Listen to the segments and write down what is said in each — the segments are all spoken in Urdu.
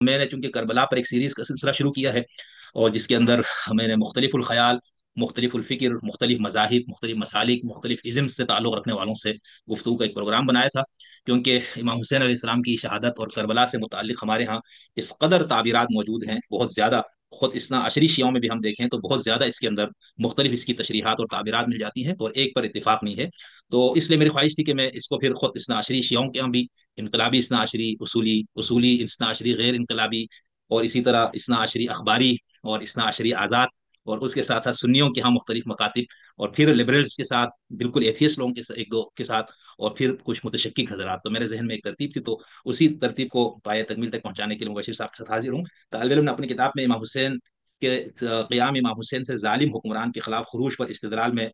میں نے چونکہ کربلا پر ایک سیریز کا سلسلہ شروع کیا ہے، اور جس کے اندر میں نے مختلف الخیال، مختلف الفکر، مختلف مذاہب، مختلف مسالک، مختلف ازم سے تعلق رکھنے والوں سے گفتگو کا ایک پروگرام بنایا تھا، کیونکہ امام حسین علیہ السلام کی شہادت اور کربلا سے متعلق ہمارے ہاں اس قدر تعبیرات موجود ہیں، بہت زیادہ. خود اثنا عشری شیعوں میں بھی ہم دیکھیں تو بہت زیادہ اس کے اندر مختلف اس کی تشریحات اور تعبیرات مل جاتی ہیں، اور ایک پر اتفاق نہیں ہے. تو اس لیے میری خواہش تھی کہ میں اس کو پھر خود اثنا عشری شیعوں کے ہم بھی، انقلابی اثنا عشری، اصولی اثنا عشری غیر انقلابی، اور اسی طرح اثنا عشری اخباری اور اثنا عشری آزاد، اور اس کے ساتھ ساتھ سنیوں کے ہاں مختلف مکاتب، اور پھر لبرلز کے ساتھ، بالکل ایتھیس لوگوں کے ایک دو کے ساتھ، اور پھر کچھ متشکک حضرات. تو میرے ذہن میں ایک ترتیب تھی، تو اسی ترتیب کو پائے تکمیل تک پہنچانے کے لیے مبشر صاحب کے ساتھ حاضر ہوں. طالب علم نے اپنی کتاب میں امام حسین کے قیام امام حسین سے ظالم حکمران کے خلاف خروج پر استدلال میں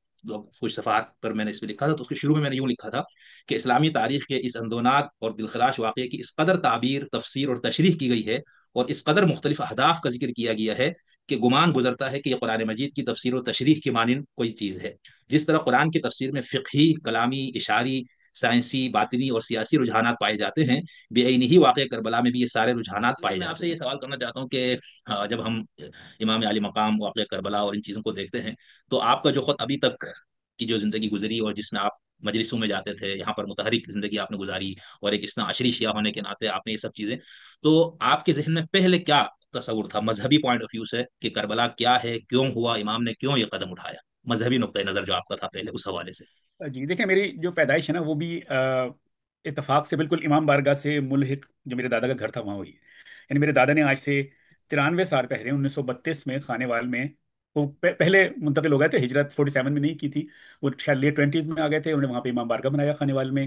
کچھ صفحات پر میں نے اس میں لکھا تھا. تو اس کے شروع میں نے یوں لکھا تھا کہ اسلامی تاریخ کے اس اندوناک اور دلخراش واقعے کی اس قدر تعبیر، تفسیر اور تشریح کی گئی ہے، اور اس قدر مختلف اہداف کا ذکر کیا گیا ہے، کہ گمان گزرتا ہے کہ یہ قرآن مجید کی تفسیر و تشریح کی مانند کوئی چیز ہے. جس طرح قرآن کی تفسیر میں فقہی، کلامی، اشاری، سائنسی، باطنی اور سیاسی رجحانات پائے جاتے ہیں، بے عینی ہی واقع کربلا میں بھی یہ سارے رجحانات پائے جاتے ہیں. میں آپ سے یہ سوال کرنا چاہتا ہوں کہ جب ہم امام علی مقام، واقع کربلا اور ان چیزوں کو دیکھتے ہیں، تو آپ کا جو خود ابھی تک کی جو زندگی گزری، اور جس میں آپ مجلسوں میں جاتے تھے، یہاں پر متحرک زندگی آپ نے گزاری، اور ایک اثنا عشری شیعہ ہونے کے ناطے آپ نے یہ سب چیزیں، تو آپ کے ذہن میں پہلے کیا تصور تھا مذہبی پوائنٹ آف ویو سے، کہ کربلا کیا ہے، کیوں ہوا، امام نے کیوں یہ قدم اٹھایا، مذہبی نقطۂ نظر جو آپ کا تھا پہلے اس حوالے سے؟ جی دیکھیں، میری جو پیدائش ہے نا وہ بھی اتفاق سے بالکل امام بارگاہ سے ملحق جو میرے دادا کا گھر تھا وہاں ہوئی. یعنی میرے دادا نے آج سے 93 سال پہلے 1932 میں خانے وال میں، وہ پہلے منتقل ہو گئے تھے، ہجرت 47 میں نہیں کی تھی، وہ شاید لیٹ 20s میں آ گئے تھے، انہوں نے وہاں پہ امام بارگاہ بنایا خانے وال میں.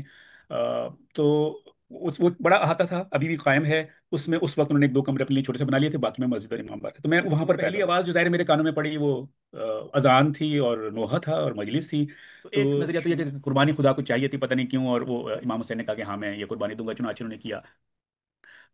تو وہ بڑا احاطہ تھا، ابھی بھی قائم ہے. اس میں اس وقت انہوں نے ایک دو کمرے اپنے لیے چھوٹے سے بنا لیے تھے، باقی میں مسجد اور امام بارگاہ. تو میں وہاں پر پہلی آواز جو ظاہر ہے میرے کانوں میں پڑی وہ اذان تھی اور نوحہ تھا اور مجلس تھی. تو ایک نظریہ تو یہ کہ قربانی خدا کو چاہیے تھی، پتہ نہیں کیوں، اور وہ امام حسین نے کہا کہ ہاں میں یہ قربانی دوں گا، چنانچہ انہوں نے کیا.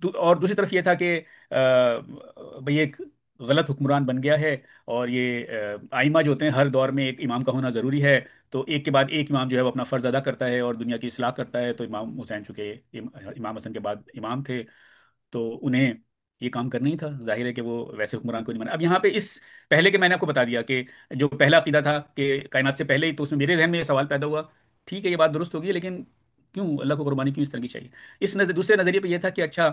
اور دوسری طرف یہ تھا کہ بھئی ایک غلط حکمران بن گیا ہے، اور یہ آئمہ جو ہوتے ہیں ہر دور میں ایک امام کا ہونا ضروری ہے. تو ایک کے بعد ایک امام جو ہے وہ اپنا فرض ادا کرتا ہے اور دنیا کی اصلاح کرتا ہے. تو امام حسین چونکہ امام حسن کے بعد امام تھے، تو انہیں یہ کام کرنا ہی تھا. ظاہر ہے کہ وہ ویسے حکمران کو نہیں مانا. اب یہاں پہ اس پہلے کہ میں نے آپ کو بتا دیا کہ جو پہلا عقیدہ تھا کہ کائنات سے پہلے ہی، تو اس میں میرے ذہن میں یہ سوال پیدا ہوا، ٹھیک ہے یہ بات درست ہوگی، لیکن کیوں اللہ کو قربانی کیوں اس طرح کی چاہیے؟ اس دوسرے نظریے پہ یہ تھا کہ اچھا،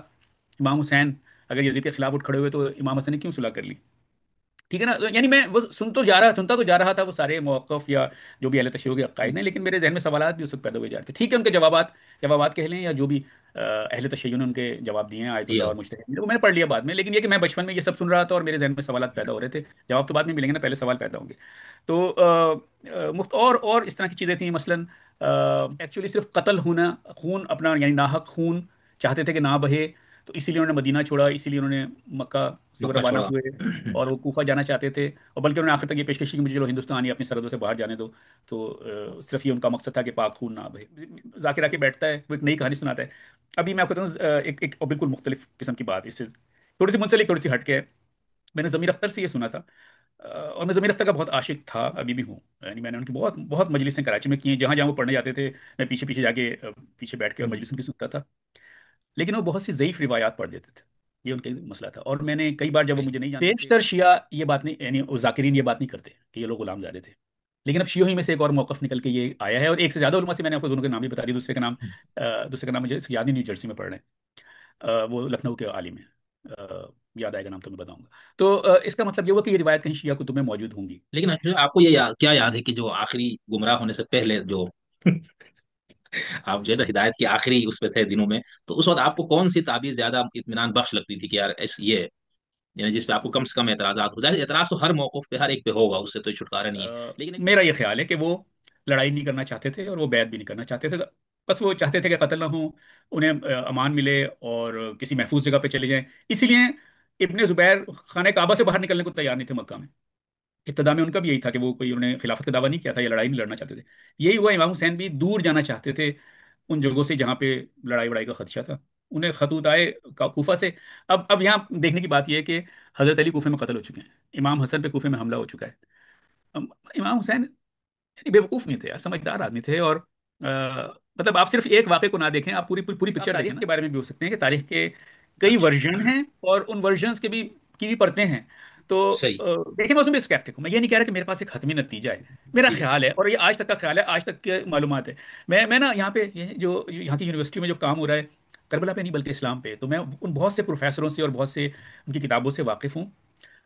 امام حسین اگر یزید کے خلاف اٹھ کھڑے ہوئے تو امام حسن نے کیوں صلح کر لی؟ ٹھیک ہے نا. یعنی میں وہ سنتا تو جا رہا تھا وہ سارے موقف یا جو بھی اہل تشیع کے عقائد ہیں، لیکن میرے ذہن میں سوالات بھی اس وقت پیدا ہوئے جا رہے تھے. ٹھیک ہے، ان کے جوابات کہہ لیں یا جو بھی اہل تشیع نے ان کے جواب دیے ہیں، آیت اللہ جی اور مجتہد نے، وہ میں نے پڑھ لیا بعد میں. لیکن یہ کہ میں بچپن میں یہ سب سن رہا تھا اور میرے ذہن میں سوالات پیدا ہو رہے تھے. جواب تو بعد میں ملیں گے نا، پہلے سوال پیدا ہوں گے. تو مفت اور اس طرح کی چیزیں تھیں. مثلا ایکچولی صرف قتل ہونا، خون اپنا یعنی ناحق خون چاہتے تھے کہ نہ بہے، تو اسی لیے انہوں نے مدینہ چھوڑا، اسی لیے انہوں نے مکہ سے وہ مکہ روانہ چھوڑا. ہوئے، اور وہ کوفہ جانا چاہتے تھے. اور بلکہ انہوں نے آخر تک یہ پیشکش کی کہ مجھے چلو ہندوستان یا اپنی سرحدوں سے باہر جانے دو. تو صرف یہ ان کا مقصد تھا کہ پاک خون نہ بہے. ذاکر آ کے بیٹھتا ہے، وہ ایک نئی کہانی سناتا ہے. ابھی میں آپ کو بتاؤں ایک بالکل مختلف قسم کی بات، اس سے تھوڑی سی منسلک، تھوڑی سی ہٹ کے ہے. میں نے ضمیر اختر سے یہ سنا تھا، اور میں ضمیر اختر کا بہت عاشق تھا، ابھی بھی ہوں. یعنی میں نے ان کی بہت بہت مجلسیں کراچی میں کی ہیں، جہاں جہاں وہ پڑھنے جاتے تھے میں پیچھے پیچھے جا کے پیچھے بیٹھ کے اور مجلس ان کی سنتا تھا. لیکن وہ بہت سی ضعیف روایات پڑھ دیتے تھے، یہ ان کا مسئلہ تھا. اور میں نے کئی بار جب وہ مجھے نہیں جانتے تھے، بیشتر شیعہ یہ بات نہیں، یعنی ذاکرین یہ بات نہیں کرتے کہ یہ لوگ غلام زادے تھے. لیکن اب شیعوں ہی میں سے ایک اور موقف نکل کے یہ آیا ہے، اور ایک سے زیادہ علماء سے میں نے آپ کو دونوں کے نام بھی بتا دیا. دوسرے کا نام مجھے یاد نہیں، نیو جرسی میں پڑھ رہے ہیں، وہ لکھنؤ کے عالم ہیں. یاد آئے گا نام تو میں بتاؤں گا. تو اس کا مطلب یہ ہوا کہ یہ روایت کہیں شیعہ کتب میں موجود ہوں گی. لیکن actually آپ کو یہ کیا یاد ہے کہ جو آخری گمراہ ہونے سے پہلے جو آپ جو ہے نا ہدایت کے آخری اس پہ تھے دنوں میں، تو اس وقت آپ کو کون سی تعبیر زیادہ اطمینان بخش لگتی تھی کہ یار یہ، یعنی جس پہ آپ کو کم سے کم اعتراضات ہو جائے؟ اعتراض تو ہر موقف پہ ہر ایک پہ ہوگا، اس سے تو چھٹکارا نہیں ہے، لیکن میرا یہ خیال ہے کہ وہ لڑائی نہیں کرنا چاہتے تھے اور وہ بیعت بھی نہیں کرنا چاہتے تھے. بس وہ چاہتے تھے کہ قتل نہ ہوں، انہیں امان ملے اور کسی محفوظ جگہ پہ چلے جائیں. اسی لیے ابن زبیر خانہ کعبہ سے باہر نکلنے کو تیار نہیں تھے مکہ میں. ابتدا میں ان کا بھی یہی تھا کہ وہ کوئی، انہوں نے خلافت کا دعویٰ نہیں کیا تھا یا لڑائی نہیں لڑنا چاہتے تھے. یہی ہوا، امام حسین بھی دور جانا چاہتے تھے ان جگہوں سے جہاں پہ لڑائی وڑائی کا خدشہ تھا. انہیں خطوط آئے کوفہ سے. اب یہاں دیکھنے کی بات یہ ہے کہ حضرت علی کوفے میں قتل ہو چکے ہیں، امام حسن پہ کوفے میں حملہ ہو چکا ہے. امام حسین یعنی بیوقوف نہیں تھے یار، سمجھدار آدمی تھے. اور مطلب آپ صرف ایک واقعے کو نہ دیکھیں، آپ پوری پوری پکچر تاریخ کے بارے میں بھی ہو سکتے ہیں کہ تاریخ کے کئی اچھا ورژن ہیں اور ان ورژنس کے بھی کی بھی پرتیں ہیں. تو صحیح. دیکھیں میں اس میں اسکیپٹک ہوں. میں یہ نہیں کہہ رہا کہ میرے پاس ایک حتمی نتیجہ ہے. میرا جی خیال ہے اور یہ آج تک کا خیال ہے, آج تک کے معلومات ہے. میں نا یہاں پہ جو یہاں کی یونیورسٹی میں جو کام ہو رہا ہے, کربلا پہ نہیں بلکہ اسلام پہ, تو میں ان بہت سے پروفیسروں سے اور بہت سے ان کی کتابوں سے واقف ہوں.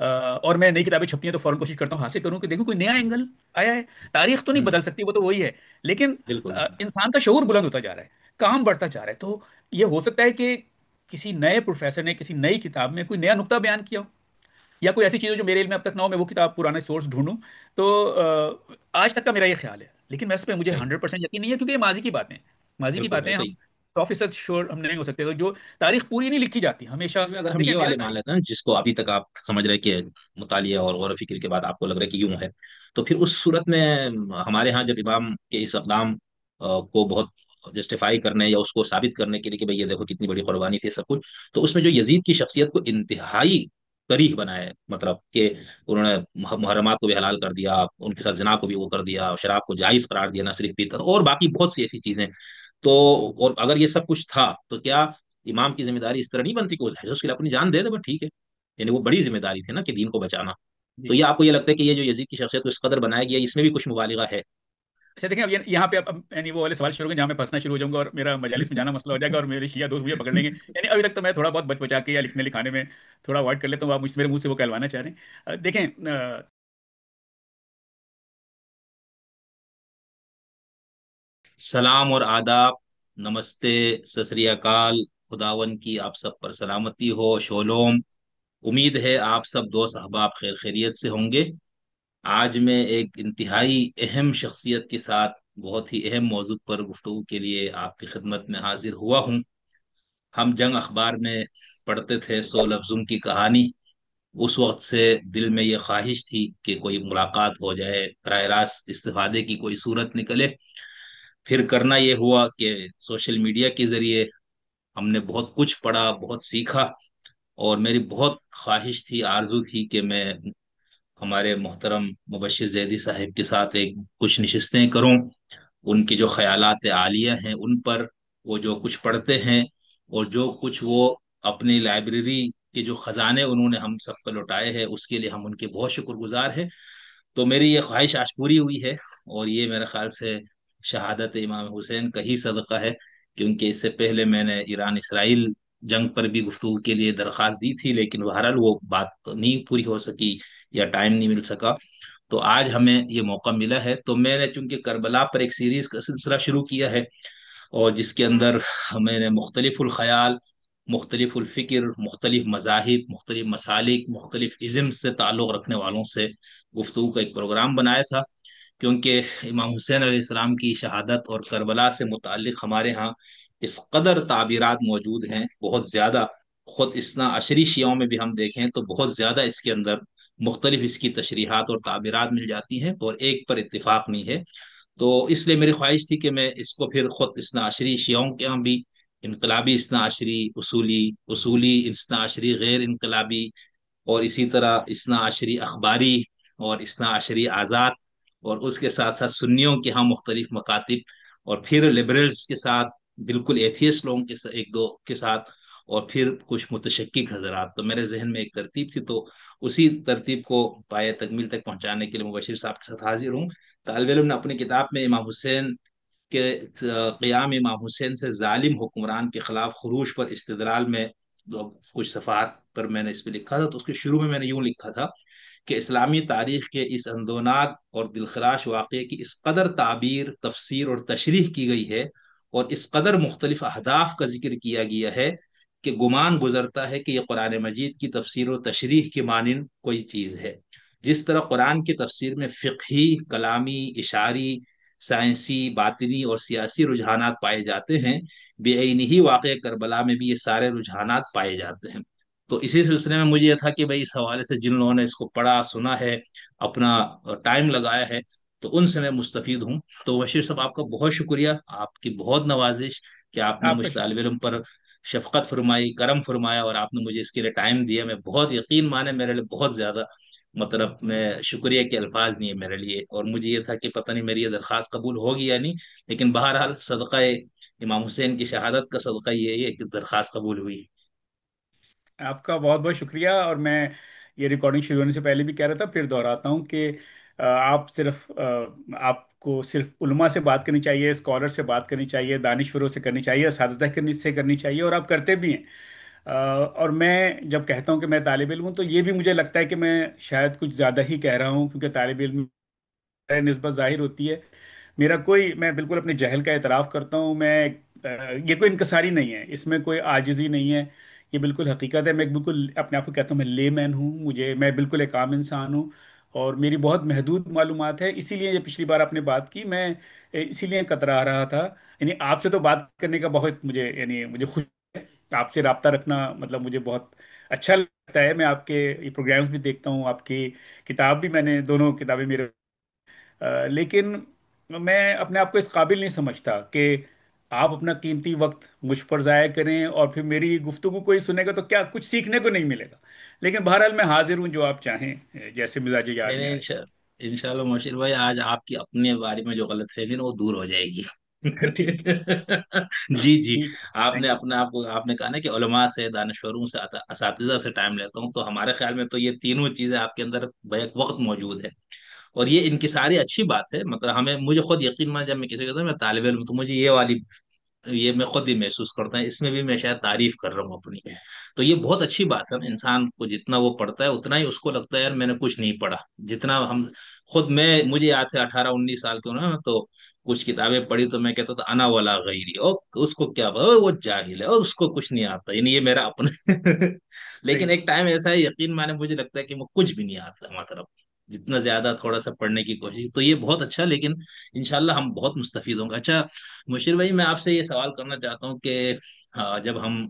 اور میں نئی کتابیں چھپتی ہیں تو فوراً کوشش کرتا ہوں حاصل کروں کہ دیکھوں کوئی نیا اینگل آیا ہے. تاریخ تو نہیں ہوں بدل سکتی, وہ تو وہی ہے, لیکن بالکل بالکل. انسان کا شعور بلند ہوتا جا رہا ہے, کام بڑھتا جا رہا ہے. تو یہ ہو سکتا ہے کہ کسی نئے پروفیسر نے کسی نئی کتاب میں کوئی نیا نقطہ بیان کیا ہو, یا کوئی ایسی چیز ہو جو میرے علم میں اب تک نہ ہو, میں وہ کتاب پرانے سورس ڈھونڈوں. تو آج تک کا میرا یہ خیال ہے, لیکن میں اس پہ مجھے صحیح. 100% یقین نہیں ہے, کیونکہ یہ ماضی کی باتیں ہیں. ماضی کی بالکل ہے باتیں ہم صحیح. 100% شور ہم نہیں ہو سکتے. تو جو تاریخ پوری نہیں لکھی جاتی ہمیشہ. میں اگر ہم دیکھیں یہ میرا والے مان لیتے ہیں جس کو ابھی تک آپ سمجھ رہے کہ مطالعہ اور غور و فکر کے بعد آپ کو لگ رہا ہے کہ یوں ہے, تو پھر اس صورت میں ہمارے ہاں جب امام کے اس اقدام کو بہت جسٹیفائی کرنے یا اس کو ثابت کرنے کے لیے کہ بھئی یہ دیکھو کتنی بڑی قربانی تھی سب کچھ, تو اس میں جو یزید کی شخصیت کو انتہائی کریہ بنایا ہے, مطلب کہ انہوں نے محرمات کو بھی حلال کر دیا, ان کے ساتھ زنا کو بھی وہ کر دیا, شراب کو جائز قرار دیا, نہ صرف پیتا, اور باقی بہت سی ایسی چیزیں. تو اور اگر یہ سب کچھ تھا تو کیا امام کی ذمہ داری اس طرح نہیں بنتی کہ وہ حجاز کے لیے اپنی جان دے دے, بس ٹھیک ہے. یعنی وہ بڑی ذمہ داری تھی نا کہ دین کو بچانا. تو جی. یہ آپ کو یہ لگتا ہے کہ یہ جو یزید کی شخصیت کو اس قدر بنایا گیا اس میں بھی کچھ مبالغہ ہے؟ اچھا دیکھیں اب یہاں پہ اب یعنی وہ والے سوال شروع ہو گئے جہاں میں پھنسنا شروع ہو جاؤں گا اور میرا مجالس میں جانا مسئلہ ہو جائے گا اور میرے شیعہ دوست مجھے پکڑ لیں گے. یعنی ابھی تک تو میں تھوڑا بہت بچ بچا کے یا لکھنے لکھانے میں تھوڑا اوائڈ کر لیتا ہوں, آپ مجھ سے میرے منہ سے وہ کہلوانا چاہ رہے ہیں. دیکھیں سلام اور آداب, نمستے, ست سری اکال, خداون کی آپ سب پر سلامتی ہو, شولوم. امید ہے آپ سب دوست احباب خیر خیریت سے ہوں گے. آج میں ایک انتہائی اہم شخصیت کے ساتھ بہت ہی اہم موضوع پر گفتگو کے لیے آپ کی خدمت میں حاضر ہوا ہوں. ہم جنگ اخبار میں پڑھتے تھے 100 لفظوں کی کہانی. اس وقت سے دل میں یہ خواہش تھی کہ کوئی ملاقات ہو جائے, براہ راست استفادے کی کوئی صورت نکلے. پھر کرنا یہ ہوا کہ سوشل میڈیا کے ذریعے ہم نے بہت کچھ پڑھا, بہت سیکھا, اور میری بہت خواہش تھی, آرزو تھی کہ میں ہمارے محترم مبشر زیدی صاحب کے ساتھ ایک کچھ نشستیں کروں, ان کی جو خیالات عالیہ ہیں ان پر, وہ جو کچھ پڑھتے ہیں اور جو کچھ وہ اپنی لائبریری کے جو خزانے انہوں نے ہم سب کو لوٹائے ہیں, اس کے لیے ہم ان کے بہت شکر گزار ہیں. تو میری یہ خواہش آج پوری ہوئی ہے, اور یہ میرے خیال سے شہادت امام حسین کا ہی صدقہ ہے, کیونکہ اس سے پہلے میں نے ایران اسرائیل جنگ پر بھی گفتگو کے لیے درخواست دی تھی, لیکن بہرحال وہ بات نہیں پوری ہو سکی یا ٹائم نہیں مل سکا. تو آج ہمیں یہ موقع ملا ہے, تو میں نے چونکہ کربلا پر ایک سیریز کا سلسلہ شروع کیا ہے, اور جس کے اندر میں نے مختلف الخیال, مختلف الفکر, مختلف مذاہب, مختلف مسالک, مختلف ازم سے تعلق رکھنے والوں سے گفتگو کا ایک پروگرام بنایا تھا. کیونکہ امام حسین علیہ السلام کی شہادت اور کربلا سے متعلق ہمارے ہاں اس قدر تعبیرات موجود ہیں, بہت زیادہ. خود اثنا عشری شیعوں میں بھی ہم دیکھیں تو بہت زیادہ اس کے اندر مختلف اس کی تشریحات اور تعبیرات مل جاتی ہیں, اور ایک پر اتفاق نہیں ہے. تو اس لیے میری خواہش تھی کہ میں اس کو پھر خود اثنا عشری شیعوں کے ہاں بھی, انقلابی اثنا عشری, اصولی اثنا عشری غیر انقلابی, اور اسی طرح اثنا عشری اخباری اور اثنا عشری آزاد, اور اس کے ساتھ ساتھ سنیوں کے ہاں مختلف مکاتب, اور پھر لبرلز کے ساتھ, بالکل ایتھیسٹ لوگوں کے ساتھ, ایک دو کے ساتھ, اور پھر کچھ متشکک حضرات. تو میرے ذہن میں ایک ترتیب تھی, تو اسی ترتیب کو پایہ تکمیل تک پہنچانے کے لیے مبشر صاحب کے ساتھ حاضر ہوں. طالب علم نے اپنی کتاب میں امام حسین کے قیام امام حسین سے ظالم حکمران کے خلاف خروج پر استدلال میں کچھ صفحات پر میں نے اس پہ لکھا تھا. تو اس کے شروع میں نے یوں لکھا تھا کہ اسلامی تاریخ کے اس اندوناک اور دلخراش واقعے کی اس قدر تعبیر, تفسیر اور تشریح کی گئی ہے, اور اس قدر مختلف اہداف کا ذکر کیا گیا ہے کہ گمان گزرتا ہے کہ یہ قرآن مجید کی تفسیر و تشریح کے مانند کوئی چیز ہے. جس طرح قرآن کی تفسیر میں فقہی, کلامی, اشاری, سائنسی, باطنی اور سیاسی رجحانات پائے جاتے ہیں, بے عینی ہی واقع کربلا میں بھی یہ سارے رجحانات پائے جاتے ہیں. تو اسی سلسلے میں مجھے یہ تھا کہ بھائی اس حوالے سے جن لوگوں نے اس کو پڑھا, سنا ہے, اپنا ٹائم لگایا ہے, تو ان سے میں مستفید ہوں. تو بشیر صاحب آپ کا بہت شکریہ, آپ کی بہت نوازش کہ آپ نے آپ کا مجھ طالب علم پر شفقت فرمائی, کرم فرمایا, اور آپ نے مجھے اس کے لیے ٹائم دیا. میں بہت یقین مانے میرے لیے بہت زیادہ, مطلب میں شکریہ کے الفاظ نہیں ہے میرے لیے. اور مجھے یہ تھا کہ پتہ نہیں میری یہ درخواست قبول ہوگی یا نہیں, لیکن بہرحال صدقہ امام حسین کی شہادت کا صدقہ یہ ہے کہ درخواست قبول ہوئی. آپ کا بہت بہت شکریہ، اور میں یہ ریکارڈنگ شروع ہونے سے پہلے بھی کہہ رہا تھا، پھر دہراتا ہوں کہ آپ صرف آپ کو صرف علماء سے بات کرنی چاہیے، اسکالر سے بات کرنی چاہیے، دانشوروں سے کرنی چاہیے، اساتذہ سے کرنی چاہیے، اور آپ کرتے بھی ہیں۔ اور میں جب کہتا ہوں کہ میں طالب علم ہوں، تو یہ بھی مجھے لگتا ہے کہ میں شاید کچھ زیادہ ہی کہہ رہا ہوں، کیونکہ طالب علم نسبت ظاہر ہوتی ہے۔ میرا کوئی، میں بالکل اپنے جہل کا اعتراف کرتا ہوں، میں یہ کوئی انکساری نہیں ہے، اس میں کوئی عاجزی نہیں ہے، یہ بالکل حقیقت ہے۔ میں بالکل اپنے آپ کو کہتا ہوں میں لے مین ہوں، میں بالکل ایک عام انسان ہوں، اور میری بہت محدود معلومات ہے۔ اسی لیے یہ پچھلی بار آپ نے بات کی، میں اسی لیے کترا رہا تھا۔ یعنی آپ سے تو بات کرنے کا بہت مجھے خوش ہے، آپ سے رابطہ رکھنا مطلب مجھے بہت اچھا لگتا ہے۔ میں آپ کے یہ پروگرامز بھی دیکھتا ہوں، آپ کی کتاب بھی، میں نے دونوں کتابیں میرے لیکن میں اپنے آپ کو اس قابل نہیں سمجھتا کہ آپ اپنا قیمتی وقت مجھ پر ضائع کریں، اور پھر میری گفتگو کوئی سنے گا تو کیا کچھ سیکھنے کو نہیں ملے گا۔ لیکن بہرحال میں حاضر ہوں، جو آپ چاہیں، جیسے مزاج یاد نہیں میں نہیں، آئے۔ انشاء اللہ مشیر بھائی، آج آپ کی اپنے بارے میں جو غلط فہمی نا وہ دور ہو جائے گی۔ ٹھیک ہے، جی جی، ٹھیک آپ ہے، نے تھینک یو۔ اپنے آپ کو، آپ نے کہا نا کہ علماء سے، دانشوروں سے، اساتذہ سے ٹائم لیتا ہوں، تو ہمارے خیال میں تو یہ تینوں چیزیں آپ کے اندر بیک وقت موجود ہے، اور یہ انکساری اچھی بات ہے۔ مطلب مجھے خود یقین مان، جب میں کسی کو کہتا ہوں میں طالب علم ہوں، تو مجھے یہ والی، یہ میں خود بھی محسوس کرتا ہوں، اس میں بھی میں شاید تعریف کر رہا ہوں اپنی۔ تو یہ بہت اچھی بات ہے، انسان کو جتنا وہ پڑھتا ہے اتنا ہی اس کو لگتا ہے یار میں نے کچھ نہیں پڑھا۔ جتنا ہم خود، مجھے یاد ہے 18 19 سال کے نا، تو کچھ کتابیں پڑھی تو میں کہتا تھا انا ولا غیری، اور اس کو کیا پتا وہ جاہل ہے اور اس کو کچھ نہیں آتا، یعنی یہ میرا اپنا۔ لیکن صحیح۔ ایک ٹائم ایسا ہے، یقین مانے مجھے لگتا ہے کہ وہ کچھ بھی نہیں آتا مطلب، جتنا زیادہ تھوڑا سا پڑھنے کی کوشش، تو یہ بہت اچھا، لیکن انشاءاللہ ہم بہت مستفید ہوں گے۔ اچھا مشیر بھائی، میں آپ سے یہ سوال کرنا چاہتا ہوں کہ جب ہم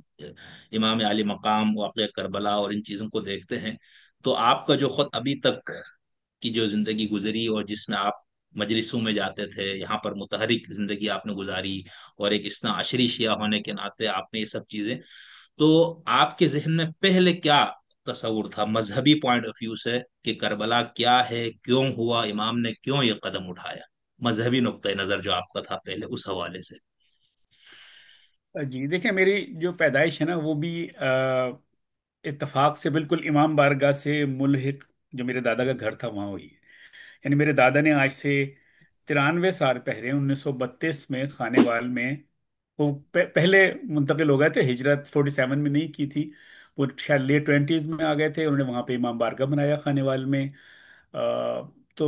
امام علی مقام، واقعہ کربلا اور ان چیزوں کو دیکھتے ہیں، تو آپ کا جو خود ابھی تک کی جو زندگی گزری، اور جس میں آپ مجلسوں میں جاتے تھے، یہاں پر متحرک زندگی آپ نے گزاری، اور ایک اثنا عشری شیعہ ہونے کے ناطے آپ نے یہ سب چیزیں، تو آپ کے ذہن میں پہلے کیا تصور تھا مذہبی پوائنٹ آف ویو سے، کہ کربلا کیا ہے، کیوں ہوا، امام نے کیوں یہ قدم اٹھایا، مذہبی نقطۂ نظر جو آپ کا تھا پہلے اس حوالے سے؟ جی دیکھیں، میری جو پیدائش ہے نا، وہ بھی اتفاق سے بالکل امام بارگاہ سے ملحق، جو میرے دادا کا گھر تھا وہاں ہوئی ہے۔ یعنی میرے دادا نے آج سے 93 سال پہلے 1932 میں خانے وال میں، وہ پہلے منتقل ہو گئے تھے، ہجرت 47 میں نہیں کی تھی، وہ شاید لیٹ 20s میں آ گئے تھے، انہوں نے وہاں پہ امام بارگاہ بنایا خانے وال میں۔ تو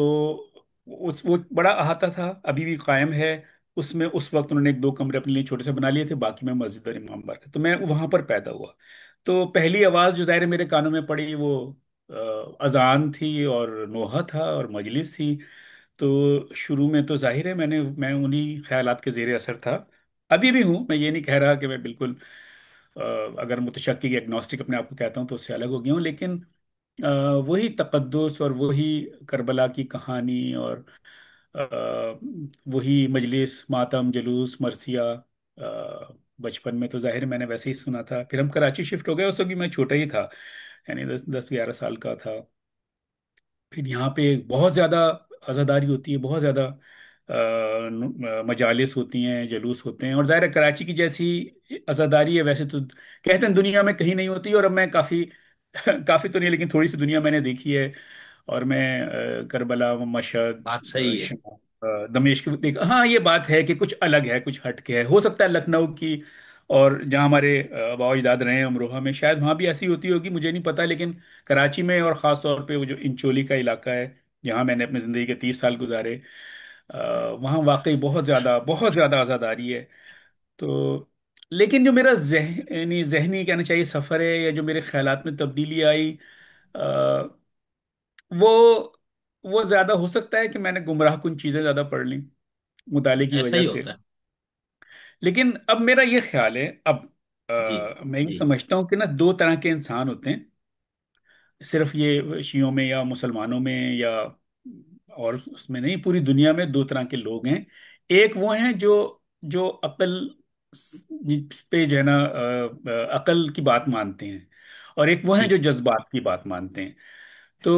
وہ بڑا احاطہ تھا، ابھی بھی قائم ہے۔ اس میں اس وقت انہوں نے ایک دو کمرے اپنے لیے چھوٹے سے بنا لیے تھے، باقی میں مسجد اور امام بارگاہ، تو میں وہاں پر پیدا ہوا۔ تو پہلی آواز جو ظاہر ہے میرے کانوں میں پڑی، وہ اذان تھی، اور نوحہ تھا، اور مجلس تھی۔ تو شروع میں تو ظاہر ہے میں انہی خیالات کے زیر اثر تھا، ابھی بھی ہوں۔ میں یہ نہیں کہہ رہا کہ میں بالکل آ، اگر متشکک ایگنوسٹک اپنے آپ کو کہتا ہوں تو اس سے الگ ہو گیا ہوں، لیکن وہی تقدس اور وہی کربلا کی کہانی، اور آ، وہی مجلس، ماتم، جلوس، مرثیہ، آ، بچپن میں تو ظاہر ہے میں نے ویسے ہی سنا تھا۔ پھر ہم کراچی شفٹ ہو گئے، اس وقت بھی میں چھوٹا ہی تھا، یعنی 10 10 11 سال کا تھا۔ پھر یہاں پہ بہت زیادہ عزاداری ہوتی ہے، بہت زیادہ مجالس ہوتی ہیں، جلوس ہوتے ہیں، اور ظاہر ہے کراچی کی جیسی عزاداری ہے ویسے تو کہتے ہیں دنیا میں کہیں نہیں ہوتی، اور اب میں کافی کافی تو نہیں لیکن تھوڑی سی دنیا میں نے دیکھی ہے، اور میں کربلا، مشہد، بات صحیح ہے۔ دمشق ہاں یہ بات ہے کہ کچھ الگ ہے، کچھ ہٹ کے ہے، ہو سکتا ہے لکھنؤ کی، اور جہاں ہمارے آبا و اجداد رہے ہیں امروہہ میں، شاید وہاں بھی ایسی ہوتی ہوگی، مجھے نہیں پتا، لیکن کراچی میں، اور خاص طور پہ وہ جو انچولی کا علاقہ ہے جہاں میں نے اپنی زندگی کے 30 سال گزارے، وہاں واقعی بہت زیادہ آزاداری ہے۔ تو لیکن جو میرا ذہنی کہنا چاہیے سفر ہے، یا جو میرے خیالات میں تبدیلی آئی، آ، وہ وہ زیادہ ہو سکتا ہے کہ میں نے گمراہ کن چیزیں زیادہ پڑھ لیں مطالعے کی ایسا وجہ ہی سے۔ ہوتا ہے۔ لیکن اب میرا یہ خیال ہے، اب جی میں یہ جی، سمجھتا ہوں کہ نا، دو طرح کے انسان ہوتے ہیں، صرف یہ شیعوں میں یا مسلمانوں میں یا اور اس میں نہیں، پوری دنیا میں دو طرح کے لوگ ہیں۔ ایک وہ ہیں جو عقل پہ جو ہے نا عقل کی بات مانتے ہیں، اور ایک وہ ہیں جو ٹھیک، جذبات کی بات مانتے ہیں۔ تو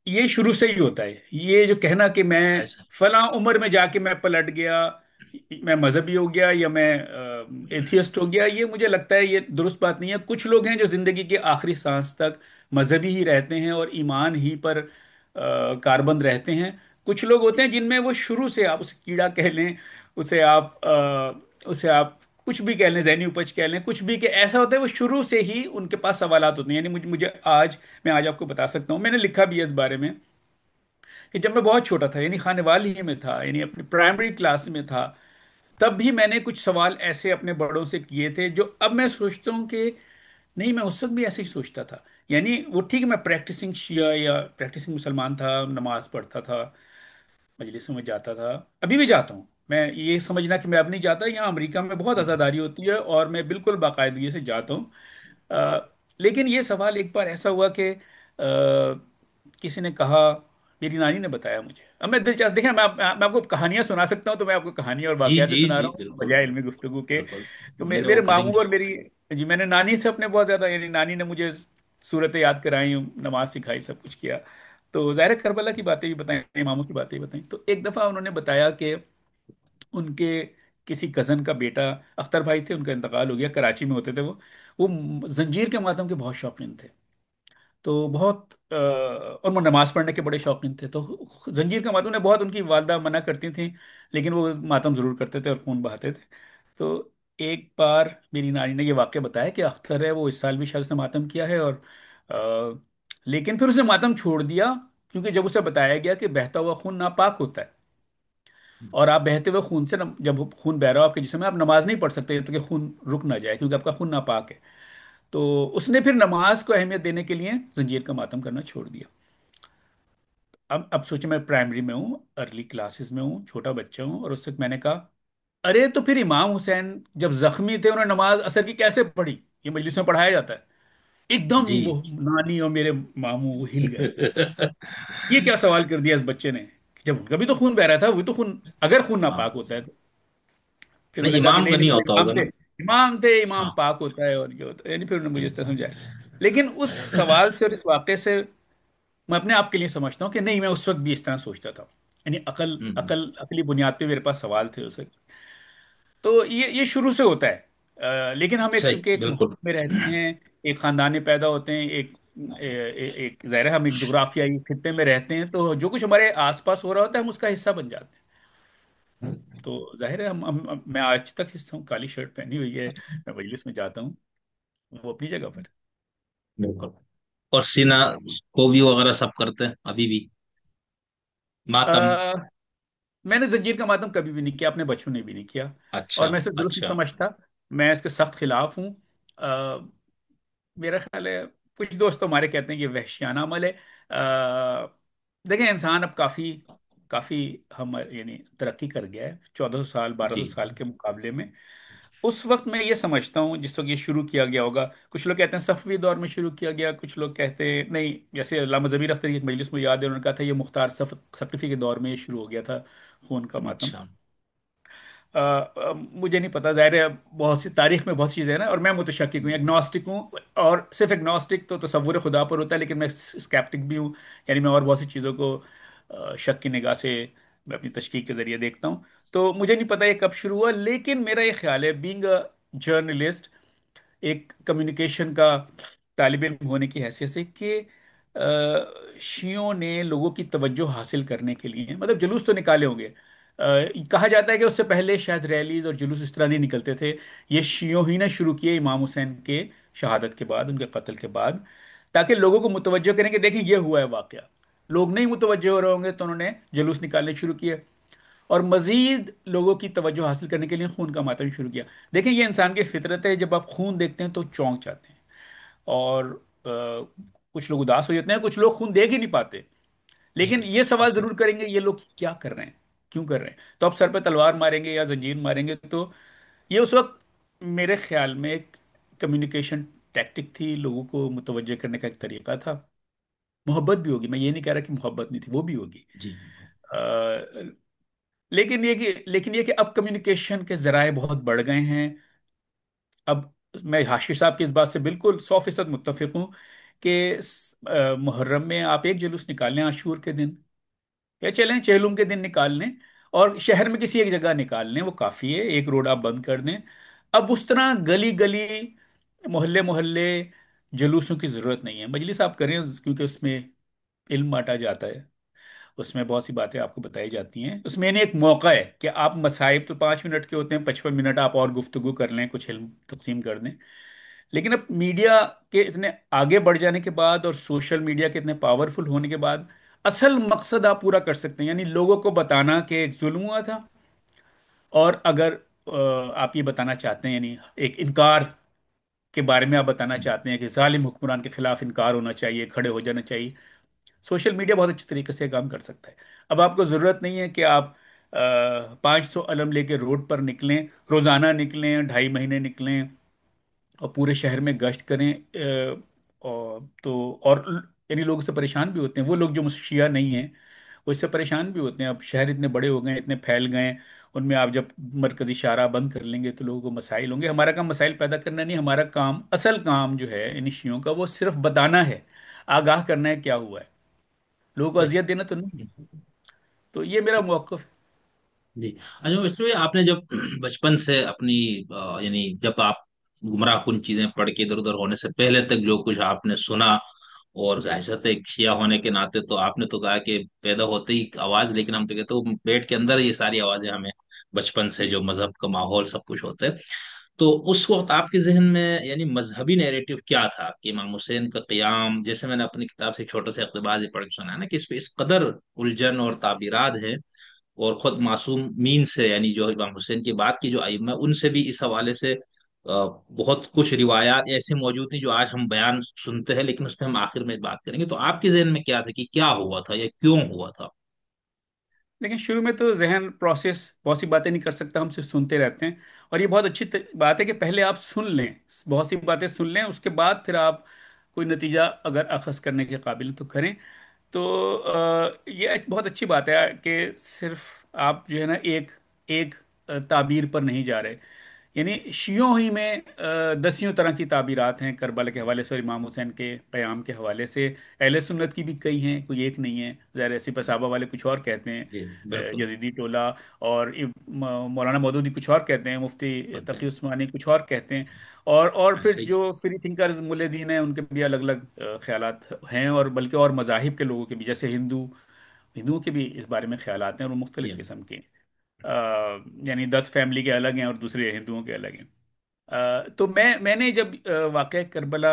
یہ شروع سے ہی ہوتا ہے، یہ جو کہنا کہ میں ایسا فلاں عمر میں جا کے میں پلٹ گیا، میں مذہبی ہو گیا، یا میں ایتھیسٹ ہو گیا، یہ مجھے لگتا ہے یہ درست بات نہیں ہے۔ کچھ لوگ ہیں جو زندگی کے آخری سانس تک مذہبی ہی رہتے ہیں اور ایمان ہی پر کاربند رہتے ہیں۔ کچھ لوگ ہوتے ہیں جن میں وہ شروع سے، آپ اسے کیڑا کہہ لیں، اسے آپ کچھ بھی کہہ لیں، ذہنی اپج کہہ لیں، کچھ بھی، کہ ایسا ہوتا ہے وہ شروع سے ہی ان کے پاس سوالات ہوتے ہیں۔ یعنی مجھے آج، میں آج آپ کو بتا سکتا ہوں، میں نے لکھا بھی ہے اس بارے میں، کہ جب میں بہت چھوٹا تھا، یعنی خانے والی ہی میں تھا، یعنی اپنی پرائمری کلاس میں تھا، تب بھی میں نے کچھ سوال ایسے اپنے بڑوں سے کیے تھے جو اب میں سوچتا ہوں کہ نہیں، میں اس وقت بھی ایسے ہی سوچتا تھا۔ یعنی وہ ٹھیک ہے، میں پریکٹسنگ شیعہ یا پریکٹسنگ مسلمان تھا، نماز پڑھتا تھا، مجلسوں میں جاتا تھا، ابھی بھی جاتا ہوں۔ میں یہ سمجھنا کہ میں اب نہیں جاتا، یہاں امریکہ میں بہت آزاداری ہوتی ہے اور میں بالکل باقاعدگی سے جاتا ہوں۔ آ، لیکن یہ سوال ایک بار ایسا ہوا کہ آ، کسی نے کہا، میری نانی نے بتایا مجھے، اب میں دلچسپ دیکھیں، میں آپ کو کہانیاں سنا سکتا ہوں، تو میں آپ کو کہانیاں اور جی واقعات جی سنا جی، رہا ہوں بالکل بجائے علمی گفتگو کے۔ بالکل، تو میرے میرے وہ کریں ماموں گے۔ اور میری، جی، میں نے نانی سے اپنے بہت زیادہ، یعنی نانی نے مجھے صورتیں یاد کرائی، نماز سکھائی، سب کچھ کیا۔ تو ظاہر ہے کربلا کی باتیں بھی بتائیں، اماموں کی باتیں بھی بتائیں۔ تو ایک دفعہ انہوں نے بتایا کہ ان کے کسی کزن کا بیٹا، اختر بھائی تھے، ان کا انتقال ہو گیا، کراچی میں ہوتے تھے وہ زنجیر کے ماتم کے بہت شوقین تھے، تو بہت اور وہ نماز پڑھنے کے بڑے شوقین تھے، تو زنجیر کا ماتم نے بہت، ان کی والدہ منع کرتی تھیں لیکن وہ ماتم ضرور کرتے تھے اور خون بہاتے تھے۔ تو ایک بار میری نانی نے یہ واقعہ بتایا کہ اختر ہے، وہ اس سال بھی شاید اس نے ماتم کیا ہے، اور آ، لیکن پھر اس نے ماتم چھوڑ دیا، کیونکہ جب اسے بتایا گیا کہ بہتا ہوا خون ناپاک ہوتا ہے، اور آپ بہتے ہوئے خون سے جب خون بہ رہا ہو آپ کے جسم میں، آپ نماز نہیں پڑھ سکتے تو کہ خون رک نہ جائے، کیونکہ آپ کا خون ناپاک ہے۔ تو اس نے پھر نماز کو اہمیت دینے کے لیے زنجیر کا ماتم کرنا چھوڑ دیا۔ اب سوچیں، میں پرائمری میں ہوں، ارلی کلاسز میں ہوں، چھوٹا بچہ ہوں، اور اس وقت میں نے کہا، ارے تو پھر امام حسین جب زخمی تھے انہوں نے نماز اثر کی کیسے پڑھی؟ یہ مجلس میں پڑھایا جاتا ہے۔ ایک دم جی وہ نانی اور میرے ماموں وہ ہل گئے، یہ کیا سوال کر دیا اس بچے نے، کہ جب ان کا بھی تو خون بہ رہا تھا، وہ تو خون، اگر خون ہاں، ناپاک ہوتا ہے تو، پھر انہوں نہیں نے کہا کہ امام نہیں کا نہیں نہیں، وہ ہوتا امام ہوگا تھے، نا۔ امام تھے، امام ہاں، پاک ہوتا ہے اور یہ ہوتا ہے، یعنی پھر انہوں نے مجھے اس طرح ہوں، سمجھایا۔ لیکن اس سوال سے اور اس واقعے سے میں اپنے آپ کے لیے سمجھتا ہوں کہ نہیں، میں اس وقت بھی اس طرح سوچتا تھا، یعنی عقلی بنیاد پہ میرے پاس سوال تھے اس وقت۔ تو یہ شروع سے ہوتا ہے۔ لیکن ہم ایک، صحیح، چونکہ ایک بالکل۔ ملک میں رہتے ہیں، ایک خاندان میں پیدا ہوتے ہیں، ایک ظاہر ہے ہم ایک جغرافیائی خطے میں رہتے ہیں، تو جو کچھ ہمارے آس پاس ہو رہا ہوتا ہے ہم اس کا حصہ بن جاتے ہیں۔ تو ظاہر ہے میں آج تک حصہ ہوں، کالی شرٹ پہنی ہوئی ہے، میں مجلس میں جاتا ہوں، وہ اپنی جگہ پر۔ بالکل، اور سینا کوبی وغیرہ سب کرتے ہیں ابھی بھی، ماتم؟ میں نے زنجیر کا ماتم کبھی بھی نہیں کیا، اپنے بچوں نے بھی نہیں کیا، اور اچھا میں اسے درست نہیں اچھا۔ سمجھتا، میں اس کے سخت خلاف ہوں۔ میرا خیال ہے کچھ دوست تو ہمارے کہتے ہیں یہ وحشیانہ عمل ہے۔ دیکھیں، انسان اب کافی کافی ہم یعنی ترقی کر گیا ہے، 1400 سال، 1200 سال جی کے مقابلے میں۔ اس وقت میں یہ سمجھتا ہوں جس وقت یہ شروع کیا گیا ہوگا، کچھ لوگ کہتے ہیں صفوی دور میں شروع کیا گیا، کچھ لوگ کہتے ہیں نہیں، جیسے علامہ ظبیر اختر کی ایک مجلس میں یاد ہے، انہوں نے کہا تھا یہ مختار ثقفی کے دور میں یہ شروع ہو گیا تھا، خون کا ماتم۔ اچھا۔ مجھے نہیں پتا، ظاہر ہے بہت سی تاریخ میں بہت سی چیزیں ہیں نا، اور میں متشکک ہوں، اگنوسٹک ہوں، اور صرف اگنوسٹک تو تصور خدا پر ہوتا ہے، لیکن میں اسکیپٹک بھی ہوں، یعنی میں اور بہت سی چیزوں کو شک کی نگاہ سے میں اپنی تشکیک کے ذریعے دیکھتا ہوں۔ تو مجھے نہیں پتا یہ کب شروع ہوا، لیکن میرا یہ خیال ہے، بینگ اے جرنلسٹ، ایک کمیونیکیشن کا طالب علم ہونے کی حیثیت سے، کہ شیعوں نے لوگوں کی توجہ حاصل کرنے کے لیے، مطلب جلوس تو نکالے ہوں گے، کہا جاتا ہے کہ اس سے پہلے شاید ریلیز اور جلوس اس طرح نہیں نکلتے تھے، یہ شیعوں ہی نے شروع کیے امام حسین کے شہادت کے بعد، ان کے قتل کے بعد، تاکہ لوگوں کو متوجہ کریں کہ دیکھیں یہ ہوا ہے واقعہ۔ لوگ نہیں متوجہ ہو رہے ہوں گے تو انہوں نے جلوس نکالنے شروع کیے، اور مزید لوگوں کی توجہ حاصل کرنے کے لیے خون کا ماتم شروع کیا۔ دیکھیں، یہ انسان کی فطرت ہے، جب آپ خون دیکھتے ہیں تو چونک جاتے ہیں، اور کچھ لوگ اداس ہو جاتے ہیں، کچھ لوگ خون دیکھ ہی نہیں پاتے، لیکن یہ سوال ضرور کریں گے یہ لوگ کیا کر رہے ہیں، کیوں کر رہے ہیں؟ تو آپ سر پہ تلوار ماریں گے یا زنجیر ماریں گے؟ تو یہ اس وقت میرے خیال میں ایک کمیونیکیشن ٹیکٹک تھی، لوگوں کو متوجہ کرنے کا ایک طریقہ تھا۔ محبت بھی ہوگی، میں یہ نہیں کہہ رہا کہ محبت نہیں تھی، وہ بھی ہوگی۔ جی لیکن یہ کہ اب کمیونیکیشن کے ذرائع بہت بڑھ گئے ہیں۔ اب میں حاشی صاحب کی اس بات سے بالکل 100% متفق ہوں کہ محرم میں آپ ایک جلوس نکال لیں عاشور کے دن، یا چلیں چہلم کے دن نکال لیں، اور شہر میں کسی ایک جگہ نکال لیں، وہ کافی ہے، ایک روڈ آپ بند کر دیں، اب اس طرح گلی گلی، محلے محلے جلوسوں کی ضرورت نہیں ہے، مجلس آپ کریں کیونکہ اس میں علم بانٹا جاتا ہے، اس میں بہت سی باتیں آپ کو بتائی جاتی ہیں، اس میں ایک موقع ہے کہ آپ مصائب تو 5 منٹ کے ہوتے ہیں، 55 منٹ آپ اور گفتگو کر لیں، کچھ علم تقسیم کر دیں۔ لیکن اب میڈیا کے اتنے آگے بڑھ جانے کے بعد اور سوشل میڈیا کے اتنے پاورفل ہونے کے بعد اصل مقصد آپ پورا کر سکتے ہیں، یعنی لوگوں کو بتانا کہ ایک ظلم ہوا تھا، اور اگر آپ یہ بتانا چاہتے ہیں، یعنی ایک انکار کے بارے میں آپ بتانا چاہتے ہیں کہ ظالم حکمران کے خلاف انکار ہونا چاہیے، کھڑے ہو جانا چاہیے، سوشل میڈیا بہت اچھے طریقے سے کام کر سکتا ہے۔ اب آپ کو ضرورت نہیں ہے کہ آپ 500 علم لے کے روڈ پر نکلیں، روزانہ نکلیں، 2.5 مہینے نکلیں اور پورے شہر میں گشت کریں، اور یعنی لوگ اس سے پریشان بھی ہوتے ہیں، وہ لوگ جو شیعہ نہیں ہیں وہ اس سے پریشان بھی ہوتے ہیں، اب شہر اتنے بڑے ہو گئے ہیں، اتنے پھیل گئے ہیں، ان میں آپ جب مرکزی شاہراہ بند کر لیں گے تو لوگوں کو مسائل ہوں گے۔ ہمارا کام مسائل پیدا کرنا نہیں، ہمارا کام، اصل کام جو ہے ان شیعوں کا وہ صرف بتانا ہے، آگاہ کرنا ہے کیا ہوا ہے، لوگوں کو اذیت دینا تو نہیں۔ تو یہ میرا موقف ہے۔ جی اچھا، اس میں آپ نے جب بچپن سے اپنی یعنی جب آپ گمراہ کن چیزیں پڑھ کے ادھر ادھر ہونے سے پہلے تک جو کچھ آپ نے سنا، اور جی ظاہر ہے ایک شیعہ ہونے کے ناطے تو آپ نے تو کہا کہ پیدا ہوتے ہی آواز، لیکن ہم تو کہتے ہیں پیٹ کے اندر یہ ساری آوازیں ہمیں بچپن سے جی جو مذہب کا ماحول سب کچھ ہوتا ہے، تو اس وقت آپ کے ذہن میں یعنی مذہبی نیریٹو کیا تھا کہ امام حسین کا قیام، جیسے میں نے اپنی کتاب سے چھوٹے سے اقتباس یہ پڑھ کے سنا ہے نا کہ اس پہ اس قدر الجھن اور تعبیرات ہے، اور خود معصوم مین سے یعنی جو امام حسین کی بات کی جو ائمہ ان سے بھی اس حوالے سے بہت کچھ روایات ایسی موجود ہیں جو آج ہم بیان سنتے ہیں، لیکن اس پہ ہم آخر میں بات کریں گے۔ تو آپ کے ذہن میں کیا تھا کہ کیا ہوا تھا یا کیوں ہوا تھا؟ لیکن شروع میں تو ذہن پروسیس بہت سی باتیں نہیں کر سکتا، ہم صرف سنتے رہتے ہیں، اور یہ بہت اچھی بات ہے کہ پہلے آپ سن لیں، بہت سی باتیں سن لیں، اس کے بعد پھر آپ کوئی نتیجہ اگر اخذ کرنے کے قابل ہیں تو کریں۔ تو یہ بہت اچھی بات ہے کہ صرف آپ جو ہے نا ایک ایک تعبیر پر نہیں جا رہے، یعنی شیعوں ہی میں دسیوں طرح کی تعبیرات ہیں کربلا کے حوالے سے اور امام حسین کے قیام کے حوالے سے، اہل سنت کی بھی کئی ہیں، کوئی ایک نہیں ہے، ظاہر ہے سپہ صحابہ والے کچھ اور کہتے ہیں، جی بالکل، یزیدی ٹولہ، اور مولانا مودودی کچھ اور کہتے ہیں، مفتی بات ہے، تقی عثمانی کچھ اور کہتے ہیں، اور پھر ایسے ہی، جو فری تھنکرز ملحدین ہیں ان کے بھی الگ الگ خیالات ہیں، اور بلکہ اور مذاہب کے لوگوں کے بھی، جیسے ہندوؤں کے بھی اس بارے میں خیالات ہیں، اور وہ جی مختلف قسم کے ہیں۔ یعنی دت فیملی کے الگ ہیں اور دوسرے ہندوؤں کے الگ ہیں۔ تو میں نے جب واقعہ کربلا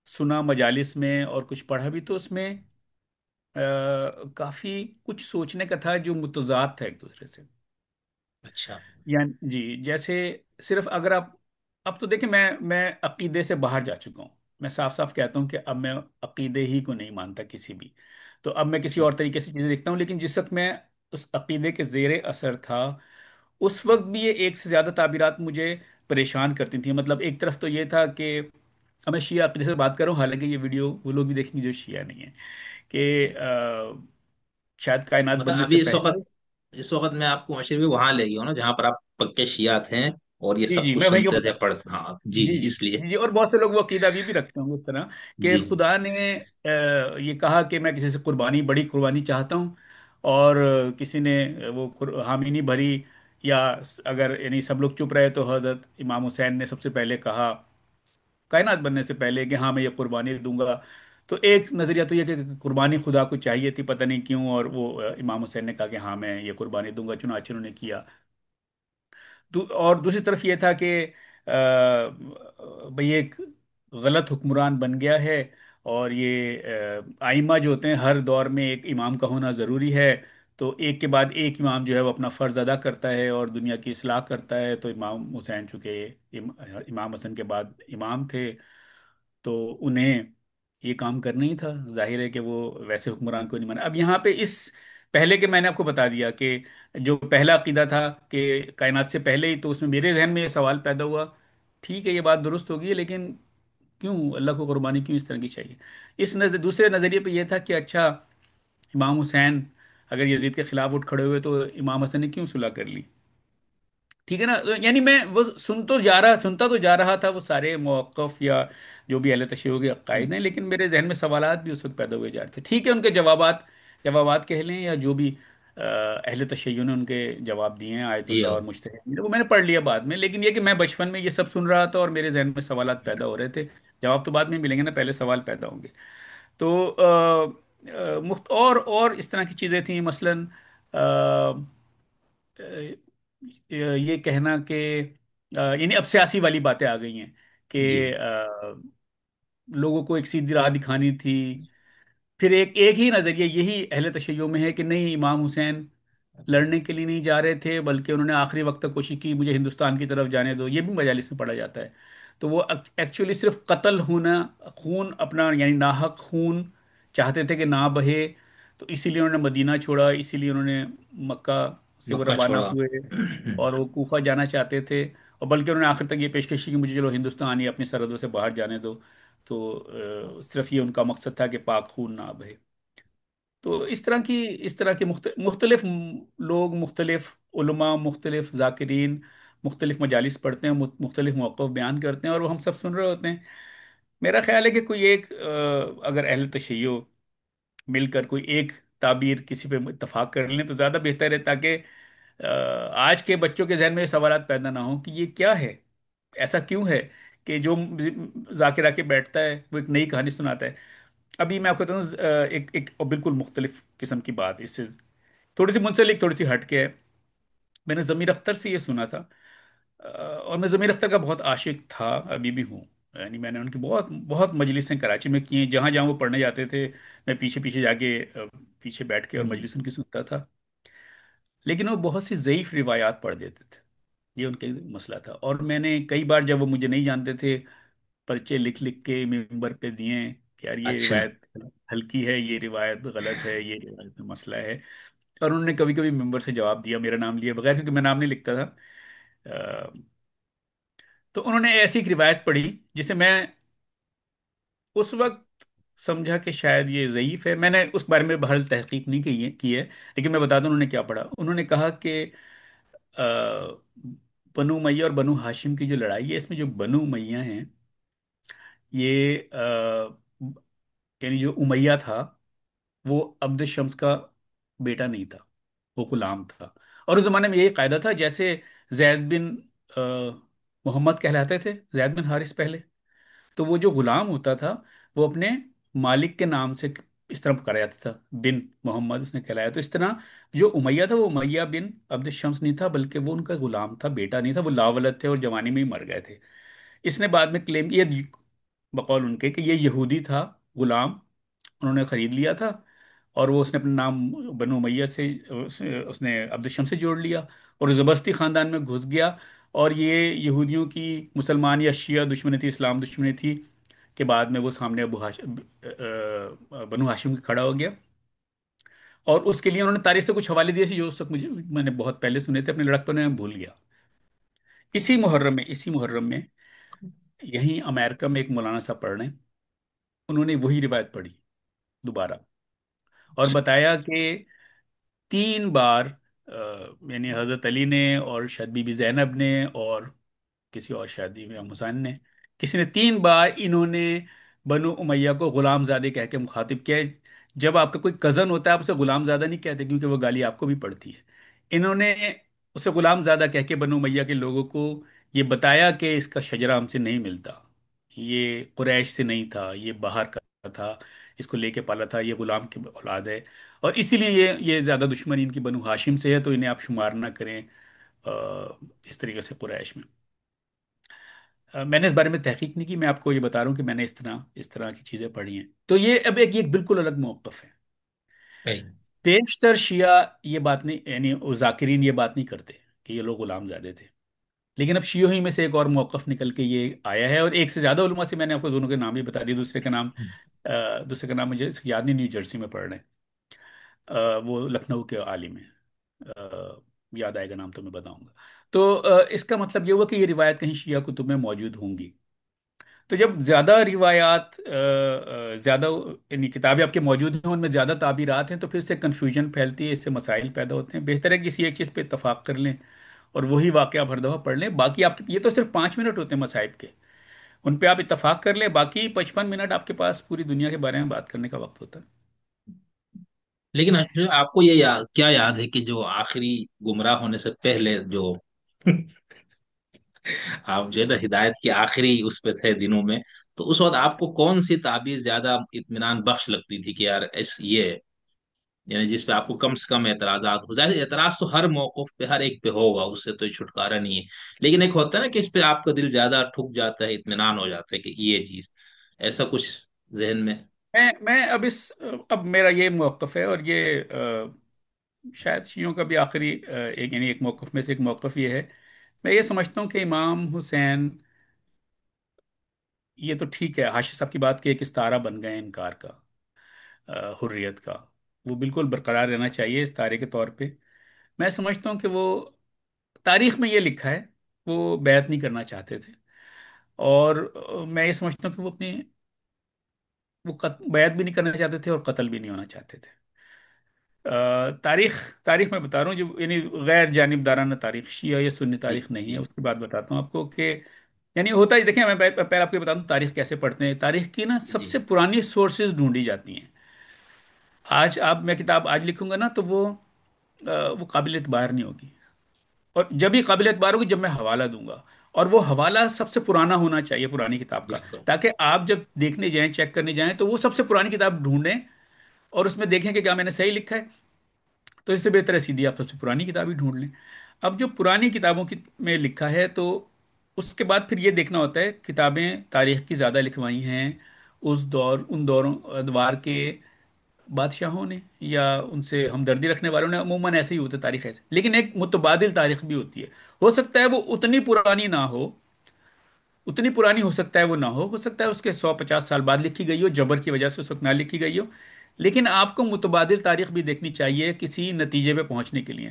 سنا مجالس میں اور کچھ پڑھا بھی، تو اس میں کافی کچھ سوچنے کا تھا جو متضاد تھا ایک دوسرے سے، اچھا، یعنی جی جیسے صرف اگر آپ، اب تو دیکھیں میں عقیدے سے باہر جا چکا ہوں، میں صاف صاف کہتا ہوں کہ اب میں عقیدے ہی کو نہیں مانتا کسی بھی، تو اب میں کسی اچھا، اور طریقے سے چیزیں دیکھتا ہوں، لیکن جس وقت میں اس عقیدے کے زیر اثر تھا اس وقت بھی یہ ایک سے زیادہ تعبیرات مجھے پریشان کرتی تھیں، مطلب ایک طرف تو یہ تھا کہ اب میں شیعہ عقیدے سے بات کروں، حالانکہ یہ ویڈیو وہ لوگ بھی دیکھیں گے جو شیعہ نہیں ہیں، کہ جی شاید کائنات مطلب بننے سے ابھی اس وقت، پہلے، میں آپ کو مشر بھی وہاں لے گیا ہوں نا جہاں پر آپ پکے شیعات ہیں اور یہ جی سب جی کچھ میں وہیں کو سنتے بتا تھے رہا ہوں۔ پڑھتے، ہاں جی جی جی اس لیے، جی جی، اور بہت سے لوگ وہ عقیدہ بھی رکھتے ہوں گے اس طرح کہ جی خدا نے یہ کہا کہ میں کسی سے قربانی، بڑی قربانی چاہتا ہوں، اور کسی نے وہ حامی نہیں بھری، یا اگر یعنی سب لوگ چپ رہے تو حضرت امام حسین نے سب سے پہلے کہا کائنات بننے سے پہلے کہ ہاں میں یہ قربانی دوں گا، تو ایک نظریہ تو یہ کہ قربانی خدا کو چاہیے تھی پتہ نہیں کیوں، اور وہ امام حسین نے کہا کہ ہاں میں یہ قربانی دوں گا، چنانچہ انہوں نے کیا۔ اور دوسری طرف یہ تھا کہ بھئی ایک غلط حکمران بن گیا ہے، اور یہ آئمہ جو ہوتے ہیں ہر دور میں ایک امام کا ہونا ضروری ہے، تو ایک کے بعد ایک امام جو ہے وہ اپنا فرض ادا کرتا ہے اور دنیا کی اصلاح کرتا ہے، تو امام حسین چونکہ امام حسن کے بعد امام تھے، تو انہیں یہ کام کرنا ہی تھا، ظاہر ہے کہ وہ ویسے حکمران کو نہیں مانا۔ اب یہاں پہ اس پہلے کے میں نے آپ کو بتا دیا کہ جو پہلا عقیدہ تھا کہ کائنات سے پہلے ہی، تو اس میں میرے ذہن میں یہ سوال پیدا ہوا، ٹھیک ہے یہ بات درست ہوگی لیکن کیوں اللہ کو قربانی کیوں اس طرح کی چاہیے؟ اس دوسرے نظریے پہ یہ تھا کہ اچھا امام حسین اگر یزید کے خلاف اٹھ کھڑے ہوئے تو امام حسن نے کیوں صلح کر لی؟ ٹھیک ہے نا، یعنی میں وہ سنتا تو جا رہا تھا وہ سارے موقف یا جو بھی اہل تشیع کے عقائد ہیں، لیکن میرے ذہن میں سوالات بھی اس وقت پیدا ہوئے جا رہے تھے، ٹھیک ہے ان کے جوابات کہہ لیں یا جو بھی، اہل تشیع نے ان کے جواب دیے ہیں، آیت اللہ یا اور مجتہد، وہ میں نے پڑھ لیا بعد میں، لیکن یہ کہ میں بچپن میں یہ سب سن رہا تھا اور میرے ذہن میں سوالات پیدا ہو رہے تھے، جواب تو بعد میں ملیں گے نا، پہلے سوال پیدا ہوں گے۔ تو اور اس طرح کی چیزیں تھیں، مثلا یہ کہنا کہ یعنی اب سیاسی والی باتیں آ گئی ہیں کہ جی لوگوں کو ایک سیدھی راہ دکھانی تھی۔ پھر ایک ہی نظریہ یہی اہل تشیع میں ہے کہ نہیں، امام حسین لڑنے کے لیے نہیں جا رہے تھے، بلکہ انہوں نے آخری وقت تک کوشش کی مجھے ہندوستان کی طرف جانے دو، یہ بھی مجالس میں پڑھا جاتا ہے۔ تو وہ ایکچولی صرف قتل ہونا، خون اپنا یعنی ناحق خون چاہتے تھے کہ نہ بہے، تو اسی لیے انہوں نے مدینہ چھوڑا، اسی لیے انہوں نے مکہ سے وہ مکہ روانہ چھوڑا۔ ہوئے اور وہ کوفہ جانا چاہتے تھے، اور بلکہ انہوں نے آخر تک یہ پیشکش کی کہ مجھے چلو ہندوستان ہی اپنی سرحدوں سے باہر جانے دو۔ تو صرف یہ ان کا مقصد تھا کہ پاک خون نہ بہے۔ تو اس طرح کی مختلف لوگ، مختلف علماء، مختلف ذاکرین، مختلف مجالس پڑھتے ہیں، مختلف موقف بیان کرتے ہیں، اور وہ ہم سب سن رہے ہوتے ہیں۔ میرا خیال ہے کہ کوئی ایک اگر اہل تشیع مل کر کوئی ایک تعبیر کسی پہ اتفاق کر لیں تو زیادہ بہتر ہے، تاکہ آج کے بچوں کے ذہن میں یہ سوالات پیدا نہ ہوں کہ یہ کیا ہے، ایسا کیوں ہے کہ جو ذاکر آ کے بیٹھتا ہے وہ ایک نئی کہانی سناتا ہے۔ ابھی میں آپ کو بتاؤں ایک بالکل مختلف قسم کی بات، اس سے تھوڑی سی منسلک، تھوڑی سی ہٹ کے ہے۔ میں نے ضمیر اختر سے یہ سنا تھا، اور میں ضمیر اختر کا بہت عاشق تھا، ابھی بھی ہوں، یعنی میں نے ان کی بہت بہت مجلسیں کراچی میں کی ہیں، جہاں جہاں وہ پڑھنے جاتے تھے میں پیچھے پیچھے جا کے پیچھے بیٹھ کے اور مجلس ان کی سنتا تھا، لیکن وہ بہت سی ضعیف روایات پڑھ دیتے تھے، یہ ان کا مسئلہ تھا۔ اور میں نے کئی بار جب وہ مجھے نہیں جانتے تھے پرچے لکھ لکھ کے ممبر پہ دیے کہ یار یہ اچھا روایت ہلکی ہے، یہ روایت غلط ہے، یہ روایت میں مسئلہ ہے، اور انہوں نے کبھی کبھی ممبر سے جواب دیا میرا نام لیے بغیر، کیونکہ میں نام نہیں لکھتا تھا۔ آ، تو انہوں نے ایسی ایک روایت پڑھی جسے میں اس وقت سمجھا کہ شاید یہ ضعیف ہے، میں نے اس بارے میں بہرحال تحقیق نہیں کی ہے، لیکن میں بتا دوں انہوں نے کیا پڑھا۔ انہوں نے کہا کہ آ، بنو امیہ اور بنو ہاشم کی جو لڑائی ہے، اس میں جو بنو امیہ ہیں، یہ یعنی جو امیہ تھا وہ عبد الشمس کا بیٹا نہیں تھا، وہ غلام تھا، اور اس زمانے میں یہی قاعدہ تھا، جیسے زید بن آ، محمد کہلاتے تھے، زید بن حارث پہلے، تو وہ جو غلام ہوتا تھا وہ اپنے مالک کے نام سے اس طرح پکارا جاتا تھا، بن محمد اس نے کہلایا، تو اس طرح جو امیہ تھا وہ امیہ بن عبد الشمس نہیں تھا، بلکہ وہ ان کا غلام تھا، بیٹا نہیں تھا، وہ لاولد تھے اور جوانی میں ہی مر گئے تھے۔ اس نے بعد میں کلیم کیا بقول ان کے کہ یہ یہودی تھا، غلام، انہوں نے خرید لیا تھا، اور وہ اس نے اپنا نام بنو امیہ سے اس نے عبد الشمس سے جوڑ لیا، اور زبستی خاندان میں گھس گیا، اور یہ یہودیوں کی مسلمان یا شیعہ دشمنی تھی، اسلام دشمنی تھی، کہ بعد میں وہ سامنے بنو ہاشم کے کھڑا ہو گیا، اور اس کے لیے انہوں نے تاریخ سے کچھ حوالے دیے تھے جو اس وقت مجھے میں نے بہت پہلے سنے تھے، اپنے لڑکپن میں بھول گیا۔ اسی محرم میں یہیں امریکہ میں ایک مولانا صاحب پڑھ رہے ہیں، انہوں نے وہی روایت پڑھی دوبارہ، اور بتایا کہ 3 بار یعنی حضرت علی نے اور شاید بی بی زینب نے اور کسی اور شادی میں حسین نے، کسی نے 3 بار انہوں نے بنو امیہ کو غلام زادے کہہ کے مخاطب کیا ہے۔ جب آپ کا کوئی کزن ہوتا ہے آپ اسے غلام زادہ نہیں کہتے، کیونکہ وہ گالی آپ کو بھی پڑتی ہے۔ انہوں نے اسے غلام زادہ کہہ کے بنو امیہ کے لوگوں کو یہ بتایا کہ اس کا شجرہ ہم سے نہیں ملتا، یہ قریش سے نہیں تھا، یہ باہر کا تھا، اس کو لے کے پالا تھا، یہ غلام کی اولاد ہے، اور اسی لیے یہ زیادہ دشمنی ان کی بنو ہاشم سے ہے، تو انہیں آپ شمار نہ کریں آ، اس طریقے سے قریش میں۔ میں نے اس بارے میں تحقیق نہیں کی، میں آپ کو یہ بتا رہا ہوں کہ میں نے اس طرح کی چیزیں پڑھی ہیں، تو یہ اب ایک بالکل الگ موقف ہے۔ صحیح۔ بیشتر شیعہ یہ بات نہیں، یعنی وہ ذاکرین یہ بات نہیں کرتے کہ یہ لوگ غلام زادے تھے، لیکن اب شیعوں ہی میں سے ایک اور موقف نکل کے یہ آیا ہے، اور ایک سے زیادہ علماء سے میں نے آپ کو دونوں کے نام بھی بتا دیے، دوسرے کا نام مجھے یاد نہیں، نیو جرسی میں پڑھ رہے ہیں، وہ لکھنؤ کے عالم ہیں، یاد آئے گا نام تو میں بتاؤں گا۔ تو اس کا مطلب یہ ہوا کہ یہ روایت کہیں شیعہ کتب میں موجود ہوں گی، تو جب زیادہ روایات زیادہ یعنی کتابیں آپ کے موجود ہیں، ان میں زیادہ تعبیرات ہیں، تو پھر اس سے کنفیوژن پھیلتی ہے، اس سے مسائل پیدا ہوتے ہیں، بہتر ہے کسی ایک چیز پہ اتفاق کر لیں اور وہی واقعہ ہر دفعہ پڑھ لیں، باقی آپ یہ تو صرف 5 منٹ ہوتے ہیں مصائب کے، ان پہ آپ اتفاق کر لیں، باقی 55 منٹ آپ کے پاس پوری دنیا کے بارے میں بات کرنے کا وقت ہوتا ہے۔ لیکن آپ کو یہ کیا یاد ہے کہ جو آخری گمراہ ہونے سے پہلے جو آپ جو ہے نا ہدایت کے آخری اس پہ تھے دنوں میں، تو اس وقت آپ کو کون سی تعبیر زیادہ اطمینان بخش لگتی تھی کہ یار یہ یعنی جس پہ آپ کو کم سے کم اعتراضات ہو جائے؟ اعتراض تو ہر موقف پہ ہر ایک پہ ہوگا، اس سے تو چھٹکارا نہیں ہے، لیکن ایک ہوتا ہے نا کہ اس پہ آپ کا دل زیادہ ٹھک جاتا ہے، اطمینان ہو جاتا ہے کہ یہ چیز ایسا کچھ ذہن میں؟ میں اب میرا یہ موقف ہے، اور یہ شاید شیعوں کا بھی آخری ایک، یعنی ایک موقف میں سے ایک موقف یہ ہے. میں یہ سمجھتا ہوں کہ امام حسین، یہ تو ٹھیک ہے حاشی صاحب کی بات کہ ایک استارہ بن گئے انکار کا، حریت کا، وہ بالکل برقرار رہنا چاہیے استارے کے طور پہ. میں سمجھتا ہوں کہ وہ تاریخ میں یہ لکھا ہے، وہ بیعت نہیں کرنا چاہتے تھے. اور میں یہ سمجھتا ہوں کہ وہ بیعت بھی نہیں کرنا چاہتے تھے اور قتل بھی نہیں ہونا چاہتے تھے. تاریخ تاریخ میں بتا رہا ہوں جو یعنی غیر جانبدارانہ تاریخ، شیعہ یا سنی جی تاریخ نہیں ہے، جی اس کی بات بتاتا ہوں آپ کو کہ یعنی ہوتا ہی دیکھیں. میں پہلے آپ کو بتا دوں تاریخ کیسے پڑھتے ہیں. تاریخ کی نا سب جی سے پرانی سورسز ڈھونڈی جاتی ہیں. آج میں کتاب آج لکھوں گا نا تو وہ قابل اعتبار نہیں ہوگی. اور جب ہی قابل اعتبار ہوگی جب میں حوالہ دوں گا، اور وہ حوالہ سب سے پرانا ہونا چاہیے پرانی کتاب کا، بالکل تاکہ آپ جب دیکھنے جائیں، چیک کرنے جائیں، تو وہ سب سے پرانی کتاب ڈھونڈیں اور اس میں دیکھیں کہ کیا میں نے صحیح لکھا ہے. تو اس سے بہتر ہے سیدھی آپ سب سے پرانی کتاب ہی ڈھونڈ لیں. اب جو پرانی کتابوں میں لکھا ہے، تو اس کے بعد پھر یہ دیکھنا ہوتا ہے کتابیں تاریخ کی زیادہ لکھوائی ہیں اس دور، ان دوروں ادوار کے بادشاہوں نے یا ان سے ہمدردی رکھنے والوں نے. عموماً ایسے ہی ہوتا ہے تاریخ ایسے، لیکن ایک متبادل تاریخ بھی ہوتی ہے. ہو سکتا ہے وہ اتنی پرانی نہ ہو، اتنی پرانی ہو سکتا ہے وہ نہ ہو سکتا ہے اس کے 150 سال بعد لکھی گئی ہو، جبر کی وجہ سے اس وقت نہ لکھی گئی ہو. لیکن آپ کو متبادل تاریخ بھی دیکھنی چاہیے کسی نتیجے پہ پہنچنے کے لیے.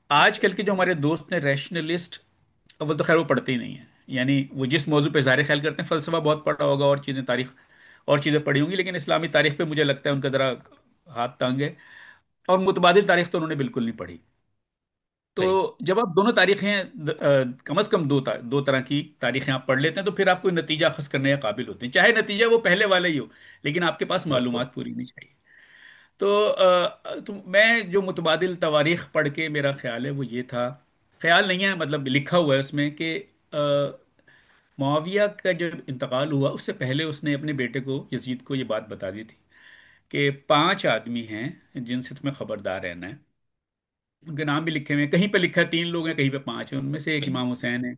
آج کل کے جو ہمارے دوست ہیں ریشنلسٹ، وہ تو خیر وہ پڑھتے ہی نہیں ہیں. یعنی وہ جس موضوع پہ ظاہر خیال کرتے ہیں، فلسفہ بہت پڑھا ہوگا اور چیزیں تاریخ اور چیزیں پڑھی ہوں گی، لیکن اسلامی تاریخ پہ مجھے لگتا ہے ان کا ذرا ہاتھ تنگ ہے. اور متبادل تاریخ تو انہوں نے بالکل نہیں پڑھی. تو صحیح. جب آپ دونوں تاریخیں کم از کم دو طرح کی تاریخیں آپ پڑھ لیتے ہیں، تو پھر آپ کوئی نتیجہ اخذ کرنے کے قابل ہوتے ہیں، چاہے نتیجہ وہ پہلے والا ہی ہو، لیکن آپ کے پاس بالکل معلومات پوری نہیں چاہیے. تو میں جو متبادل تواریخ پڑھ کے میرا خیال ہے وہ یہ تھا، خیال نہیں ہے مطلب لکھا ہوا ہے اس میں کہ معاویہ کا جب انتقال ہوا اس سے پہلے اس نے اپنے بیٹے کو یزید کو یہ بات بتا دی تھی کہ 5 آدمی ہیں جن سے تمہیں خبردار رہنا ہے. ان کے نام بھی لکھے ہوئے ہیں، کہیں پہ لکھا ہے 3 لوگ ہیں، کہیں پہ 5 ہیں. ان میں سے ایک امام حسین ہے،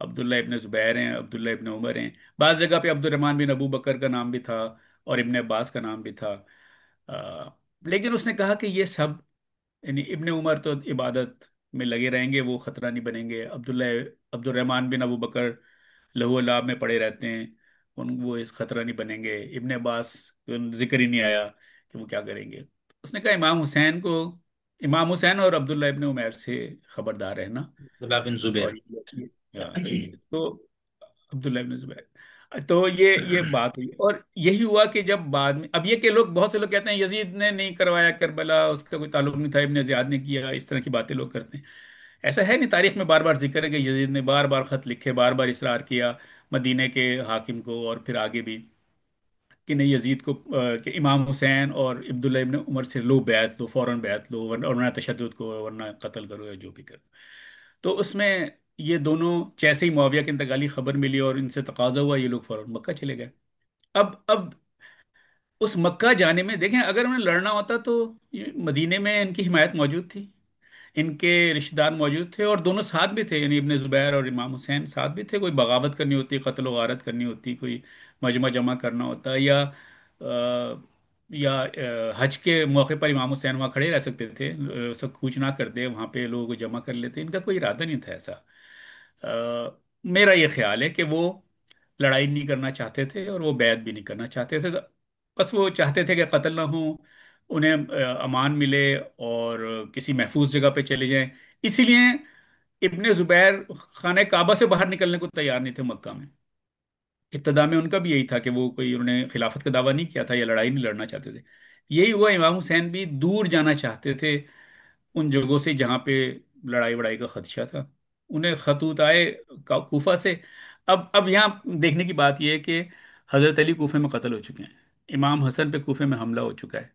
عبداللہ ابن زبیر ہیں، عبداللہ ابن عمر ہیں. بعض جگہ پہ عبد الرحمن بن ابو بکر کا نام بھی تھا اور ابن عباس کا نام بھی تھا. آ، لیکن اس نے کہا کہ یہ سب، یعنی ابن عمر تو عبادت میں لگے رہیں گے، وہ خطرہ نہیں بنیں گے. عبد الرحمن بن ابو بکر لہو لعب میں پڑے رہتے ہیں، وہ اس خطرہ نہیں بنیں گے. ابن عباس ذکر ہی نہیں آیا کہ وہ کیا کریں گے. اس نے کہا امام حسین اور عبداللہ ابن عمیر سے خبردار رہنا. عبداللہ بن زبیر. اور تو عبداللہ ابن زبیر، تو یہ بات ہوئی. اور یہی ہوا کہ جب بعد میں، اب یہ کہ لوگ، بہت سے لوگ کہتے ہیں یزید نے نہیں کروایا کربلا، اس کا کوئی تعلق نہیں تھا، ابن زیاد نے کیا، اس طرح کی باتیں لوگ کرتے ہیں. ایسا ہے نہیں، تاریخ میں بار بار ذکر ہے کہ یزید نے بار بار خط لکھے، بار بار اصرار کیا مدینے کے حاکم کو اور پھر آگے بھی کہ نہیں یزید کو کہ امام حسین اور عبداللہ ابن عمر سے لو بیعت لو، فوراً بیعت لو، ورنہ تشدد کو، ورنہ قتل کرو یا جو بھی کرو. تو اس میں یہ دونوں، جیسے ہی معاویہ کی انتقالی خبر ملی اور ان سے تقاضا ہوا، یہ لوگ فوراً مکہ چلے گئے. اب اس مکہ جانے میں دیکھیں، اگر انہیں لڑنا ہوتا تو یہ مدینے میں ان کی حمایت موجود تھی، ان کے رشتہ دار موجود تھے اور دونوں ساتھ بھی تھے. یعنی ابن زبیر اور امام حسین ساتھ بھی تھے. کوئی بغاوت کرنی ہوتی، قتل و غارت کرنی ہوتی، کوئی مجمع جمع کرنا ہوتا، یا حج کے موقع پر امام حسین وہاں کھڑے رہ سکتے تھے، سب کوچ نہ کرتے، وہاں پہ لوگوں کو جمع کر لیتے. ان کا کوئی ارادہ نہیں تھا ایسا. میرا یہ خیال ہے کہ وہ لڑائی نہیں کرنا چاہتے تھے اور وہ بیعت بھی نہیں کرنا چاہتے تھے. بس وہ چاہتے تھے کہ قتل نہ ہوں، انہیں امان ملے اور کسی محفوظ جگہ پہ چلے جائیں. اسی لیے ابن زبیر خانہ کعبہ سے باہر نکلنے کو تیار نہیں تھے مکہ میں. ابتدا میں ان کا بھی یہی تھا کہ وہ کوئی، انہوں نے خلافت کا دعویٰ نہیں کیا تھا یا لڑائی نہیں لڑنا چاہتے تھے. یہی ہوا، امام حسین بھی دور جانا چاہتے تھے ان جگہوں سے جہاں پہ لڑائی وڑائی کا خدشہ تھا. انہیں خطوط آئے کوفہ سے. اب یہاں دیکھنے کی بات یہ ہے کہ حضرت علی کوفے میں قتل ہو چکے ہیں، امام حسن پہ کوفے میں حملہ ہو چکا ہے.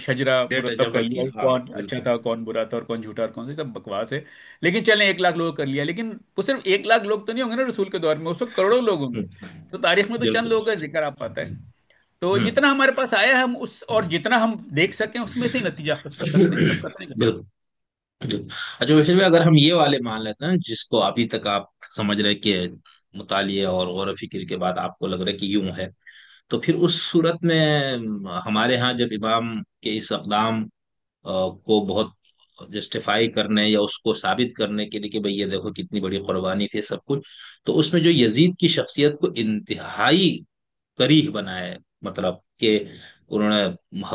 شجرا ڈیٹا مرتب کر جبل کی، لیا کہ ہاں کون اچھا بالکل. تھا کون برا تھا اور کون جھوٹا اور کون سی، سب بکواس ہے. لیکن چلیں 1 لاکھ لوگ کر لیا، لیکن وہ صرف 1 لاکھ لوگ تو نہیں ہوں گے نا رسول کے دور میں، اس وقت کروڑوں لوگ ہوں گے. ہوں، تو تاریخ میں تو چند بالکل. لوگوں کا ذکر آپ پاتا ہے. تو ہوں، جتنا ہمارے پاس آیا ہے ہم اس، اور جتنا ہم دیکھ سکیں اس میں سے ہی نتیجہ اخذ کر سکتے ہیں، سب کا تو نہیں کر سکتے. بالکل. اچھا ویسے میں اگر ہم یہ والے مان لیتے ہیں جس کو ابھی تک آپ سمجھ رہے کہ مطالعے اور غور و فکر کے بعد آپ کو لگ رہا ہے کہ یوں ہے، تو پھر اس صورت میں ہمارے ہاں جب امام کے اس اقدام کو بہت جسٹیفائی کرنے یا اس کو ثابت کرنے کے لیے کہ بھئی یہ دیکھو کتنی بڑی قربانی تھی سب کچھ، تو اس میں جو یزید کی شخصیت کو انتہائی کریہ بنایا ہے، مطلب کہ انہوں نے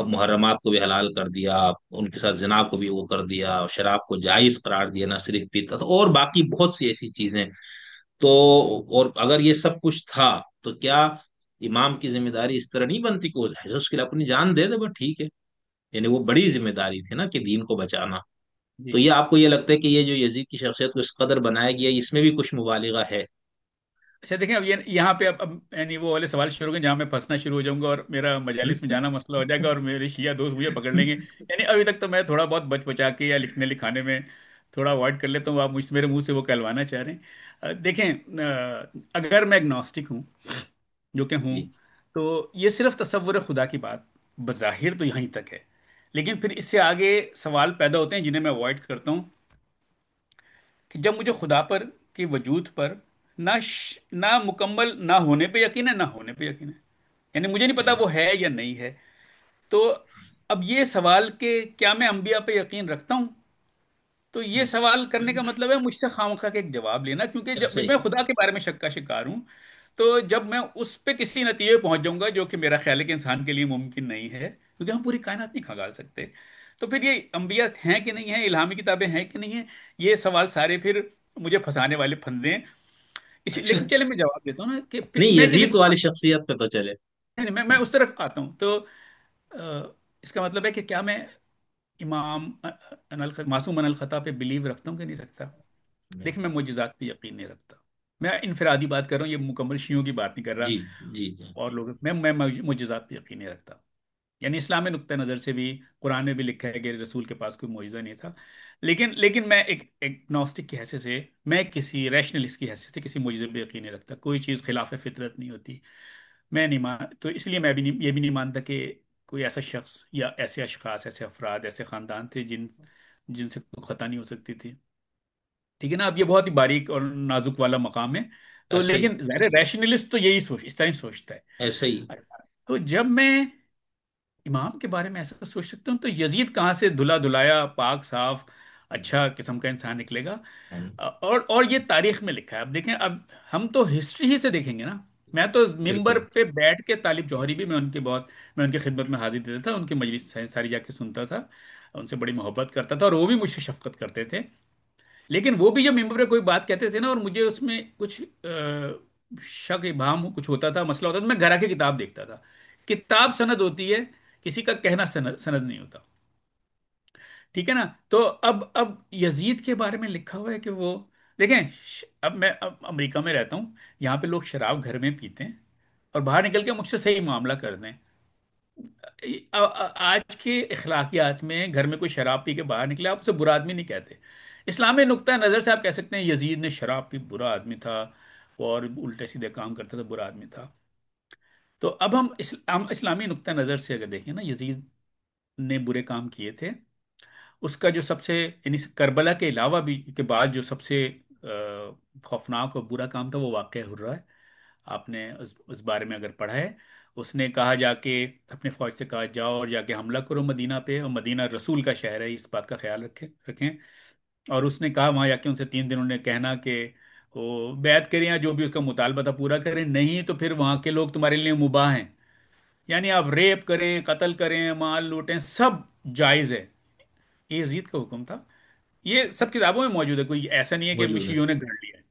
محرمات کو بھی حلال کر دیا، ان کے ساتھ زنا کو بھی وہ کر دیا، شراب کو جائز قرار دیا، نہ صرف پیتا تھا اور باقی بہت سی ایسی چیزیں. تو اور اگر یہ سب کچھ تھا تو کیا امام کی ذمہ داری اس طرح نہیں بنتی کہ وہ اس کے لیے اپنی جان دے دے؟ بس ٹھیک ہے. یعنی وہ بڑی ذمہ داری تھی نا کہ دین کو بچانا. تو جی. یہ آپ کو یہ لگتا ہے کہ یہ جو یزید کی شخصیت کو اس قدر بنایا گیا اس میں بھی کچھ مبالغہ ہے؟ اچھا دیکھیں، اب یہ یہاں پہ اب یعنی وہ والے سوال شروع ہو گئے جہاں میں پھنسنا شروع ہو جاؤں گا اور میرا مجالس میں جانا مسئلہ ہو جائے گا اور میرے شیعہ دوست مجھے پکڑ لیں گے. یعنی ابھی تک تو میں تھوڑا بہت بچ بچا کے یا لکھنے لکھانے میں تھوڑا اوائڈ کر لیتا ہوں، آپ مجھ سے میرے منہ سے وہ کہلوانا چاہ رہے ہیں. دیکھیں، اگر میں اگنوسٹک ہوں، جو کہ ہوں، جی. تو یہ صرف تصور خدا کی بات بظاہر تو یہیں تک ہے. لیکن پھر اس سے آگے سوال پیدا ہوتے ہیں جنہیں میں اوائڈ کرتا ہوں، کہ جب مجھے خدا پر کے وجود پر نہ مکمل نہ ہونے پہ یقین ہے نہ ہونے پہ یقین ہے، یعنی مجھے نہیں پتا وہ ہے یا نہیں ہے. تو اب یہ سوال کہ کیا میں انبیاء پہ یقین رکھتا ہوں، تو یہ سوال کرنے کا مطلب ہے مجھ سے خواہ کے ایک جواب لینا، کیونکہ جب صحیح. میں خدا کے بارے میں شک کا شکار ہوں، تو جب میں اس پہ کسی نتیجے پہ پہنچ جاؤں گا جو کہ میرا خیال ہے کہ انسان کے لیے ممکن نہیں ہے، کیونکہ ہم پوری کائنات نہیں کھنگال سکتے، تو پھر یہ انبیاء ہیں کہ نہیں ہیں، الہامی کتابیں ہیں کہ نہیں ہیں، یہ سوال سارے پھر مجھے پھنسانے والے پھندے ہیں. اچھا. لیکن چلے میں جواب دیتا ہوں نا کہ نہیں میں کسی یزید والی شخصیت پہ تو چلے. نہیں، میں اس طرف آتا ہوں. تو اس کا مطلب ہے کہ کیا میں امام معصوم من الخطا پہ بلیو رکھتا ہوں کہ نہیں رکھتا. دیکھیں، میں معجزات پہ یقین نہیں رکھتا. میں انفرادی بات کر رہا ہوں، یہ مکمل شیعوں کی بات نہیں کر رہا. جی جی جی. اور لوگ میں معجزات پہ یقین نہیں رکھتا. یعنی اسلامی نقطہ نظر سے بھی قرآن میں بھی لکھا ہے کہ رسول کے پاس کوئی معجزہ نہیں تھا. لیکن میں ایک نوسٹک کی حیثیت سے، میں کسی ریشنلسٹ کی حیثیت سے کسی معجزے پہ یقین نہیں رکھتا. کوئی چیز خلاف فطرت نہیں ہوتی. میں نہیں مان تو اس لیے میں بھی نہیں، یہ بھی نہیں مانتا کہ کوئی ایسا شخص یا ایسے اشخاص، ایسے افراد، ایسے خاندان تھے جن سے کوئی خطا نہیں ہو سکتی تھی. ٹھیک ہے نا. اب یہ بہت ہی باریک اور نازک والا مقام ہے. تو ایسا ہی. لیکن ظاہر ریشنلسٹ تو یہی اس طرح ہی سوچتا ہے. ایسا ہی. اچھا، تو جب میں امام کے بارے میں ایسا سوچ سکتا ہوں، تو یزید کہاں سے دھلا دھلایا پاک صاف اچھا قسم کا انسان نکلے گا. اور یہ تاریخ میں لکھا ہے. اب دیکھیں، اب ہم تو ہسٹری ہی سے دیکھیں گے نا. میں تو ممبر بالکل. پہ بیٹھ کے طالب جوہری بھی میں ان کی خدمت میں حاضر دیتا تھا، ان کی مجلس ساری جا کے سنتا تھا، ان سے بڑی محبت کرتا تھا اور وہ بھی مجھ سے شفقت کرتے تھے. لیکن وہ بھی جب ممبر پہ کوئی بات کہتے تھے نا اور مجھے اس میں کچھ شک ابہام کچھ ہوتا تھا، مسئلہ ہوتا تھا، میں گھر آ کے کتاب دیکھتا تھا. کتاب سند ہوتی ہے، کسی کا کہنا سند نہیں ہوتا. ٹھیک ہے نا. تو اب یزید کے بارے میں لکھا ہوا ہے کہ وہ، دیکھیں، اب امریکہ میں رہتا ہوں، یہاں پہ لوگ شراب گھر میں پیتے ہیں اور باہر نکل کے مجھ سے صحیح معاملہ کر دیں. آج کے اخلاقیات میں گھر میں کوئی شراب پی کے باہر نکلے آپ اسے برا آدمی نہیں کہتے. اسلامی نقطہ نظر سے آپ کہہ سکتے ہیں یزید نے شراب پی، برا آدمی تھا اور الٹے سیدھے کام کرتا تھا، برا آدمی تھا. تو اب ہم اسلامی نقطہ نظر سے اگر دیکھیں نا، یزید نے برے کام کیے تھے. اس کا جو سب سے، یعنی کربلا کے علاوہ بھی کے بعد جو سب سے خوفناک اور برا کام تھا وہ واقعہ ہررا ہے. آپ نے اس بارے میں اگر پڑھا ہے، اس نے کہا جا کے اپنے فوج سے کہا جاؤ اور جا کے حملہ کرو مدینہ پہ، اور مدینہ رسول کا شہر ہے، اس بات کا خیال رکھیں. اور اس نے کہا وہاں جا کے ان سے 3 دن انہوں نے کہنا کہ وہ بیعت کریں یا جو بھی اس کا مطالبہ تھا پورا کریں، نہیں تو پھر وہاں کے لوگ تمہارے لیے مباح ہیں. یعنی آپ ریپ کریں، قتل کریں، مال لوٹیں، سب جائز ہے. یہ یزید کا حکم تھا. یہ سب کتابوں میں موجود ہے، کوئی ایسا نہیں ہے کہ موجود ہے. شیعوں نے گھڑ لیا ہے.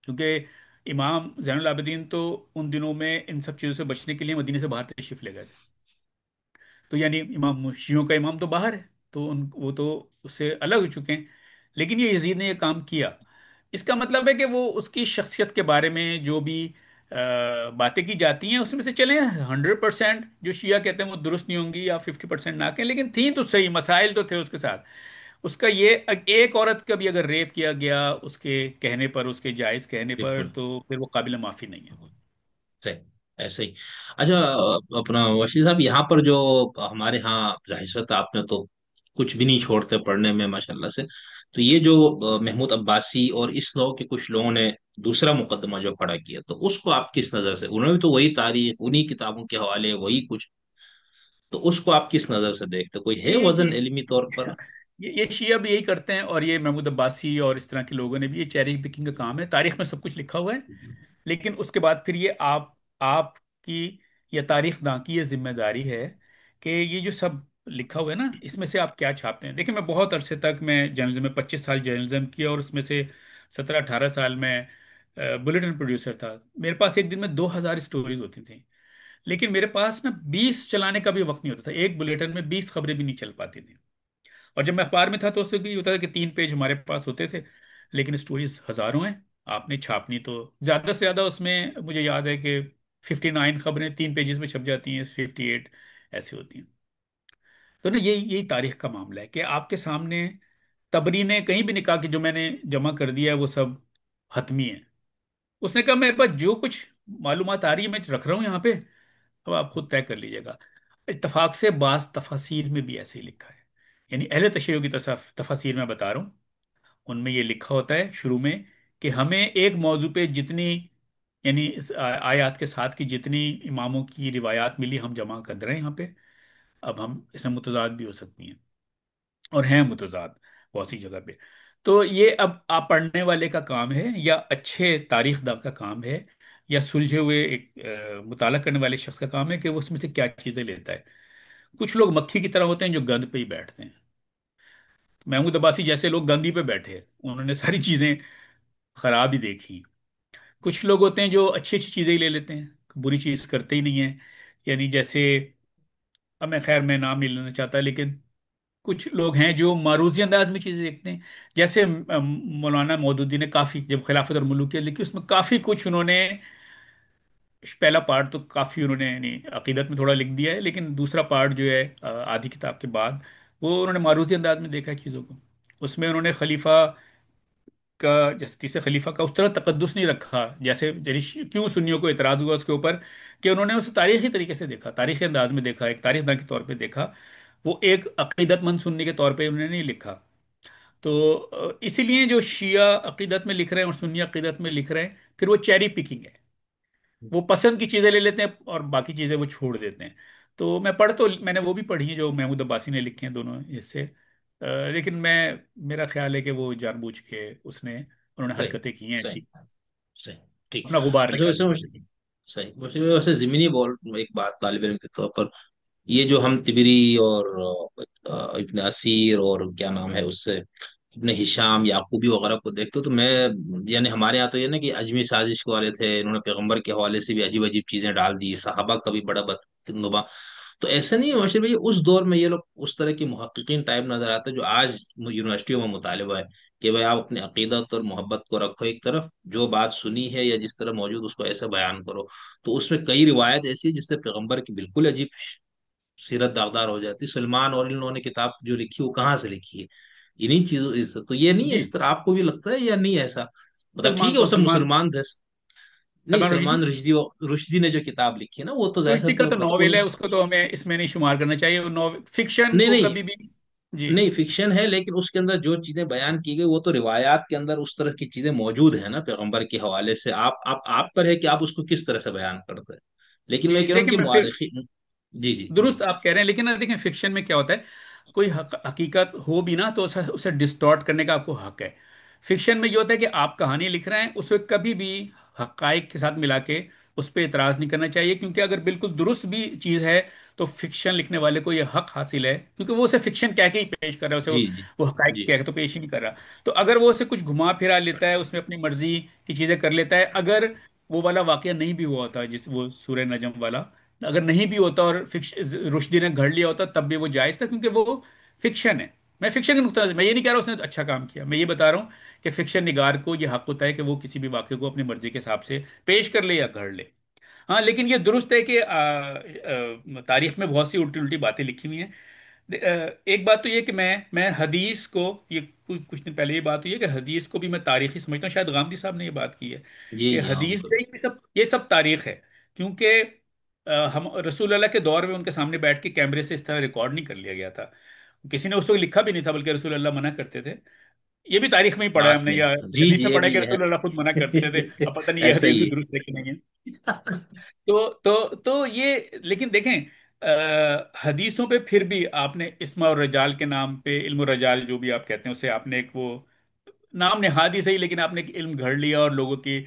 کیونکہ امام زین العابدین تو ان دنوں میں ان سب چیزوں سے بچنے کے لیے مدینے سے باہر تشریف لے گئے تھے. تو یعنی امام شیعوں کا امام تو باہر ہے، تو وہ تو اس سے الگ ہو چکے ہیں. لیکن یہ یزید نے یہ کام کیا. اس کا مطلب ہے کہ وہ اس کی شخصیت کے بارے میں جو بھی باتیں کی جاتی ہیں، اس میں سے چلیں 100% جو شیعہ کہتے ہیں وہ درست نہیں ہوں گی، یا 50% نہ کہیں، لیکن تھیں تو صحیح، مسائل تو تھے اس کے ساتھ. اس کا یہ ایک عورت کا بھی اگر ریپ کیا گیا اس کے کہنے پر، اس کے جائز کہنے پر، بالکل تو پھر وہ قابل معافی نہیں ہے. صحیح، ایسے ہی. اچھا، اپنا وشی صاحب، یہاں پر جو ہمارے ہاں ظاہر سی بات آپ نے تو کچھ بھی نہیں چھوڑتے پڑھنے میں ماشاء اللہ سے. تو یہ جو محمود عباسی اور اس نوع کے کچھ لوگوں نے دوسرا مقدمہ جو کھڑا کیا، تو اس کو آپ کس نظر سے، انہوں نے بھی تو وہی تاریخ انہی کتابوں کے حوالے وہی کچھ، تو اس کو آپ کس نظر سے دیکھتے، کوئی ہے یہ وزن علمی طور پر؟ یہ شیعہ بھی یہی کرتے ہیں، اور یہ محمود عباسی اور اس طرح کے لوگوں نے بھی، یہ چیری پکنگ کا کام ہے. تاریخ میں سب کچھ لکھا ہوا ہے، لیکن اس کے بعد پھر یہ آپ کی یا تاریخ داں کی یہ ذمہ داری ہے کہ یہ جو سب لکھا ہوا ہے نا، اس میں سے آپ کیا چھاپتے ہیں. دیکھیں، میں بہت عرصے تک میں جرنلزم میں 25 سال جرنلزم کیا، اور اس میں سے 17 18 سال میں بلیٹن پروڈیوسر تھا. میرے پاس ایک دن میں 2000 اسٹوریز ہوتی تھیں، لیکن میرے پاس نا 20 چلانے کا بھی وقت نہیں ہوتا تھا. ایک بلیٹن میں 20 خبریں بھی نہیں چل پاتی تھیں. اور جب میں اخبار میں تھا تو اس سے بھی ہوتا تھا کہ 3 پیج ہمارے پاس ہوتے تھے، لیکن اسٹوریز ہزاروں ہیں. آپ نے چھاپنی تو زیادہ سے زیادہ، اس میں مجھے یاد ہے کہ 59 خبریں 3 پیجز میں چھپ جاتی ہیں، 58 ایسی ہوتی ہیں. تو نا یہی تاریخ کا معاملہ ہے کہ آپ کے سامنے تبری نے کہیں بھی نہیں کہا کہ جو میں نے جمع کر دیا ہے وہ سب حتمی ہے. اس نے کہا میرے پاس جو کچھ معلومات آ رہی ہے میں رکھ رہا ہوں یہاں پہ، اب آپ خود طے کر لیجیے گا. اتفاق سے بعض تفاسیر میں بھی ایسے ہی لکھا ہے، یعنی اہل تشیع کی تفاسیر میں بتا رہا ہوں، ان میں یہ لکھا ہوتا ہے شروع میں کہ ہمیں ایک موضوع پہ جتنی، یعنی اس آیات کے ساتھ کی جتنی اماموں کی روایات ملی ہم جمع کر رہے ہیں یہاں پہ. اب ہم اس میں متضاد بھی ہو سکتی ہیں، اور ہیں متضاد بہت سی جگہ پہ. تو یہ اب آپ پڑھنے والے کا کام ہے، یا اچھے تاریخ داں کا کام ہے، یا سلجھے ہوئے ایک مطالعہ کرنے والے شخص کا کام ہے کہ وہ اس میں سے کیا چیزیں لیتا ہے. کچھ لوگ مکھی کی طرح ہوتے ہیں جو گند پہ ہی بیٹھتے ہیں. محمود عباسی جیسے لوگ گند ہی پہ بیٹھے ہیں، انہوں نے ساری چیزیں خراب ہی دیکھی. کچھ لوگ ہوتے ہیں جو اچھی اچھی چیزیں ہی لے لیتے ہیں، بری چیز کرتے ہی نہیں ہیں. یعنی جیسے، اب میں خیر میں نام نہیں لینا چاہتا، لیکن کچھ لوگ ہیں جو معروضی انداز میں چیزیں دیکھتے ہیں. جیسے مولانا مودودی نے کافی، جب خلافت اور ملوکیت لکھی اس میں کافی کچھ انہوں نے، پہلا پارٹ تو کافی انہوں نے یعنی عقیدت میں تھوڑا لکھ دیا ہے، لیکن دوسرا پارٹ جو ہے آدھی کتاب کے بعد، وہ انہوں نے معروضی انداز میں دیکھا ہے چیزوں کو. اس میں انہوں نے خلیفہ کا، جیسے تیسرے خلیفہ کا اس طرح تقدس نہیں رکھا جیسے کیوں سنیوں کو اعتراض ہوا اس کے اوپر، کہ انہوں نے اسے تاریخی طریقے سے دیکھا، تاریخی انداز میں دیکھا، ایک تاریخ داں کے طور پہ دیکھا. وہ ایک عقیدت مند سنی کے طور پہ انہوں نے نہیں لکھا. تو اسی لیے جو شیعہ عقیدت میں لکھ رہے ہیں اور سنی عقیدت میں لکھ رہے ہیں، پھر وہ چیری پکنگ ہے. وہ پسند کی چیزیں لے لیتے ہیں اور باقی چیزیں وہ چھوڑ دیتے ہیں. تو میں نے وہ بھی پڑھی ہیں جو محمود عباسی نے لکھی ہیں دونوں حصے. لیکن میرا خیال ہے کہ وہ جان بوجھ کے انہوں نے صحیح، حرکتیں کی ہیں صحیح، ایسی، صحیح. ٹھیک. اپنا غبار اچھا، نکالنے کے ویسے لیے. صحیح، ویسے زمینی بول ایک بات طالب علم کے طور پر، یہ جو ہم تبری اور ابن اسیر اور کیا نام ہے اس سے ابن ہشام یعقوبی وغیرہ کو دیکھتے ہو، تو میں یعنی ہمارے یہاں تو یہ نا کہ اجمی سازش والے تھے، انہوں نے پیغمبر کے حوالے سے بھی عجیب عجیب چیزیں ڈال دی، صحابہ کا بھی بڑا بدنما. تو ایسا نہیں ہے ماشر بھائی، اس دور میں یہ لوگ اس طرح کے محققین ٹائپ نظر آتے ہیں جو آج یونیورسٹیوں میں مطالبہ ہے کہ بھائی آپ اپنی عقیدت اور محبت کو رکھو ایک طرف، جو بات سنی ہے یا جس طرح موجود اس کو ایسے بیان کرو. تو اس میں کئی روایت ایسی ہے جس سے پیغمبر کی بالکل عجیب سیرت داغدار ہو جاتی. سلمان اور ان لوگوں نے کتاب جو لکھی وہ کہاں سے لکھی ہے؟ انہی چیزوں سے. تو یہ نہیں ہے جی، اس طرح، آپ کو بھی لگتا ہے یا نہیں ایسا؟ مطلب ٹھیک سلمان ہے وہ کو سب سلمان مسلمان تھے. نہیں، سلمان رشدی. سلمان رشدی رشدی نے جو کتاب لکھی ہے نا، وہ تو ظاہر رشدی کا تو تو مطلب ناول ہے، اس کو تو ہمیں اس میں نہیں شمار کرنا چاہیے. وہ فکشن نہیں کو نہیں کبھی بھی. جی نہیں، فکشن ہے لیکن اس کے اندر جو چیزیں بیان کی گئی وہ تو روایات کے اندر اس طرح کی چیزیں موجود ہیں نا پیغمبر کے حوالے سے. آپ پر ہے کہ آپ اس کو کس طرح سے بیان کرتے ہیں. لیکن میں جی، کہہ رہا ہوں دیکھیں کہ میں پھر، مورخین. جی جی جی. درست آپ کہہ رہے ہیں، لیکن دیکھیں فکشن میں کیا ہوتا ہے، کوئی حقیقت ہو بھی نا تو اسے ڈسٹارٹ کرنے کا آپ کو حق ہے. فکشن میں یہ ہوتا ہے کہ آپ کہانی لکھ رہے ہیں، اسے کبھی بھی حقائق کے ساتھ ملا کے اس پہ اعتراض نہیں کرنا چاہیے، کیونکہ اگر بالکل درست بھی چیز ہے تو فکشن لکھنے والے کو یہ حق حاصل ہے، کیونکہ وہ اسے فکشن کہہ کے ہی پیش کر رہا ہے، اسے جی جی وہ حقائق جی. کہہ کے تو پیش ہی نہیں کر رہا. تو اگر وہ اسے کچھ گھما پھرا لیتا ہے، اس میں اپنی مرضی کی چیزیں کر لیتا ہے، اگر وہ والا واقعہ نہیں بھی ہوا ہوتا جس وہ سورہ نجم والا، اگر نہیں بھی ہوتا اور رشدی نے گھڑ لیا ہوتا تب بھی وہ جائز تھا، کیونکہ وہ فکشن ہے. میں فکشن کے نقطہ نظر، میں یہ نہیں کہہ رہا اس نے اچھا کام کیا، میں یہ بتا رہا ہوں کہ فکشن نگار کو یہ حق ہوتا ہے کہ وہ کسی بھی واقعے کو اپنی مرضی کے حساب سے پیش کر لے یا گھڑ لے۔ ہاں لیکن یہ درست ہے کہ تاریخ میں بہت سی الٹی الٹی باتیں لکھی ہوئی ہیں۔ ایک بات تو یہ کہ میں حدیث کو، یہ کچھ دن پہلے یہ بات ہوئی ہے کہ حدیث کو بھی میں تاریخی سمجھتا ہوں، شاید غامدی صاحب نے یہ بات کی ہے جی کہ جی ہاں حدیث بالکل جو ہے یہ سب تاریخ ہے، کیونکہ ہم رسول اللہ کے دور میں ان کے سامنے بیٹھ کے کیمرے سے اس طرح ریکارڈ نہیں کر لیا گیا تھا، کسی نے اس وقت لکھا بھی نہیں تھا، بلکہ رسول اللہ منع کرتے تھے۔ یہ بھی تاریخ میں ہی پڑھا ہے ہم بات نے، میں، یا جی حدیث جی میں یہ پڑھا ہے کہ بھی ہے رسول اللہ خود منع کرتے تھے، اب پتہ نہیں یہ ایسا حدیث بھی ہی درست ہے کہ نہیں ہے۔ ہے تو یہ، لیکن دیکھیں حدیثوں پہ پھر بھی آپ نے اسما اور رجال کے نام پہ، علم الرجال جو بھی آپ کہتے ہیں، اسے آپ نے ایک وہ نام نہاد ہی صحیح، لیکن آپ نے ایک علم گھڑ لیا اور لوگوں کی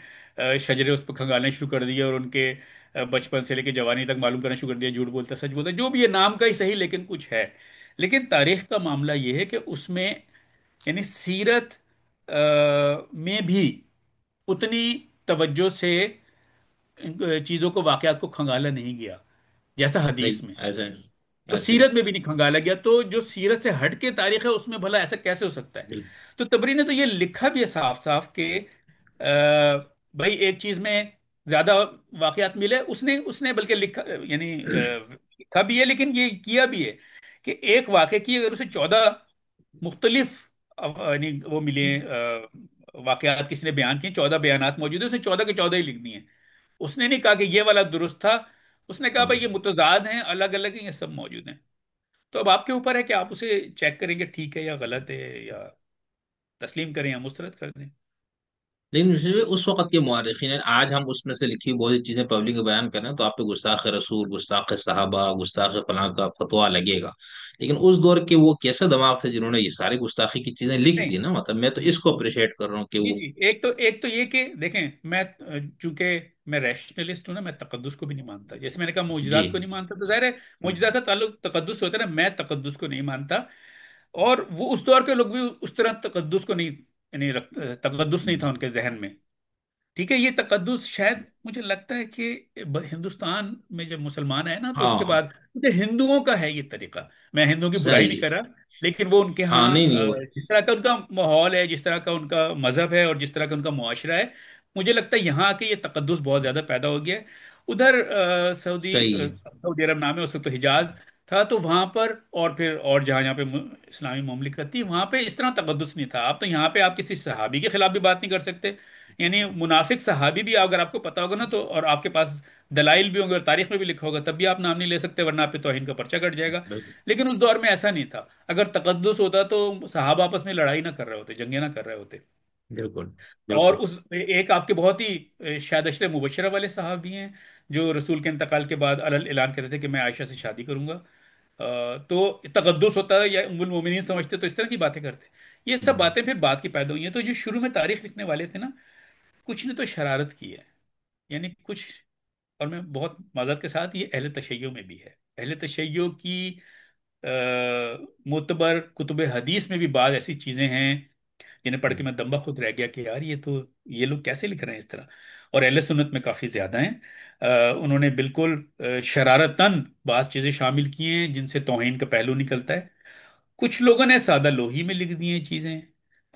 شجرے اس پہ کھنگالنے شروع کر دیے، اور ان کے بچپن سے لے کے جوانی تک معلوم کرنا شروع کر دیا، جھوٹ بولتا سچ بولتا، جو بھی یہ نام کا ہی صحیح لیکن کچھ ہے۔ لیکن تاریخ کا معاملہ یہ ہے کہ اس میں، یعنی سیرت میں بھی اتنی توجہ سے چیزوں کو، واقعات کو کھنگالا نہیں گیا جیسا حدیث نہیں میں، ایسا تو ایسے ہی سیرت میں بھی نہیں کھنگالا گیا، تو جو سیرت سے ہٹ کے تاریخ ہے اس میں بھلا ایسا کیسے ہو سکتا ہے؟ بالکل تو تبری نے تو یہ لکھا بھی ہے صاف صاف کہ بھائی ایک چیز میں زیادہ واقعات ملے، اس نے بلکہ لکھا، یعنی لکھا بھی ہے لیکن یہ کیا بھی ہے کہ ایک واقعے کی اگر اسے 14 مختلف یعنی وہ ملے واقعات کسی نے بیان کیے، 14 بیانات موجود ہیں، اس نے 14 کے 14 ہی لکھ دیے ہیں۔ اس نے نہیں کہا کہ یہ والا درست تھا، اس نے کہا ہاں بھائی یہ متضاد ہیں، الگ الگ ہیں، یہ سب موجود ہیں۔ تو اب آپ کے اوپر ہے کہ آپ اسے چیک کریں گے ٹھیک ہے یا غلط ہے، یا تسلیم کریں یا مسترد کر دیں۔ لیکن اس وقت کے مورخین ہیں، آج ہم اس میں سے لکھی ہوئی بہت سی چیزیں پبلک میں بیان کریں تو آپ پہ گستاخ رسول، گستاخ صحابہ، گستاخ فلاں کا فتوا لگے گا، لیکن اس دور کے وہ کیسے دماغ تھے جنہوں نے یہ ساری گستاخی کی چیزیں لکھ نہیں، دی نا، مطلب میں تو اس کو اپریشیٹ کر رہا ہوں کہ جی وہ جی، ایک تو یہ کہ دیکھیں، میں چونکہ میں ریشنلسٹ ہوں نا، میں تقدس کو بھی نہیں مانتا، جیسے میں نے کہا جی معجزات کو نہیں مانتا، تو ظاہر ہے معجزات کا تعلق تقدس سے ہوتا ہے نا، میں تقدس کو نہیں مانتا، اور وہ اس دور کے لوگ بھی اس طرح تقدس کو نہیں، یعنی تقدس نہیں تھا ان کے ذہن میں۔ ٹھیک ہے، یہ تقدس شاید مجھے لگتا ہے کہ ہندوستان میں جب مسلمان آئے نا تو اس ہاں کے ہاں بعد، کیونکہ ہندوؤں کا ہے یہ طریقہ، میں ہندوؤں کی برائی نہیں صحیح، کر رہا، لیکن وہ ان کے ہاں ہاں نہیں نہیں وہ جس طرح کا ان کا ماحول ہے، جس طرح کا ان کا مذہب ہے، اور جس طرح کا ان کا معاشرہ ہے، مجھے لگتا ہے یہاں آ کے یہ تقدس بہت زیادہ پیدا ہو گیا ہے۔ ادھر صحیح سعودی عرب نام ہے اس وقت، تو حجاز تھا، تو وہاں پر، اور پھر اور جہاں جہاں پہ اسلامی مملکت تھی وہاں پہ اس طرح تقدس نہیں تھا۔ اب تو یہاں پہ آپ کسی صحابی کے خلاف بھی بات نہیں کر سکتے، یعنی منافق صحابی بھی اگر آپ کو پتا ہوگا نا تو، اور آپ کے پاس دلائل بھی ہوں گے اور تاریخ میں بھی لکھا ہوگا، تب بھی آپ نام نہیں لے سکتے، ورنہ آپ پہ توہین کا پرچہ کٹ جائے گا۔ بالکل لیکن اس دور میں ایسا نہیں تھا، اگر تقدس ہوتا تو صحابہ آپس میں لڑائی نہ کر رہے ہوتے، جنگیں نہ کر رہے ہوتے۔ بالکل اور بالکل اس ایک آپ کے بہت ہی شاید اشرے مبشرہ والے صاحب بھی ہیں، جو رسول کے انتقال کے بعد علل اعلان کرتے تھے کہ میں عائشہ سے شادی کروں گا، تو تقدس ہوتا ہے یا ام المومنین سمجھتے، تو اس طرح کی باتیں کرتے۔ یہ سب ہوں، باتیں پھر بات کی پیدا ہوئی ہیں، تو جو شروع میں تاریخ لکھنے والے تھے نا، کچھ نے تو شرارت کی ہے، یعنی کچھ، اور میں بہت معذرت کے ساتھ، یہ اہل تشیع میں بھی ہے، اہل تشیع کی معتبر کتب حدیث میں بھی بعض ایسی چیزیں ہیں جنہیں پڑھ کے میں دمبا خود رہ گیا کہ یار یہ لوگ کیسے لکھ رہے ہیں اس طرح، اور اہل سنت میں کافی زیادہ ہیں۔ انہوں نے بالکل شرارتاً بعض چیزیں شامل کی ہیں جن سے توہین کا پہلو نکلتا ہے۔ کچھ لوگوں نے سادہ لوہی میں لکھ دی ہیں چیزیں،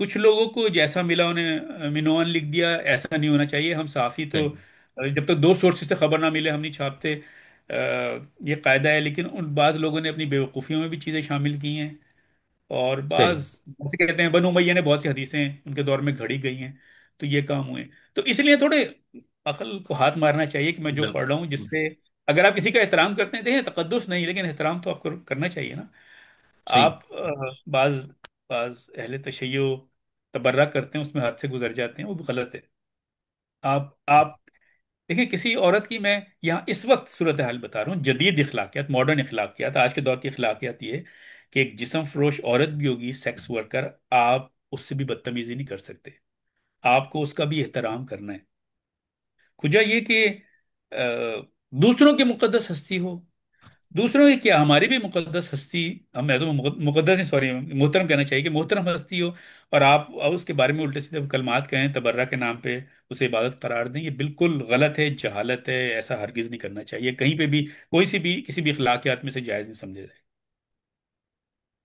کچھ لوگوں کو جیسا ملا انہیں منوان لکھ دیا، ایسا نہیں ہونا چاہیے، ہم صحافی تو صحیح جب تک دو سورسز سے خبر نہ ملے ہم نہیں چھاپتے، یہ قاعدہ ہے، لیکن ان بعض لوگوں نے اپنی بیوقوفیوں میں بھی چیزیں شامل کی ہیں، اور بعض صحیح جیسے کہتے ہیں بنو امیہ نے بہت سی حدیثیں ان کے دور میں گھڑی گئی ہیں، تو یہ کام ہوئے، تو اس لیے تھوڑے عقل کو ہاتھ مارنا چاہیے کہ میں جو پڑھ رہا ہوں، جس بالکل سے اگر آپ کسی کا احترام کرتے ہیں، دیکھیں تقدس نہیں لیکن احترام تو آپ کو کرنا چاہیے نا۔ صحیح آپ بعض بعض اہل تشیع تبرہ کرتے ہیں، اس میں حد سے گزر جاتے ہیں، وہ بھی غلط ہے۔ آپ دیکھیں کسی عورت کی، میں یہاں اس وقت صورتحال بتا رہا ہوں، جدید اخلاقیات، ماڈرن اخلاقیات، آج کے دور کی اخلاقیات یہ ہے کہ ایک جسم فروش عورت بھی ہوگی، سیکس ورکر، آپ اس سے بھی بدتمیزی نہیں کر سکتے، آپ کو اس کا بھی احترام کرنا ہے۔ کجا یہ کہ دوسروں کی مقدس ہستی ہو، دوسروں کی کیا، ہماری بھی مقدس ہستی، ہم میں تو مقدس نہیں، سوری محترم کہنا چاہیے، کہ محترم ہستی ہو، اور آپ اس کے بارے میں الٹے سیدھے کلمات کہیں تبرہ کے نام پہ، اسے عبادت قرار دیں، یہ بالکل غلط ہے، جہالت ہے، ایسا ہرگز نہیں کرنا چاہیے کہیں پہ بھی، کوئی سی بھی کسی بھی اخلاقیات میں سے جائز نہیں سمجھا جائے۔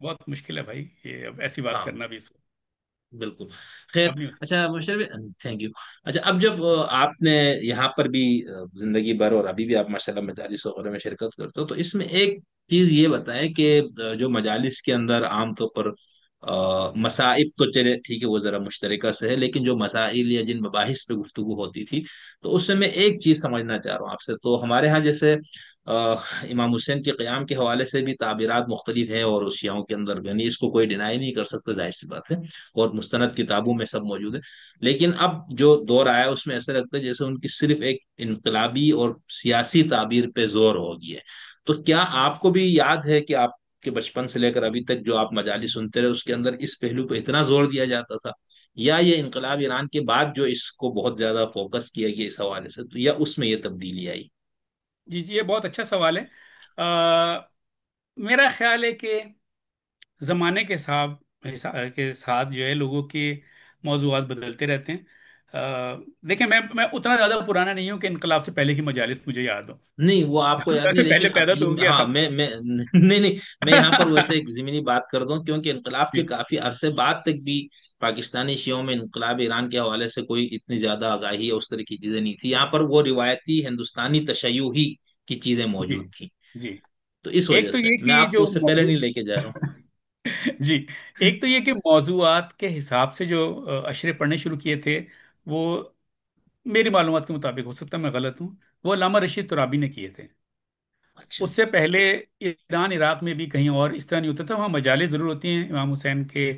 بہت مشکل ہے بھائی یہ اب ایسی بات ہاں کرنا بھی اس وقت، بالکل. خیر. اب نہیں ہو سکتا۔ اچھا مشرف. Thank you. اچھا اب جب آپ نے یہاں پر بھی زندگی بھر اور ابھی بھی آپ ماشاء اللہ مجالس وغیرہ میں شرکت کرتے ہو، تو اس میں ایک چیز یہ بتائیں کہ جو مجالس کے اندر عام طور پر مصائب تو چلے ٹھیک ہے وہ ذرا مشترکہ سے ہے، لیکن جو مسائل یا جن مباحث پہ گفتگو ہوتی تھی، تو اس سے میں ایک چیز سمجھنا چاہ رہا ہوں آپ سے. تو ہمارے ہاں جیسے امام حسین کے قیام کے حوالے سے بھی تعبیرات مختلف ہیں، اور شیعوں کے اندر یعنی اس کو کوئی ڈینائی نہیں کر سکتا، ظاہر سی بات ہے، اور مستند کتابوں میں سب موجود ہے. لیکن اب جو دور آیا ہے اس میں ایسا لگتا ہے جیسے ان کی صرف ایک انقلابی اور سیاسی تعبیر پہ زور ہو گئی ہے. تو کیا آپ کو بھی یاد ہے کہ آپ کے بچپن سے لے کر ابھی تک جو آپ مجالس سنتے رہے اس کے اندر اس پہلو پہ اتنا زور دیا جاتا تھا، یا یہ انقلاب ایران کے بعد جو اس کو بہت زیادہ فوکس کیا گیا اس حوالے سے، تو یا اس میں یہ تبدیلی آئی؟ جی جی، یہ بہت اچھا سوال ہے۔ میرا خیال ہے کہ زمانے کے ساتھ جو ہے لوگوں کے موضوعات بدلتے رہتے ہیں۔ دیکھیں میں اتنا زیادہ پرانا نہیں ہوں کہ انقلاب سے پہلے کی مجالس مجھے یاد ہو۔ نہیں وہ آپ کو یاد ویسے نہیں، پہلے لیکن اب پیدا تو ہو گیا ہاں تھا۔ میں نہیں نہیں، میں یہاں پر ویسے ایک ضمنی بات کر دوں، کیونکہ انقلاب کے جی کافی عرصے بعد تک بھی پاکستانی شیعوں میں انقلاب ایران کے حوالے سے کوئی اتنی زیادہ آگاہی یا اس طرح کی چیزیں نہیں تھی. یہاں پر وہ روایتی ہندوستانی تشیع ہی کی چیزیں جی موجود تھیں. جی، تو اس وجہ ایک تو سے یہ میں کہ آپ کو جو اس سے پہلے موضوع نہیں لے کے جا رہا جی، ہوں. ایک تو یہ کہ موضوعات کے حساب سے جو اشرے پڑھنے شروع کیے تھے، وہ میری معلومات کے مطابق، ہو سکتا ہے میں غلط ہوں، وہ علامہ رشید ترابی نے کیے تھے۔ اچھا. اس سے پہلے ایران عراق میں بھی کہیں اور اس طرح نہیں ہوتا تھا، وہاں مجالس ضرور ہوتی ہیں امام حسین کے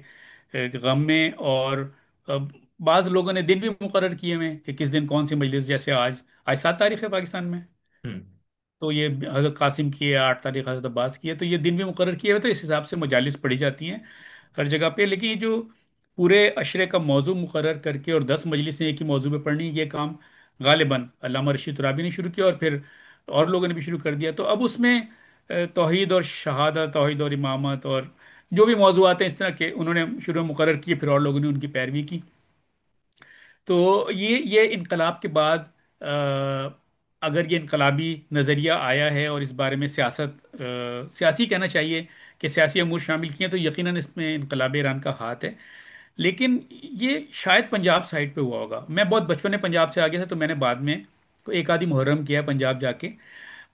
غم میں، اور آ، بعض لوگوں نے دن بھی مقرر کیے ہوئے ہیں کہ کس دن کون سی مجلس، جیسے آج 7 تاریخ ہے پاکستان میں، ہوں. تو یہ حضرت قاسم کی ہے، 8 تاریخ حضرت عباس کی ہے، تو یہ دن بھی مقرر کیے ہوئے، تو اس حساب سے مجالس پڑھی جاتی ہیں ہر جگہ پہ۔ لیکن یہ جو پورے عشرے کا موضوع مقرر کر کے اور 10 مجلسیں ایک ہی موضوع پہ پڑھنی، یہ کام غالباً علامہ رشید ترابی نے شروع کیا، اور پھر اور لوگوں نے بھی شروع کر دیا۔ تو اب اس میں توحید اور شہادت، توحید اور امامت، اور جو بھی موضوعات ہیں اس طرح کے انہوں نے شروع میں مقرر کیے، پھر اور لوگوں نے ان کی پیروی کی۔ تو یہ انقلاب کے بعد اگر یہ انقلابی نظریہ آیا ہے اور اس بارے میں سیاسی کہنا چاہیے کہ سیاسی امور شامل کیے ہیں، تو یقیناً اس میں انقلاب ایران کا ہاتھ ہے۔ لیکن یہ شاید پنجاب سائڈ پہ ہوا ہوگا، میں بہت بچپن میں پنجاب سے آ گیا تھا، تو میں نے بعد میں کوئی ایک آدھی محرم کیا ہے پنجاب جا کے،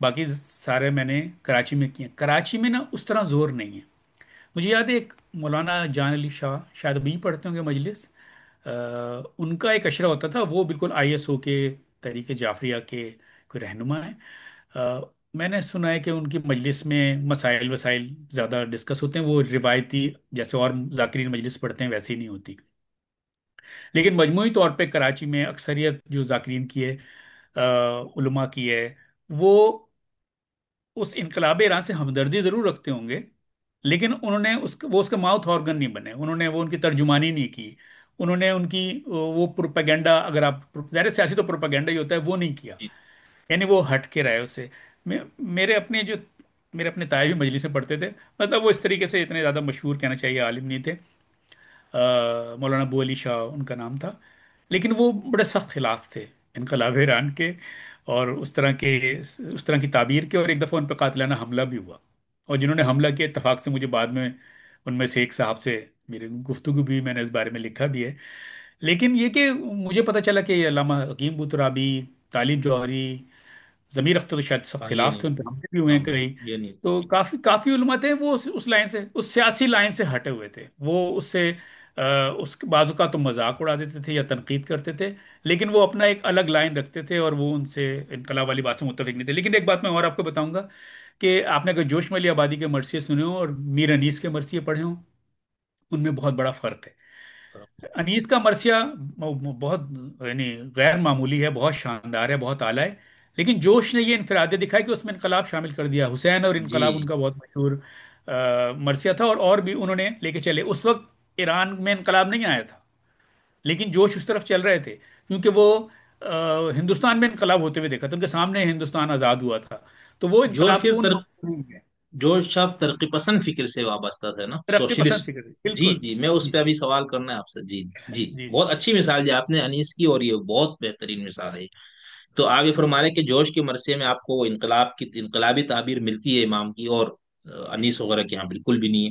باقی سارے میں نے کراچی میں کیے ہیں۔ کراچی میں نا اس طرح زور نہیں ہے۔ مجھے یاد ہے ایک مولانا جان علی شاہ، شاید ابھی پڑھتے ہوں گے مجلس، ان کا ایک اشرہ ہوتا تھا، وہ بالکل ISO کے طریقے جعفریہ کے کوئی رہنما ہے۔ آ، میں نے سنا ہے کہ ان کی مجلس میں مسائل وسائل زیادہ ڈسکس ہوتے ہیں، وہ روایتی جیسے اور ذاکرین مجلس پڑھتے ہیں ویسی نہیں ہوتی۔ لیکن مجموعی طور پہ کراچی میں اکثریت جو ذاکرین کی ہے، علماء کی ہے، وہ اس انقلاب ایران سے ہمدردی ضرور رکھتے ہوں گے، لیکن انہوں نے وہ اس کا ماؤتھ آرگن نہیں بنے، انہوں نے وہ ان کی ترجمانی نہیں کی، انہوں نے ان کی وہ پروپیگنڈا، اگر آپ ظاہر سیاسی تو پروپیگنڈا ہی ہوتا ہے، وہ نہیں کیا، جی. یعنی وہ ہٹ کے رہے اس سے۔ میں- میرے اپنے جو میرے اپنے تائے بھی مجلس میں پڑھتے تھے، مطلب وہ اس طریقے سے اتنے زیادہ مشہور کہنا چاہیے عالم نہیں تھے، مولانا ابو علی شاہ ان کا نام تھا، لیکن وہ بڑے سخت خلاف تھے انقلاب ایران کے، اور اس طرح کی تعبیر کے، اور ایک دفعہ ان پہ قاتلانہ حملہ بھی ہوا، اور جنہوں نے حملہ کیا اتفاق سے مجھے بعد میں ان میں سے ایک صاحب سے میری گفتگو بھی، میں نے اس بارے میں لکھا بھی ہے۔ لیکن یہ کہ مجھے پتہ چلا کہ یہ علامہ حکیم بوترابی، طالب جوہری، ضمیر اختر تو شاید سخت ہاں یہ خلاف نہیں. تھے، ان پہ حملے بھی ہوئے ہاں ہیں کئی، یہ نہیں. تو کافی کافی علماء تھے وہ اس لائن سے، اس سیاسی لائن سے ہٹے ہوئے تھے، وہ اس سے اس کے بعض اوقات تو مذاق اڑا دیتے تھے یا تنقید کرتے تھے، لیکن وہ اپنا ایک الگ لائن رکھتے تھے، اور وہ ان سے انقلاب والی بات سے متفق نہیں تھے۔ لیکن ایک بات میں اور آپ کو بتاؤں گا کہ آپ نے اگر جوش ملی آبادی کے مرثیے سنے ہوں اور میر انیس کے مرثیے پڑھے ہوں، ان میں بہت بڑا فرق ہے۔ انیس کا مرثیہ بہت یعنی غیر معمولی ہے، بہت شاندار ہے، بہت اعلیٰ ہے، لیکن جوش نے یہ انفرادیت دکھائی کہ اس میں انقلاب شامل کر دیا، حسین اور انقلاب ان جی. کا بہت مشہور مرثیہ تھا، اور بھی انہوں نے لے کے چلے۔ اس وقت ایران میں انقلاب نہیں آیا تھا، لیکن جوش اس طرف چل رہے تھے، کیونکہ وہ ہندوستان میں انقلاب ہوتے ہوئے دیکھا تھا، ان کے سامنے ہندوستان آزاد ہوا تھا، تو وہ جو انقلاب پھر کو ان لوگوں نے جو شاید ترقی پسند فکر سے وابستہ تھے نا، ترقی پسند سوشلسٹ. فکر تھی، جی بالکل۔ جی میں اس جی پہ ابھی سوال کرنا ہے آپ سے. جی. جی جی جی بہت اچھی مثال دی آپ نے انیس کی، اور یہ بہت بہترین مثال ہے. تو آپ یہ فرما رہے ہیں کہ جوش کے مرثیے میں آپ کو وہ انقلابی تعبیر ملتی ہے امام کی، اور انیس وغیرہ کی یہاں بالکل بھی نہیں ہے.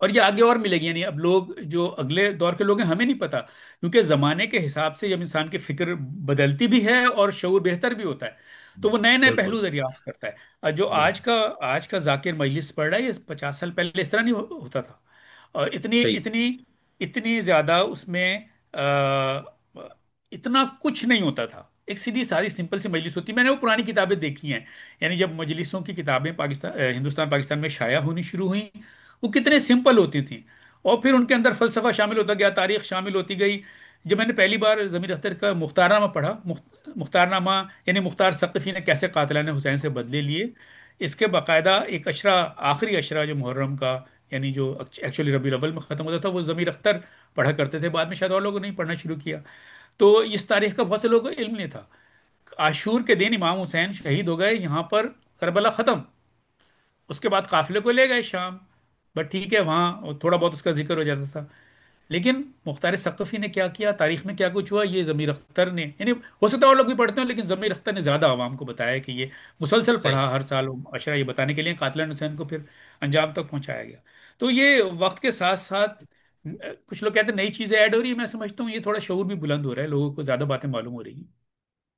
اور یہ آگے اور ملے گی، یعنی اب لوگ جو اگلے دور کے لوگ ہیں ہمیں نہیں پتا، کیونکہ زمانے کے حساب سے جب انسان کی فکر بدلتی بھی ہے اور شعور بہتر بھی ہوتا ہے تو وہ نئے نئے بالکل پہلو دریافت کرتا ہے۔ اور جو بالکل آج کا ذاکر مجلس پڑھ رہا ہے یہ 50 سال پہلے اس طرح نہیں ہوتا تھا، اور اتنی صحیح اتنی اتنی زیادہ اس میں اتنا کچھ نہیں ہوتا تھا، ایک سیدھی ساری سمپل سی مجلس ہوتی، میں نے وہ پرانی کتابیں دیکھی ہیں، یعنی جب مجلسوں کی کتابیں ہندوستان پاکستان میں شائع ہونی شروع ہوئیں وہ کتنے سمپل ہوتی تھیں، اور پھر ان کے اندر فلسفہ شامل ہوتا گیا، تاریخ شامل ہوتی گئی۔ جب میں نے پہلی بار ضمیر اختر کا مختار نامہ پڑھا، مختار نامہ یعنی مختار ثقفی نے کیسے قاتلان حسین سے بدلے لیے، اس کے باقاعدہ ایک اشرا، آخری اشرا جو محرم کا، یعنی جو ایکچولی ربیع الاول میں ختم ہوتا تھا، وہ ضمیر اختر پڑھا کرتے تھے، بعد میں شاید اور لوگوں نے پڑھنا شروع کیا۔ تو اس تاریخ کا بہت سے لوگوں کو علم نہیں تھا۔ عاشور کے دن امام حسین شہید ہو گئے یہاں پر، کربلا ختم، اس کے بعد قافلے کو لے گئے شام، بٹ ٹھیک ہے وہاں تھوڑا بہت اس کا ذکر ہو جاتا تھا، لیکن مختار ثقفی نے کیا کیا، تاریخ میں کیا کچھ ہوا، یہ ضمیر اختر نے، یعنی ہو سکتا ہے اور لوگ بھی پڑھتے ہیں لیکن ضمیر اختر نے زیادہ عوام کو بتایا کہ یہ مسلسل صحیح پڑھا ہر سال اشرا یہ بتانے کے لیے قاتل حسین کو پھر انجام تک پہنچایا گیا۔ تو یہ وقت کے ساتھ ساتھ کچھ لوگ کہتے ہیں نئی چیزیں ایڈ ہو رہی ہے، میں سمجھتا ہوں یہ تھوڑا شعور بھی بلند ہو رہا ہے، لوگوں کو زیادہ باتیں معلوم ہو رہی ہیں۔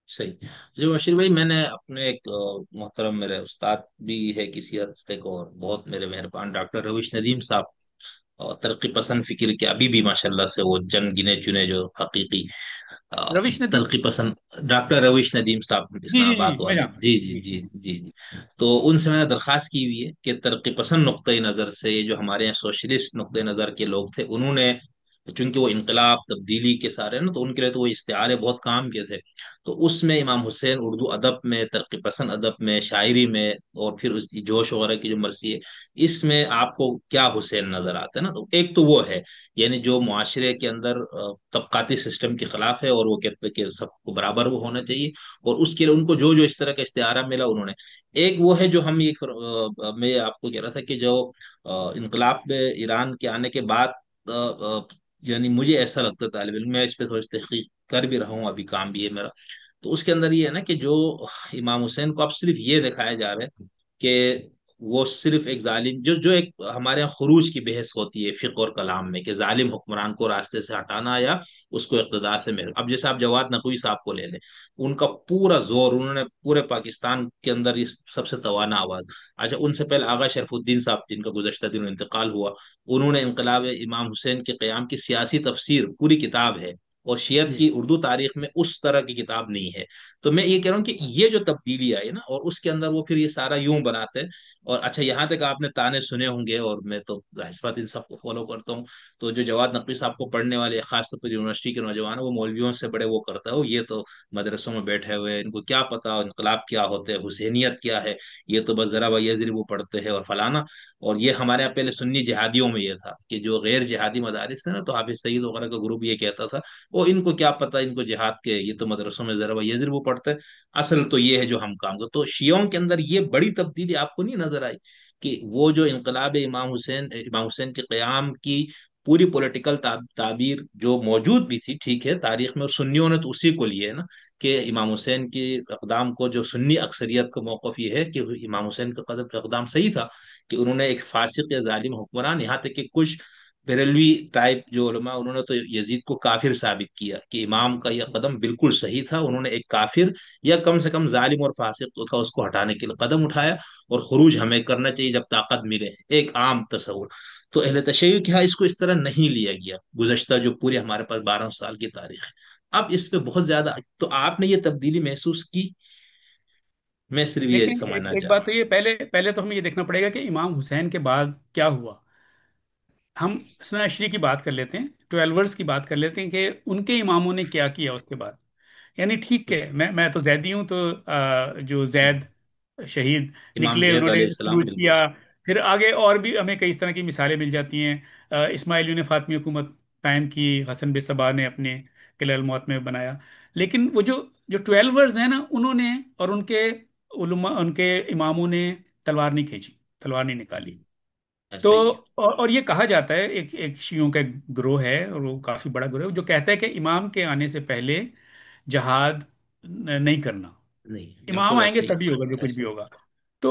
صحیح۔ جو بشیر بھائی، میں نے اپنے ایک محترم میرے استاد بھی ہے کسی حد تک، اور بہت میرے مہربان ڈاکٹر رویش ندیم صاحب، اور ترقی پسند فکر کے ابھی بھی ماشاءاللہ سے وہ جن گنے چنے جو حقیقی رویش ندیم، ترقی پسند، ڈاکٹر رویش ندیم صاحب جی اسلام جی آباد جی میں والے، جانتا جی ہوں، جی جی جی جی جی۔ تو ان سے میں نے درخواست کی ہوئی ہے کہ ترقی پسند نقطۂ نظر سے، یہ جو ہمارے یہاں سوشلسٹ نقطۂ نظر کے لوگ تھے، انہوں نے چونکہ وہ انقلاب تبدیلی کے سارے نا، تو ان کے لیے تو وہ استعارے بہت کام کے تھے، تو اس میں امام حسین اردو ادب میں، ترقی پسند ادب میں، شاعری میں، اور پھر اس کی جوش وغیرہ کی جو مرثی ہے، اس میں آپ کو کیا حسین نظر آتا ہے نا، تو ایک تو وہ ہے، یعنی جو جی معاشرے کے اندر طبقاتی سسٹم کے خلاف ہے، اور وہ کہتے ہیں کہ سب کو برابر وہ ہونا چاہیے، اور اس کے لیے ان کو جو جو اس طرح کا استعارہ ملا انہوں نے، ایک وہ ہے جو ہم یہ میں آپ کو کہہ رہا تھا کہ جو انقلاب میں ایران کے آنے کے بعد یعنی مجھے ایسا لگتا ہے، طالب علم میں اس پہ تھوڑی سی تحقیق کر بھی رہا ہوں، ابھی کام بھی ہے میرا، تو اس کے اندر یہ ہے نا کہ جو امام حسین کو اب صرف یہ دکھایا جا رہا ہے کہ وہ صرف ایک ظالم، جو ایک ہمارے یہاں خروج کی بحث ہوتی ہے فقہ اور کلام میں، کہ ظالم حکمران کو راستے سے ہٹانا یا اس کو اقتدار سے محروم، اب جیسے آپ جواد نقوی صاحب کو لے لیں، ان کا پورا زور انہوں نے پورے پاکستان کے اندر یہ سب سے توانا آواز، اچھا ان سے پہلے آغا شرف الدین صاحب جن کا گزشتہ دنوں انتقال ہوا، انہوں نے انقلاب امام حسین کے قیام کی سیاسی تفسیر پوری کتاب ہے، اور شیعت جی کی اردو تاریخ میں اس طرح کی کتاب نہیں ہے، تو میں یہ کہہ رہا ہوں کہ یہ جو تبدیلی آئی نا، اور اس کے اندر وہ پھر یہ سارا یوں بناتے ہیں، اور اچھا یہاں تک آپ نے تانے سنے ہوں گے، اور میں تو ظاہر سی بات ان سب کو فالو کرتا ہوں، تو جو جواد نقوی صاحب کو پڑھنے والے خاص طور پر یونیورسٹی کے نوجوان ہیں، وہ مولویوں سے بڑے وہ کرتا ہے، وہ یہ تو مدرسوں میں بیٹھے ہوئے ان کو کیا پتا انقلاب کیا ہوتے ہے، حسینیت کیا ہے، یہ تو بس ذرا یزری وہ پڑھتے ہیں اور فلانا، اور یہ ہمارے یہاں پہلے سنی جہادیوں میں یہ تھا کہ جو غیر جہادی مدارس تھے نا، تو حافظ سعید وغیرہ کا گروپ یہ کہتا تھا وہ ان کو کیا پتا ان کو جہاد کے، یہ تو مدرسوں میں ذرا یزر وہ پڑھتے، اصل تو یہ ہے جو ہم کام کرتے، تو شیعوں کے اندر یہ بڑی تبدیلی آپ کو نہیں نظر آئی کہ وہ جو انقلاب امام حسین کے قیام کی پوری پولیٹیکل تعبیر جو موجود بھی تھی، ٹھیک ہے تاریخ میں، اور سنیوں نے تو اسی کو لیے ہے نا، کہ امام حسین کی اقدام کو، جو سنی اکثریت کا موقف یہ ہے کہ امام حسین کا اقدام صحیح تھا، کہ انہوں نے ایک فاسق یا ظالم حکمران، یہاں تک کہ کچھ بریلوی ٹائپ جو علماء، انہوں نے تو یزید کو کافر ثابت کیا کہ امام کا یہ قدم بالکل صحیح تھا، انہوں نے ایک کافر یا کم سے کم ظالم اور فاسق تو تھا، اس کو ہٹانے کے لیے قدم اٹھایا، اور خروج ہمیں کرنا چاہیے جب طاقت ملے، ایک عام تصور، تو اہل تشیع کے ہاں اس کو اس طرح نہیں لیا گیا، گزشتہ جو پورے ہمارے پاس 12 سال کی تاریخ ہے، اب اس پہ بہت زیادہ، تو آپ نے یہ تبدیلی محسوس کی؟ میں صرف یہ دیکھیں سمجھنا ایک چاہ رہا بات تو یہ، پہلے تو ہمیں یہ دیکھنا پڑے گا کہ امام حسین کے بعد کیا ہوا۔ ہم سنا عشری کی بات کر لیتے ہیں، ٹویلورز کی بات کر لیتے ہیں کہ ان کے اماموں نے کیا کیا اس کے بعد، یعنی ٹھیک ہے میں تو زیدی ہوں، تو جو زید شہید ہوں، امام نکلے زید انہوں نے علیہ السلام، خروج بالکل کیا، پھر آگے اور بھی ہمیں کئی اس طرح کی مثالیں مل جاتی ہیں، اسماعیلیوں نے فاطمی حکومت قائم کی، حسن بن صبا نے اپنے قلعہ الموت میں بنایا، لیکن وہ جو ٹویلورز ہیں نا انہوں نے، اور ان کے علماء، ان کے اماموں نے تلوار نہیں کھینچی، تلوار نہیں نکالی۔ تو صحیح ہے، اور یہ کہا جاتا ہے، ایک شیعوں کا ایک گروہ ہے اور وہ کافی بڑا گروہ ہے جو کہتا ہے کہ امام کے آنے سے پہلے جہاد نہیں کرنا، نہیں امام بالکل آئیں گے ایسے ہی تبھی ہوگا جو کچھ ایسے بھی ہی ہوگا۔ تو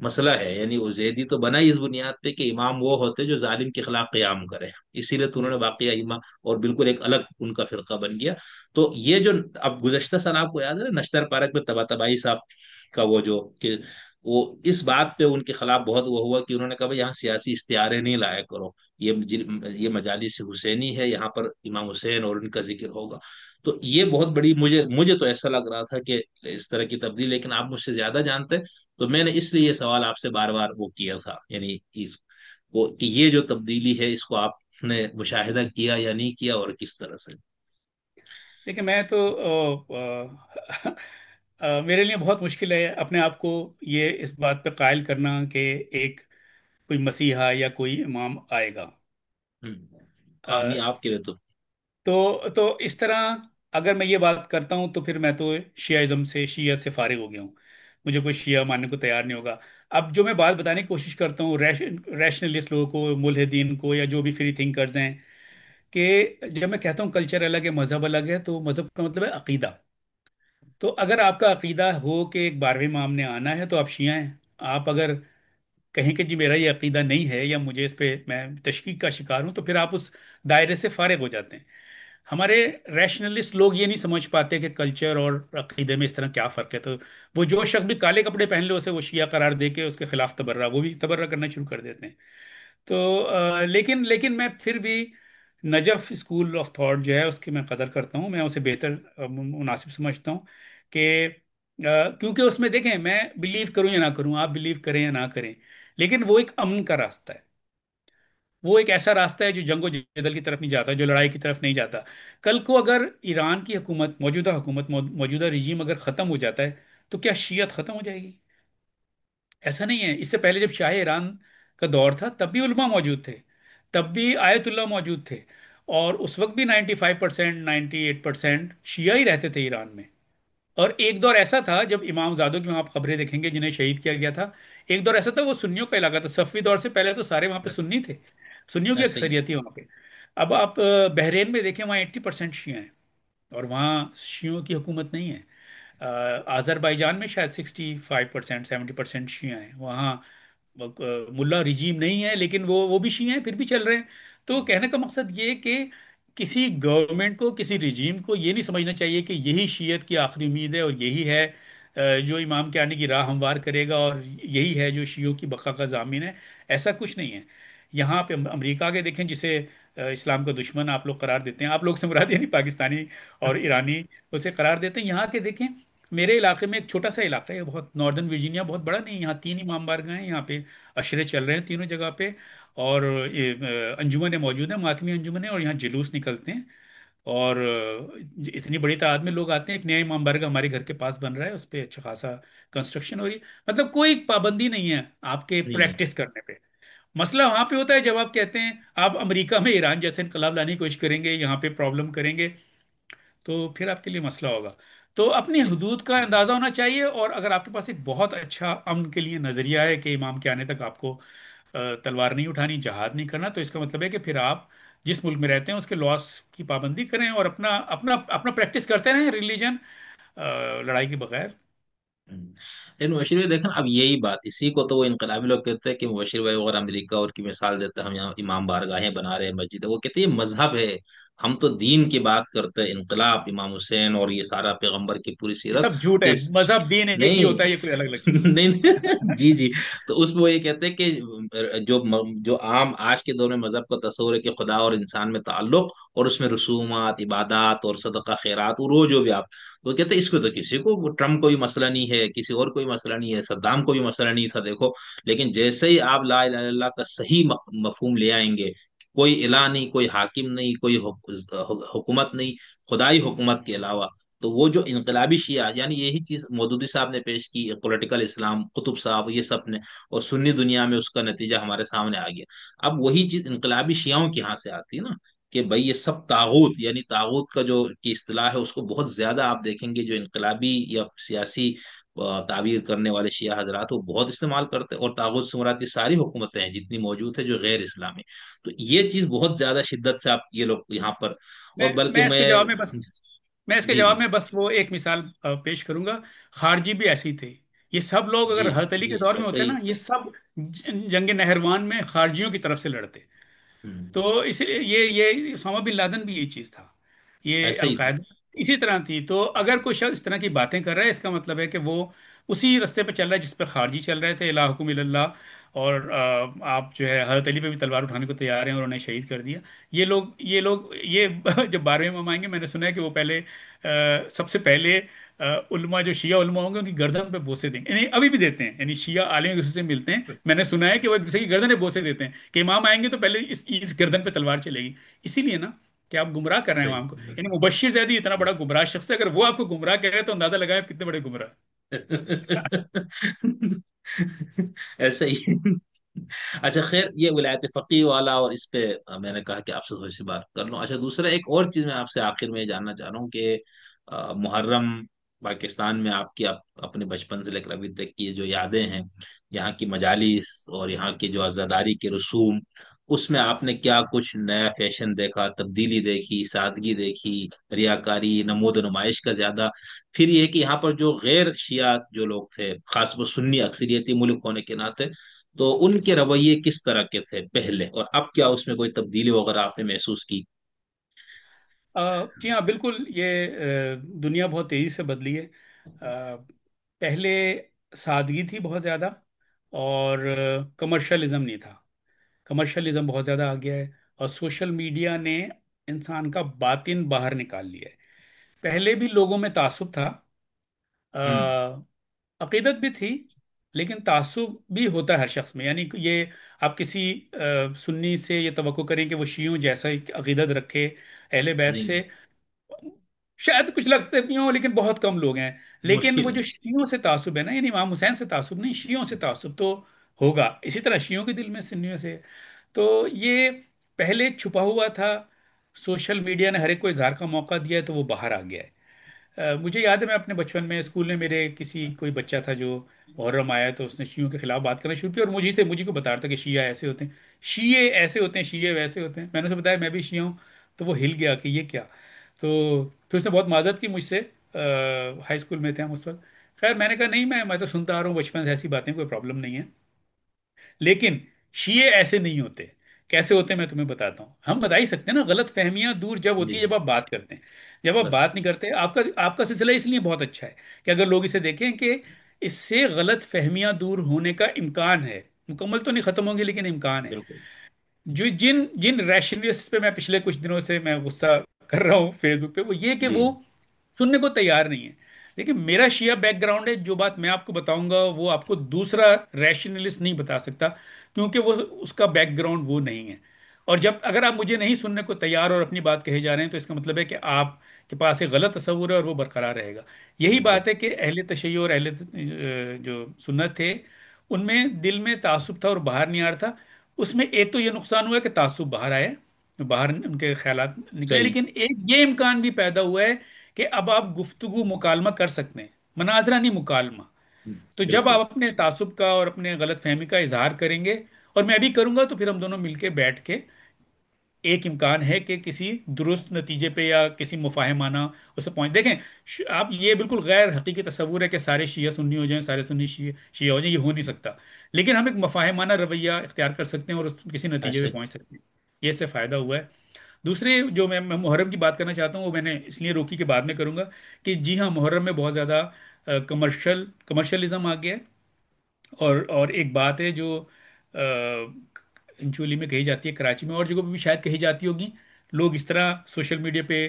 مسئلہ ہے، یعنی وہ زیدی تو بنا ہی اس بنیاد پہ کہ امام وہ ہوتے جو ظالم کے خلاف قیام کرے، اسی لیے تو انہوں نے جی واقعہ امام اور بالکل ایک الگ ان کا فرقہ بن گیا۔ تو یہ جو اب گزشتہ سال آپ کو یاد ہے نا نشتر پارک میں طبا تبائی صاحب کا وہ جو کہ وہ اس بات پہ ان کے خلاف بہت وہ ہوا کہ انہوں نے کہا بھائی یہاں سیاسی استعارے نہیں لایا کرو، یہ مجالس حسینی ہے، یہاں پر امام حسین اور ان کا ذکر ہوگا۔ تو یہ بہت بڑی، مجھے تو ایسا لگ رہا تھا کہ اس طرح کی تبدیلی، لیکن آپ مجھ سے زیادہ جانتے ہیں، تو میں نے اس لیے یہ سوال آپ سے بار بار وہ کیا تھا، یعنی کہ یہ جو تبدیلی ہے اس کو آپ نے مشاہدہ کیا یا نہیں کیا، اور کس طرح سے؟ دیکھیں میں تو میرے لیے بہت مشکل ہے اپنے آپ کو یہ اس بات پہ قائل کرنا کہ ایک کوئی مسیحا یا کوئی امام آئے گا۔ ہوں۔ ہاں نہیں، آپ کے لیے تو تو اس طرح اگر میں یہ بات کرتا ہوں تو پھر میں تو شیعہ سے شیعت سے فارغ ہو گیا ہوں، مجھے کوئی شیعہ ماننے کو تیار نہیں ہوگا۔ اب جو میں بات بتانے کی کوشش کرتا ہوں ریشنلسٹ لوگوں کو، ملحدین کو، یا جو بھی فری تھنکرز ہیں، کہ جب میں کہتا ہوں کلچر الگ ہے، مذہب الگ ہے، تو مذہب کا مطلب ہے عقیدہ۔ تو اگر آپ کا عقیدہ ہو کہ ایک 12ویں امام نے آنا ہے تو آپ شیعہ ہیں۔ آپ اگر کہیں کہ جی میرا یہ عقیدہ نہیں ہے یا مجھے اس پہ میں تشکیک کا شکار ہوں، تو پھر آپ اس دائرے سے فارغ ہو جاتے ہیں۔ ہمارے ریشنلسٹ لوگ یہ نہیں سمجھ پاتے کہ کلچر اور عقیدے میں اس طرح کیا فرق ہے، تو وہ جو شخص بھی کالے کپڑے پہن لے اسے وہ شیعہ قرار دے کے اس کے خلاف تبرہ، وہ بھی تبرہ کرنا شروع کر دیتے ہیں۔ تو لیکن میں پھر بھی نجف اسکول آف تھاٹ جو ہے اس کی میں قدر کرتا ہوں، میں اسے بہتر مناسب سمجھتا ہوں کہ کیونکہ اس میں دیکھیں میں بلیو کروں یا نہ کروں، آپ بلیو کریں یا نہ کریں، لیکن وہ ایک امن کا راستہ ہے۔ وہ ایک ایسا راستہ ہے جو جنگ و جدل کی طرف نہیں جاتا، جو لڑائی کی طرف نہیں جاتا۔ کل کو اگر ایران کی حکومت موجودہ رجیم اگر ختم ہو جاتا ہے تو کیا شیعت ختم ہو جائے گی؟ ایسا نہیں ہے۔ اس سے پہلے جب شاہ ایران کا دور تھا تب بھی علماء موجود تھے، تب بھی آیت اللہ موجود تھے، اور اس وقت بھی 95% 98% شیعہ ہی رہتے تھے ایران میں۔ اور ایک دور ایسا تھا جب امام زادوں کی وہاں آپ خبریں دیکھیں گے جنہیں شہید کیا گیا تھا، ایک دور ایسا تھا وہ سنیوں کا علاقہ تھا، صفوی دور سے پہلے تو سارے وہاں پہ سنی تھے، سنیوں کی ایسے ہی ہے۔ اکثریت تھی وہاں پہ۔ اب آپ بحرین میں دیکھیں وہاں 80% شیعہ ہیں، اور وہاں شیعوں کی حکومت نہیں ہے۔ آذربائیجان میں شاید 65% 70% شیعہ ہیں وہاں، ملا رجیم نہیں ہے لیکن وہ بھی شیعہ ہیں، پھر بھی چل رہے ہیں۔ تو کہنے کا مقصد یہ کہ کسی گورنمنٹ کو، کسی رجیم کو یہ نہیں سمجھنا چاہیے کہ یہی شیعت کی آخری امید ہے، اور یہی ہے جو امام کے آنے کی راہ ہموار کرے گا، اور یہی ہے جو شیعوں کی بقا کا ضامن ہے۔ ایسا کچھ نہیں ہے۔ یہاں پہ امریکہ کے دیکھیں جسے اسلام کا دشمن آپ لوگ قرار دیتے ہیں، آپ لوگ سے مراد یعنی پاکستانی اور ایرانی اسے قرار دیتے ہیں، یہاں کے دیکھیں میرے علاقے میں ایک چھوٹا سا علاقہ ہے، بہت ناردرن ورجینیا بہت بڑا نہیں، یہاں 3 امام بارگاہیں ہیں، یہاں پہ اشرے چل رہے ہیں تینوں جگہ پہ، اور یہ انجمنیں موجود ہیں، ماتمی انجمنیں، اور یہاں جلوس نکلتے ہیں، اور اتنی بڑی تعداد میں لوگ آتے ہیں۔ ایک نیا امام بارگاہ ہمارے گھر کے پاس بن رہا ہے، اس پہ اچھا خاصا کنسٹرکشن ہو رہی ہے، مطلب کوئی پابندی نہیں ہے آپ کے نہیں نہیں۔ پریکٹس کرنے پہ۔ مسئلہ وہاں پہ ہوتا ہے جب آپ کہتے ہیں آپ امریکہ میں ایران جیسے انقلاب لانے کی کوشش کریں گے، یہاں پہ پرابلم کریں گے، تو پھر آپ کے لیے مسئلہ ہوگا۔ تو اپنی حدود کا اندازہ ہونا چاہیے، اور اگر آپ کے پاس ایک بہت اچھا امن کے لیے نظریہ ہے کہ امام کے آنے تک آپ کو تلوار نہیں اٹھانی، جہاد نہیں کرنا، تو اس کا مطلب ہے کہ پھر آپ جس ملک میں رہتے ہیں اس کے لاس کی پابندی کریں، اور اپنا اپنا اپنا پریکٹس کرتے رہیں ریلیجن، لڑائی کے بغیر۔ لیکن مبشر بھائی دیکھیں اب یہی بات، اسی کو تو وہ انقلابی لوگ کہتے ہیں کہ مبشر بھائی وغیرہ امریکہ اور کی مثال دیتے ہیں، ہم یہاں امام بارگاہیں بنا رہے ہیں، مسجد ہے، وہ کہتے ہیں یہ مذہب ہے، ہم تو دین کی بات کرتے ہیں، انقلاب امام حسین اور یہ سارا پیغمبر کی پوری یہ سیرت سب جھوٹ ہے، کہ مذہب دین ایک ہی ہوتا نہیں ہے، یہ کوئی الگ الگ چیز نہیں ہے۔ نہیں، جی جی، تو اس میں وہ یہ کہتے ہیں کہ جو عام آج کے دور میں مذہب کا تصور ہے کہ خدا اور انسان میں تعلق، اور اس میں رسومات، عبادات اور صدقہ خیرات، وہ جو بھی آپ، وہ کہتے ہیں اس کو تو کسی کو، ٹرمپ کو بھی مسئلہ نہیں ہے، کسی اور کوئی مسئلہ نہیں ہے، صدام کو بھی مسئلہ نہیں تھا دیکھو، لیکن جیسے ہی آپ لا الہ الا اللہ کا صحیح مفہوم لے آئیں گے، کوئی الہ نہیں، کوئی حاکم نہیں، کوئی حکومت نہیں، خدائی حکومت کے علاوہ، تو وہ جو انقلابی شیعہ، یعنی یہی چیز مودودی صاحب نے پیش کی، پولیٹیکل اسلام، قطب صاحب، یہ سب نے، اور سنی دنیا میں اس کا نتیجہ ہمارے سامنے آ گیا۔ اب وہی چیز انقلابی شیعوں کے یہاں سے آتی ہے نا، کہ بھائی یہ سب طاغوت، یعنی طاغوت کا جو کی اصطلاح ہے اس کو بہت زیادہ آپ دیکھیں گے جو انقلابی یا سیاسی تعبیر کرنے والے شیعہ حضرات وہ بہت استعمال کرتے ہیں، اور طاغوت سے مراد یہ ساری حکومتیں ہیں جتنی موجود ہے جو غیر اسلامی، تو یہ چیز بہت زیادہ شدت سے آپ یہ لوگ یہاں پر، میں اور بلکہ میں اس کے میں، جواب میں بس میں اس کے جی جی جواب میں بس وہ ایک مثال پیش کروں گا۔ خارجی بھی ایسے ہی تھے، یہ سب لوگ جی اگر حضرت علی جی کے دور میں ایسا ہوتے ہی. نا، یہ سب جنگ نہروان میں خارجیوں کی طرف سے لڑتے. ہوں. تو اس لیے یہ اسامہ بن لادن بھی یہی چیز تھا، یہ ایسا ہی تھا. القاعدہ اسی طرح تھی. تو اگر کوئی شخص اس طرح کی باتیں کر رہا ہے، اس کا مطلب ہے کہ وہ اسی رستے پہ چل رہا ہے جس پہ خارجی چل رہے تھے، الہ حکم الا اللہ. اور آپ جو ہے حضرت علی پہ بھی تلوار اٹھانے کو تیار ہیں اور انہیں شہید کر دیا. یہ لوگ یہ جب 12ویں امام آئیں گے، میں نے سنا ہے کہ وہ پہلے سب سے پہلے علماء جو شیعہ علماء ہوں گے ان کی گردن پہ بوسے دیں گے، یعنی ابھی بھی دیتے ہیں. یعنی شیعہ عالم ایک دوسرے سے ملتے ہیں، میں نے سنا ہے کہ وہ ایک دوسرے کی گردن پہ بوسے دیتے ہیں کہ امام آئیں گے تو پہلے اس گردن پہ تلوار چلے گی. اسی لیے نا کہ آپ گمراہ کر رہے ہیں عوام کو. صحیح. یعنی مبشر زیدی اتنا بڑا گمراہ شخص ہے، اگر وہ آپ کو گمراہ کہہ رہے ہیں تو اندازہ لگائیں آپ کتنے بڑے گمراہ. ایسا ہی. اچھا خیر، یہ ولایت فقی والا، اور اس پہ میں نے کہا کہ آپ سے تھوڑی سی بات کر لوں. اچھا دوسرا ایک اور چیز میں آپ سے آخر میں یہ جاننا چاہ رہا ہوں کہ محرم پاکستان میں آپ کی اپنے بچپن سے لے کر ابھی تک کی جو یادیں ہیں، یہاں کی مجالس اور یہاں کی جو عزاداری کے رسوم، اس میں آپ نے کیا کچھ نیا فیشن دیکھا، تبدیلی دیکھی، سادگی دیکھی، ریاکاری، نمود و نمائش کا زیادہ؟ پھر یہ کہ یہاں پر جو غیر شیعہ جو لوگ تھے، خاص طور پر سنی اکثریتی ملک ہونے کے ناطے، تو ان کے رویے کس طرح کے تھے پہلے، اور اب کیا اس میں کوئی تبدیلی وغیرہ آپ نے محسوس کی؟ جی ہاں بالکل. یہ دنیا بہت تیزی سے بدلی ہے. پہلے سادگی تھی بہت زیادہ، اور کمرشلزم نہیں تھا. کمرشلزم بہت زیادہ آ گیا ہے، اور سوشل میڈیا نے انسان کا باطن باہر نکال لیا ہے. پہلے بھی لوگوں میں تعصب تھا، ہوں. عقیدت بھی تھی، لیکن تعصب بھی ہوتا ہے ہر شخص میں. یعنی کہ یہ آپ کسی سنی سے یہ توقع کریں کہ وہ شیعوں جیسا ہی عقیدت رکھے اہل بیت نہیں سے، نہیں. شاید کچھ لگتے بھی ہوں لیکن بہت کم لوگ ہیں. لیکن وہ مشکل ہے. جو شیعوں سے تعصب ہے نا، یعنی امام حسین سے تعصب نہیں، شیعوں سے تعصب تو ہوگا. اسی طرح شیعوں کے دل میں سنیوں سے. تو یہ پہلے چھپا ہوا تھا، سوشل میڈیا نے ہر ایک کو اظہار کا موقع دیا ہے تو وہ باہر آ گیا ہے. مجھے یاد ہے میں اپنے بچپن میں اسکول میں میرے کسی کوئی بچہ تھا جو محرم آیا تو اس نے شیعوں کے خلاف بات کرنا شروع کی، اور مجھے کو بتا رہا تھا کہ شیعہ ایسے ہوتے ہیں، شیعہ ایسے ہوتے ہیں، شیعہ ویسے ہوتے ہیں. میں نے اسے بتایا میں بھی شیعہ ہوں، تو وہ ہل گیا کہ یہ کیا. تو پھر اس نے بہت معذرت کی مجھ سے. ہائی اسکول میں تھے ہم اس وقت. خیر میں نے کہا نہیں، میں تو سنتا آ رہا ہوں بچپن سے ایسی باتیں، کوئی پرابلم نہیں ہے. لیکن شیعہ ایسے نہیں ہوتے. کیسے ہوتے ہیں میں تمہیں بتاتا ہوں. ہم بتا ہی سکتے ہیں نا، غلط فہمیاں دور جب ہوتی جی ہیں جب آپ بات کرتے ہیں. جب آپ بس. بات نہیں کرتے، آپ کا سلسلہ اس لیے بہت اچھا ہے کہ اگر لوگ اسے دیکھیں کہ اس سے غلط فہمیاں دور ہونے کا امکان ہے. مکمل تو نہیں ختم ہوں گی لیکن امکان ہے. بالکل. جو جن جن ریشنلسٹ پہ میں پچھلے کچھ دنوں سے میں غصہ کر رہا ہوں فیس بک پہ، وہ یہ کہ جی وہ سننے کو تیار نہیں ہے. دیکھیں میرا شیعہ بیک گراؤنڈ ہے، جو بات میں آپ کو بتاؤں گا وہ آپ کو دوسرا ریشنلسٹ نہیں بتا سکتا، کیونکہ وہ اس کا بیک گراؤنڈ وہ نہیں ہے. اور جب اگر آپ مجھے نہیں سننے کو تیار اور اپنی بات کہے جا رہے ہیں تو اس کا مطلب ہے کہ آپ کے پاس ایک غلط تصور ہے اور وہ برقرار رہے گا. یہی بالکل. بات ہے کہ اہل تشیع اور اہل جو سنت تھے ان میں دل میں تعصب تھا اور باہر نہیں آ رہا تھا. اس میں ایک تو یہ نقصان ہوا کہ تعصب باہر آئے، باہر ان کے خیالات نکلے. صحیح. لیکن ایک یہ امکان بھی پیدا ہوا ہے کہ اب آپ گفتگو مکالمہ کر سکتے ہیں، مناظرہ نہیں، مکالمہ. تو جب بالکل. آپ اپنے تعصب کا اور اپنے غلط فہمی کا اظہار کریں گے اور میں بھی کروں گا تو پھر ہم دونوں مل کے بیٹھ کے ایک امکان ہے کہ کسی درست نتیجے پہ یا کسی مفاہمانہ اسے پہنچ. دیکھیں آپ یہ بالکل غیر حقیقی تصور ہے کہ سارے شیعہ سنی ہو جائیں، سارے سنی شیعہ ہو جائیں، یہ ہو نہیں سکتا. لیکن ہم ایک مفاہمانہ رویہ اختیار کر سکتے ہیں اور کسی نتیجے ایسا پہ ہی. پہنچ سکتے ہیں. یہ اس سے فائدہ ہوا ہے. دوسرے جو میں محرم کی بات کرنا چاہتا ہوں وہ میں نے اس لیے روکی کہ بعد میں کروں گا، کہ جی ہاں محرم میں بہت زیادہ کمرشلزم آ گیا ہے. اور ایک بات ہے جو انچولی میں کہی جاتی ہے، کراچی میں اور جگہوں پہ بھی شاید کہی جاتی ہوگی، لوگ اس طرح سوشل میڈیا پہ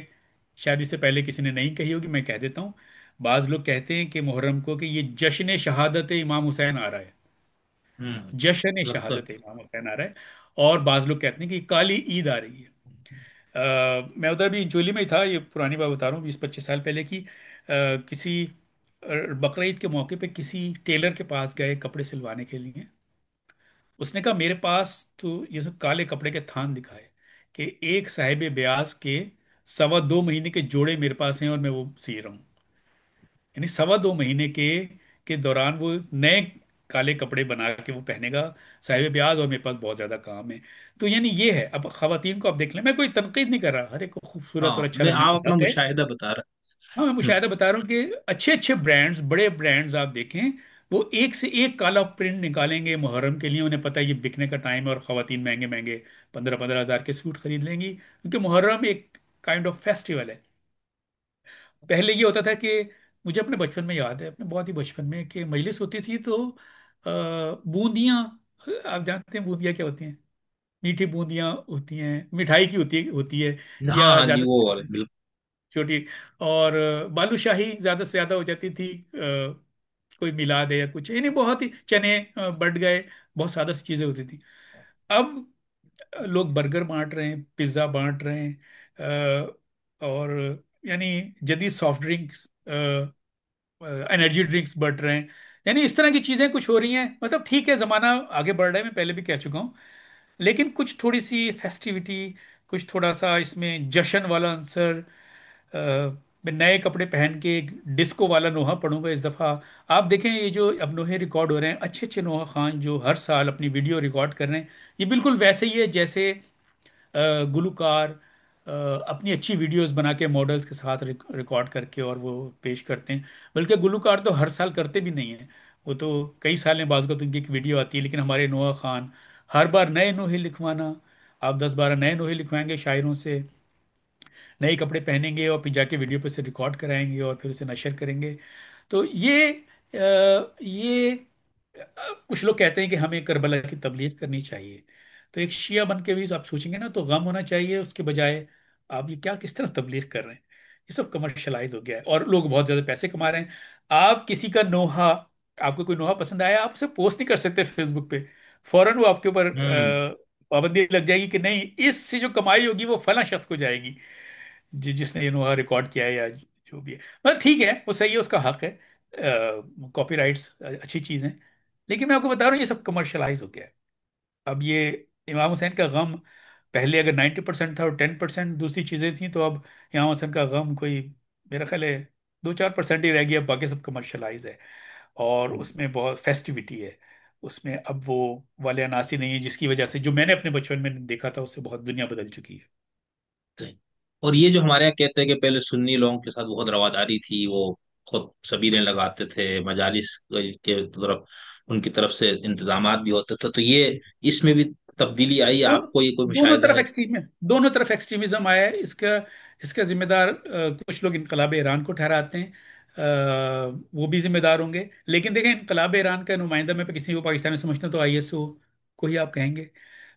شاید اس سے پہلے کسی نے نہیں کہی ہوگی، میں کہہ دیتا ہوں. بعض لوگ کہتے ہیں کہ محرم کو کہ یہ جشن شہادت امام حسین آ رہا ہے، جشن لگتا شہادت امام حسین آ رہا ہے. اور بعض لوگ کہتے ہیں کہ یہ کالی عید آ رہی ہے. میں ادھر بھی انچولی میں ہی تھا، یہ پرانی بات بتا رہا ہوں 20-25 سال پہلے کی. کسی بقرعید کے موقع پہ کسی ٹیلر کے پاس گئے کپڑے سلوانے کے لیے. اس نے کہا میرے پاس تو یہ سب کالے کپڑے کے تھان دکھائے کہ ایک صاحب بیاض کے 2.25 مہینے کے جوڑے میرے پاس ہیں اور میں وہ سی رہا ہوں. یعنی 2.25 مہینے کے دوران وہ نئے کالے کپڑے بنا کے وہ پہنے گا صاحب بیاض، اور میرے پاس بہت زیادہ کام ہے. تو یعنی یہ ہے. اب خواتین کو آپ دیکھ لیں، میں کوئی تنقید نہیں کر رہا، ہر ایک کو خوبصورت ہاں اور اچھا میں لگنے آپ کا اپنا حق ہے. مشاہدہ بتا ہاں میں رہا. مشاہدہ بتا رہا ہوں کہ اچھے اچھے برانڈز، بڑے برانڈز آپ دیکھیں وہ ایک سے ایک کالا پرنٹ نکالیں گے محرم کے لیے، انہیں پتہ ہے یہ بکنے کا ٹائم ہے، اور خواتین مہنگے مہنگے 15 15 ہزار کے سوٹ خرید لیں گی، کیونکہ محرم ایک کائنڈ آف فیسٹیول ہے۔ پہلے یہ ہوتا تھا کہ مجھے اپنے بچپن میں یاد ہے، اپنے بہت ہی بچپن میں، کہ مجلس ہوتی تھی تو بوندیاں، آپ جانتے ہیں بوندیاں کیا ہوتی ہیں؟ میٹھی بوندیاں ہوتی ہیں، مٹھائی کی ہوتی ہے، ہاں یا ہاں جی، زیادہ وہ سے والے بالکل. چھوٹی، اور بالو شاہی زیادہ سے زیادہ ہو جاتی تھی، کوئی میلاد ہے یا کچھ، یعنی بہت ہی چنے بٹ گئے، بہت سادہ سی چیزیں ہوتی تھی۔ اب لوگ برگر بانٹ رہے ہیں، پیزا بانٹ رہے ہیں، اور یعنی جدید soft drinks, energy drinks but رہے ہیں، یعنی اس طرح کی چیزیں کچھ ہو رہی ہیں۔ مطلب ٹھیک ہے، زمانہ آگے بڑھ رہا ہے، میں پہلے بھی کہہ چکا ہوں، لیکن کچھ تھوڑی سی فیسٹیوٹی، کچھ تھوڑا سا اس میں جشن والا عنصر، میں نئے کپڑے پہن کے ایک ڈسکو والا نوحہ پڑھوں گا اس دفعہ۔ آپ دیکھیں یہ جو اب نوحے ریکارڈ ہو رہے ہیں، اچھے اچھے نوحہ خان جو ہر سال اپنی ویڈیو ریکارڈ کر رہے ہیں، یہ بالکل ویسے ہی ہے جیسے گلوکار اپنی اچھی ویڈیوز بنا کے ماڈلز کے ساتھ ریکارڈ کر کے اور وہ پیش کرتے ہیں۔ بلکہ گلوکار تو ہر سال کرتے بھی نہیں ہیں، وہ تو کئی سال میں بعض کا ان کی ایک ویڈیو آتی ہے، لیکن ہمارے نوحہ خان ہر بار نئے نوحے لکھوانا، آپ 10 12 نئے نوحے لکھوائیں گے شاعروں سے، نئے کپڑے پہنیں گے اور پھر جا کے ویڈیو پہ سے ریکارڈ کرائیں گے اور پھر اسے نشر کریں گے۔ تو یہ کچھ لوگ کہتے ہیں کہ ہمیں کربلا کی تبلیغ کرنی چاہیے، تو ایک شیعہ بن کے بھی آپ سوچیں گے نا تو غم ہونا چاہیے، اس کے بجائے آپ یہ کیا کس طرح تبلیغ کر رہے ہیں؟ یہ سب کمرشلائز ہو گیا ہے اور لوگ بہت زیادہ پیسے کما رہے ہیں۔ آپ کسی کا نوحہ، آپ کو کوئی نوحہ پسند آیا، آپ اسے پوسٹ نہیں کر سکتے فیس بک پہ، فوراً وہ آپ کے اوپر ہوں. پابندی لگ جائے گی کہ نہیں، اس سے جو کمائی ہوگی وہ فلاں شخص کو جائے گی، جس نے یہ نوحہ ریکارڈ کیا ہے یا جو بھی ہے۔ مطلب ٹھیک ہے، وہ صحیح ہے، اس کا حق ہے، کاپی رائٹس اچھی چیز ہیں، لیکن میں آپ کو بتا رہا ہوں یہ سب کمرشلائز ہو گیا ہے۔ اب یہ امام حسین کا غم پہلے اگر 90% تھا اور 10% دوسری چیزیں تھیں، تو اب امام حسین کا غم کوئی میرا خیال ہے 2 4% ہی رہ گیا، باقی سب کمرشلائز ہے، اور اس میں بہت فیسٹیوٹی ہے، اس میں اب وہ والے عناصر نہیں ہے، جس کی وجہ سے جو میں نے اپنے بچپن میں دیکھا تھا اس سے بہت دنیا بدل چکی ہے۔ صحیح. اور یہ جو ہمارے یہاں کہتے ہیں کہ پہلے سنی لوگوں کے ساتھ بہت رواداری تھی، وہ خود سبیلیں لگاتے تھے مجالس کے طرف، ان کی طرف سے انتظامات بھی ہوتے تھے، تو یہ اس میں بھی تبدیلی آئی، دون- آپ کو یہ کوئی دونوں مشاہدہ طرف ہے؟ ایکسٹریم دونوں طرف ایکسٹریمزم آیا ہے، اس کا ذمہ دار کچھ لوگ انقلاب ایران کو ٹھہراتے ہیں، وہ بھی ذمہ دار ہوں گے، لیکن دیکھیں انقلاب ایران کا نمائندہ میں کسی کو پاکستان میں سمجھتا ہوں تو ISO کو ہی آپ کہیں گے۔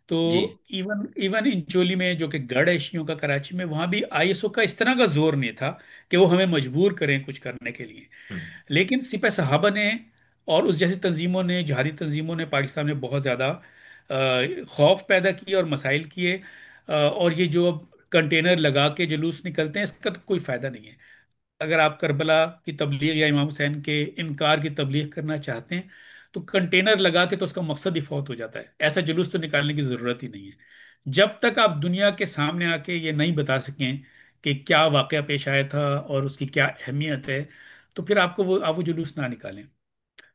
تو جی. ایون انچولی میں جو کہ گڑھ ہے شیعوں کا کراچی میں، وہاں بھی ISO کا اس طرح کا زور نہیں تھا کہ وہ ہمیں مجبور کریں کچھ کرنے کے لیے، ہوں. لیکن سپہ صحابہ نے اور اس جیسی تنظیموں نے، جہادی تنظیموں نے پاکستان میں بہت زیادہ خوف پیدا کیے اور مسائل کیے، اور یہ جو اب کنٹینر لگا کے جلوس نکلتے ہیں، اس کا تو کوئی فائدہ نہیں ہے۔ اگر آپ کربلا کی تبلیغ یا امام حسین کے انکار کی تبلیغ کرنا چاہتے ہیں تو کنٹینر لگا کے تو اس کا مقصد ہی فوت ہو جاتا ہے، ایسا جلوس تو نکالنے کی ضرورت ہی نہیں ہے۔ جب تک آپ دنیا کے سامنے آ کے یہ نہیں بتا سکیں کہ کیا واقعہ پیش آیا تھا اور اس کی کیا اہمیت ہے، تو پھر آپ وہ جلوس نہ نکالیں۔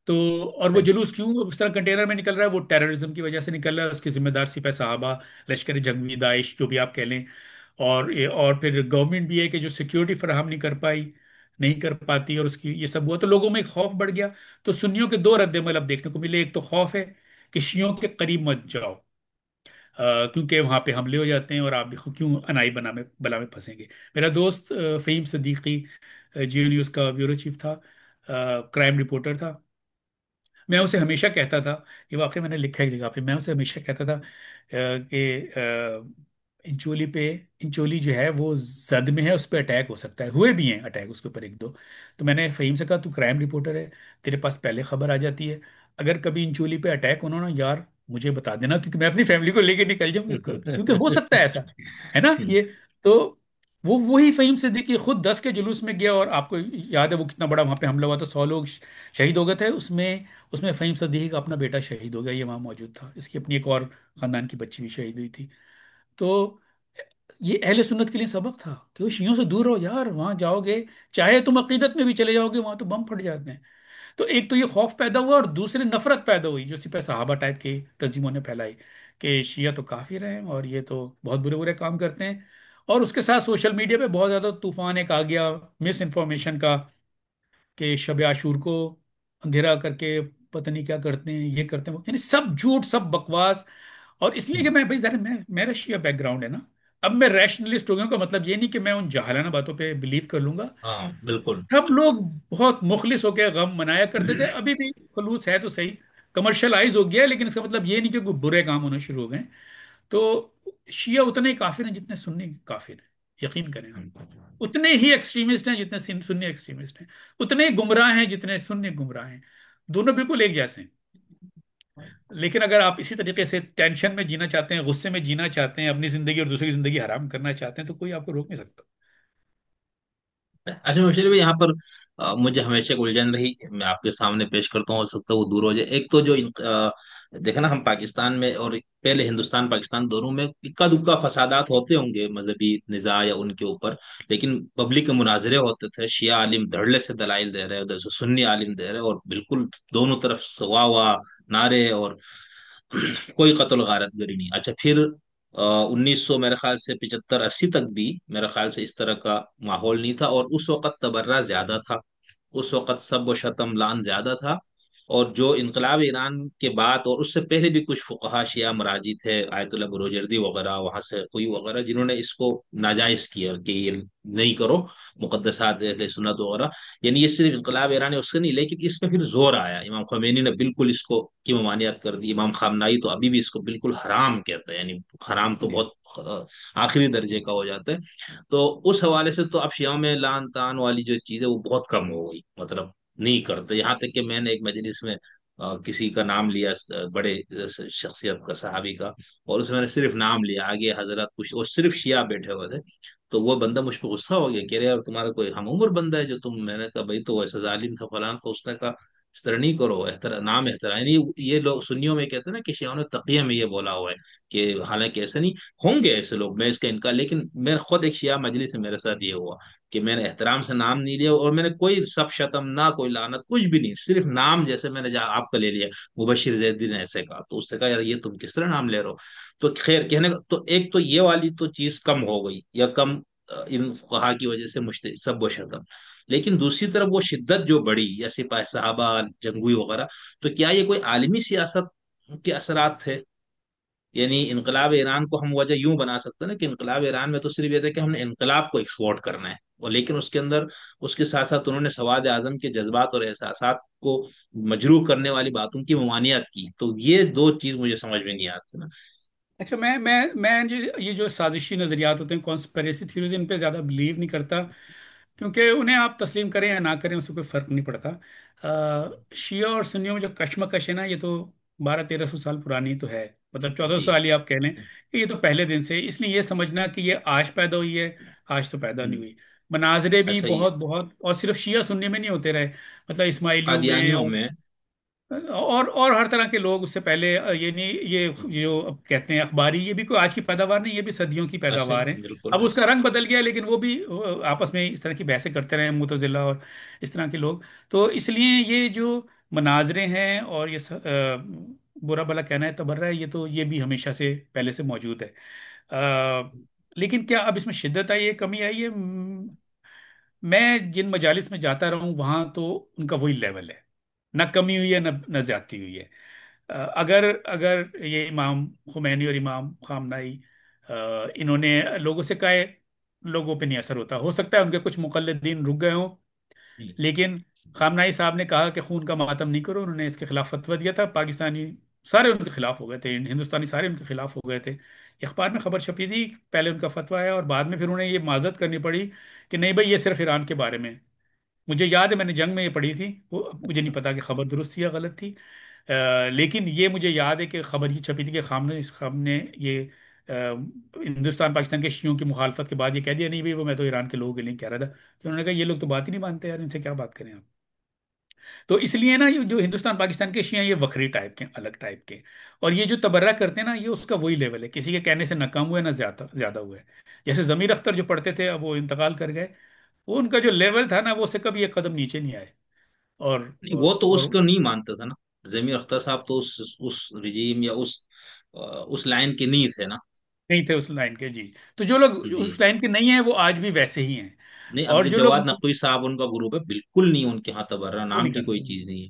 تو اور وہ صحیح. جلوس کیوں اس طرح کنٹینر میں نکل رہا ہے؟ وہ ٹیررزم کی وجہ سے نکل رہا ہے، اس کے ذمہ دار سپہ صحابہ، لشکر جنگی، داعش، جو بھی آپ کہہ لیں، اور پھر گورنمنٹ بھی ہے کہ جو سیکیورٹی فراہم نہیں کر پائی، نہیں کر پاتی، اور اس کی یہ سب ہوا تو لوگوں میں ایک خوف بڑھ گیا۔ تو سنیوں کے دو رد عمل اب دیکھنے کو ملے، ایک تو خوف ہے کہ شیعوں کے قریب مت جاؤ، کیونکہ وہاں پہ حملے ہو جاتے ہیں اور آپ بھی کیوں انائی بلا میں پھنسیں گے۔ میرا دوست فہیم صدیقی، GNU نیوز کا بیورو چیف تھا، کرائم رپورٹر تھا، میں اسے ہمیشہ کہتا تھا، یہ واقعی میں نے لکھا ہے ایک جگہ پہ، میں اسے ہمیشہ کہتا تھا کہ انچولی پہ، انچولی جو ہے وہ زد میں ہے، اس پہ اٹیک ہو سکتا ہے، ہوئے بھی ہیں اٹیک اس کے اوپر ایک دو۔ تو میں نے فہیم سے کہا تو کرائم رپورٹر ہے، تیرے پاس پہلے خبر آ جاتی ہے، اگر کبھی انچولی پہ اٹیک ہونا نا یار، مجھے بتا دینا، کیونکہ میں اپنی فیملی کو لے کے نکل جاؤں گا، کیونکہ ہو سکتا ہے ایسا، ہے نا یہ۔ تو وہی فہیم صدیقی خود 10 کے جلوس میں گیا، اور آپ کو یاد ہے وہ کتنا بڑا وہاں پہ حملہ ہوا تھا، 100 لوگ شہید ہو گئے تھے اس میں فہیم صدیقی کا اپنا بیٹا شہید ہو گیا، یہ وہاں موجود تھا، اس کی اپنی ایک اور خاندان کی بچی بھی شہید ہوئی تھی۔ تو یہ اہل سنت کے لیے سبق تھا کہ وہ شیعوں سے دور رہو یار، وہاں جاؤ گے چاہے تم عقیدت میں بھی چلے جاؤ گے، وہاں تو بم پھٹ جاتے ہیں۔ تو ایک تو یہ خوف پیدا ہوا، اور دوسرے نفرت پیدا ہوئی جو سپہ صحابہ ٹائپ کی تنظیموں نے پھیلائی کہ شیعہ تو کافر ہیں اور یہ تو بہت برے برے کام کرتے ہیں، اور اس کے ساتھ سوشل میڈیا پہ بہت زیادہ طوفان ایک آ گیا مس انفارمیشن کا، کہ شب عاشور کو اندھیرا کر کے پتہ نہیں کیا کرتے ہیں، یہ کرتے ہیں، یعنی سب جھوٹ، سب بکواس. اور اس لیے کہ میں بھائی ذرا میرا شیعہ بیک گراؤنڈ ہے نا. اب میں ریشنلسٹ ہو گیا ہوں، کا مطلب یہ نہیں کہ میں ان جاہلانہ باتوں پہ بلیو کر لوں گا. ہاں بالکل. سب لوگ بہت مخلص ہو کے غم منایا کرتے تھے، ابھی بھی خلوص ہے تو صحیح. کمرشلائز ہو گیا ہے، لیکن اس کا مطلب یہ نہیں کہ کوئی برے کام ہونا شروع ہو گئے. تو شیعہ اتنے ہی کافر ہیں جتنے سنی کافر ہیں، یقین کریں آپ. اتنے ہی ایکسٹریمسٹ ہیں جتنے سنی ایکسٹریمسٹ ہیں. اتنے ہی گمراہ ہیں جتنے سنی گمراہ ہیں. دونوں بالکل ایک جیسے ہیں. لیکن اگر آپ اسی طریقے سے ٹینشن میں جینا چاہتے ہیں، غصے میں جینا چاہتے ہیں، اپنی زندگی اور دوسرے کی زندگی حرام کرنا چاہتے ہیں، تو کوئی آپ کو روک نہیں سکتا. اچھا مشیر بھائی، یہاں پر مجھے ہمیشہ ایک الجھن رہی، میں آپ کے سامنے پیش کرتا ہوں، ہو سکتا ہے وہ دور ہو جائے. ایک تو جو دیکھا نا، ہم پاکستان میں اور پہلے ہندوستان پاکستان دونوں میں اکا دکا فسادات ہوتے ہوں گے مذہبی نزاع یا ان کے اوپر، لیکن پبلک کے مناظرے ہوتے تھے، شیعہ عالم دھڑلے سے دلائل دے رہے، ادھر سے سنی عالم دے رہے، اور بالکل دونوں طرف واہ واہ نعرے، اور کوئی قتل غارت گری نہیں. اچھا پھر 1900 میرے خیال سے 75 80 تک بھی میرے خیال سے اس طرح کا ماحول نہیں تھا، اور اس وقت تبرہ زیادہ تھا، اس وقت سب و شتم لان زیادہ تھا. اور جو انقلاب ایران کے بعد اور اس سے پہلے بھی کچھ فقہا شیعہ مراجی تھے، آیت اللہ بروجردی وغیرہ، وہاں سے کوئی وغیرہ، جنہوں نے اس کو ناجائز کیا کہ یہ نہیں کرو، مقدسات اہل سنت وغیرہ. یعنی یہ صرف انقلاب ایرانی اس کا نہیں، لیکن اس میں پھر زور آیا، امام خمینی نے بالکل اس کو کی ممانعت کر دی، امام خامنائی تو ابھی بھی اس کو بالکل حرام کہتا ہے، یعنی حرام تو جی. بہت آخری درجے کا ہو جاتا ہے. تو اس حوالے سے تو اب شیعوں میں لان تان والی جو چیز ہے وہ بہت کم ہو گئی، مطلب نہیں کرتے. یہاں تک کہ میں نے ایک مجلس میں کسی کا نام لیا، بڑے شخصیت کا، صحابی کا، اور اس میں نے صرف نام لیا، آگے حضرت کچھ اور صرف شیعہ بیٹھے ہوئے تھے. تو وہ بندہ مجھ پہ غصہ ہو گیا، کہہ رہے یار تمہارا کوئی ہم عمر بندہ ہے جو تم. میں نے کہا بھائی تو ایسا ظالم تھا فلان کو، اس نے کہا اس طرح نہیں کرو، نام احترام. یعنی یہ لوگ سنیوں میں کہتے ہیں نا کہ شیعوں نے تقیہ میں یہ بولا ہوا ہے کہ حالانکہ ایسے نہیں ہوں گے ایسے لوگ، میں اس کا انکار، لیکن میں خود ایک شیعہ مجلس سے میرے ساتھ یہ ہوا کہ میں نے احترام سے نام نہیں لیا، اور میں نے کوئی سب شتم نہ کوئی لعنت کچھ بھی نہیں، صرف نام جیسے میں نے آپ کا لے لیا، مبشر زیدی نے ایسے کہا، تو اس نے کہا یار یہ تم کس طرح نام لے رہے ہو. تو خیر کہنے کا تو ایک تو یہ والی تو چیز کم ہو گئی، یا کم ان فقہا کی وجہ سے سب و شتم. لیکن دوسری طرف وہ شدت جو بڑی، یا سپاہ صحابہ جنگوی وغیرہ، تو کیا یہ کوئی عالمی سیاست کے اثرات تھے؟ یعنی انقلاب ایران کو ہم وجہ یوں بنا سکتے ہیں نا کہ انقلاب ایران میں تو صرف یہ تھا کہ ہم نے انقلاب کو ایکسپورٹ کرنا ہے، اور لیکن اس کے اندر اس کے ساتھ ساتھ انہوں نے سواد اعظم کے جذبات اور احساسات کو مجروح کرنے والی باتوں کی ممانعت کی. تو یہ دو چیز مجھے سمجھ میں نہیں آتی نا. اچھا، میں یہ جو سازشی نظریات ہوتے ہیں، کانسپریسی تھیوریز، ان پہ زیادہ بلیو نہیں کرتا. کیونکہ انہیں آپ تسلیم کریں یا نہ کریں، اس سے کوئی فرق نہیں پڑتا. شیعہ اور سنیوں میں جو کشمکش ہے نا، یہ تو 1200 1300 سال پرانی تو ہے. مطلب 1400 سال جی. ہی آپ کہہ لیں کہ یہ تو پہلے دن سے. اس لیے یہ سمجھنا کہ یہ آج پیدا ہوئی ہے، آج تو پیدا نہیں ہوں. ہوئی. مناظرے بھی اچھا یہ بہت بہت، اور صرف شیعہ سنی میں نہیں ہوتے رہے. مطلب اسماعیلیوں میں، قادیانیوں میں. اور ہر طرح کے لوگ اس سے پہلے. یہ نہیں، یہ جو اب کہتے ہیں اخباری، یہ بھی کوئی آج کی پیداوار نہیں، یہ بھی صدیوں کی اچھا پیداوار ہے. بالکل اب اس کا بالکل. رنگ بدل گیا، لیکن وہ بھی آپس میں اس طرح کی بحثیں کرتے رہے، معتزلہ اور اس طرح کے لوگ. تو اس لیے یہ جو مناظرے ہیں اور یہ برا بلا کہنا ہے، تبرہ ہے، یہ تو یہ بھی ہمیشہ سے پہلے سے موجود ہے. آ، لیکن کیا اب اس میں شدت آئی ہے، کمی آئی ہے؟ میں جن مجالس میں جاتا رہا ہوں وہاں تو ان کا وہی لیول ہے. نہ کمی ہوئی ہے، نہ زیادتی ہوئی ہے. اگر اگر یہ امام خمینی اور امام خامنائی انہوں نے لوگوں سے کہا ہے، لوگوں پہ نہیں اثر ہوتا. ہو سکتا ہے ان کے کچھ مقلدین رک گئے ہوں، ہوں. لیکن خامنائی صاحب نے کہا کہ خون کا ماتم نہیں کرو. انہوں نے اس کے خلاف فتویٰ دیا تھا. پاکستانی سارے ان کے خلاف ہو گئے تھے، ہندوستانی سارے ان کے خلاف ہو گئے تھے. اخبار میں خبر چھپی تھی، پہلے ان کا فتویٰ آیا اور بعد میں پھر انہیں یہ معذرت کرنی پڑی کہ نہیں بھائی، یہ صرف ایران کے بارے میں. مجھے یاد ہے میں نے جنگ میں یہ پڑھی تھی، وہ مجھے نہیں پتا کہ خبر درست تھی یا غلط تھی. لیکن یہ مجھے یاد ہے کہ خبر یہ چھپی تھی کہ خام نے یہ ہندوستان پاکستان کے شیعوں کی مخالفت کے بعد یہ کہہ دیا، نہیں بھائی وہ میں تو ایران کے لوگوں کے لیے کہہ رہا تھا. کہ انہوں نے کہا یہ لوگ تو بات ہی نہیں مانتے یار، ان سے کیا بات کریں آپ. تو اس لیے نا یہ جو ہندوستان پاکستان کے شیعہ ہیں، یہ وکری ٹائپ کے، الگ ٹائپ کے. اور یہ جو تبرہ کرتے ہیں نا، یہ اس کا وہی لیول ہے، کسی کے کہنے سے نہ کم ہوئے نہ زیادہ زیادہ ہوئے. جیسے ضمیر اختر جو پڑھتے تھے، اب وہ انتقال کر گئے. وہ ان کا جو لیول تھا نا، وہ اس سے کبھی ایک قدم نیچے نہیں آئے. اور نہیں وہ تو اس اور کو نہیں مانتا تھا نا، ضمیر اختر صاحب تو اس رجیم یا اس لائن کے نہیں تھے نا. نہیں تھے اس لائن کے. جی. تو جو لوگ جی. اس لائن کے نہیں ہیں، وہ آج بھی ویسے ہی ہیں. نہیں اور عبد جو لوگ الجواد نقوی صاحب ان کا گروپ ہے، بالکل نہیں ان کے ہاں تبرہ وہ نام نہیں کی کوئی کرتے. چیز نہیں ہے.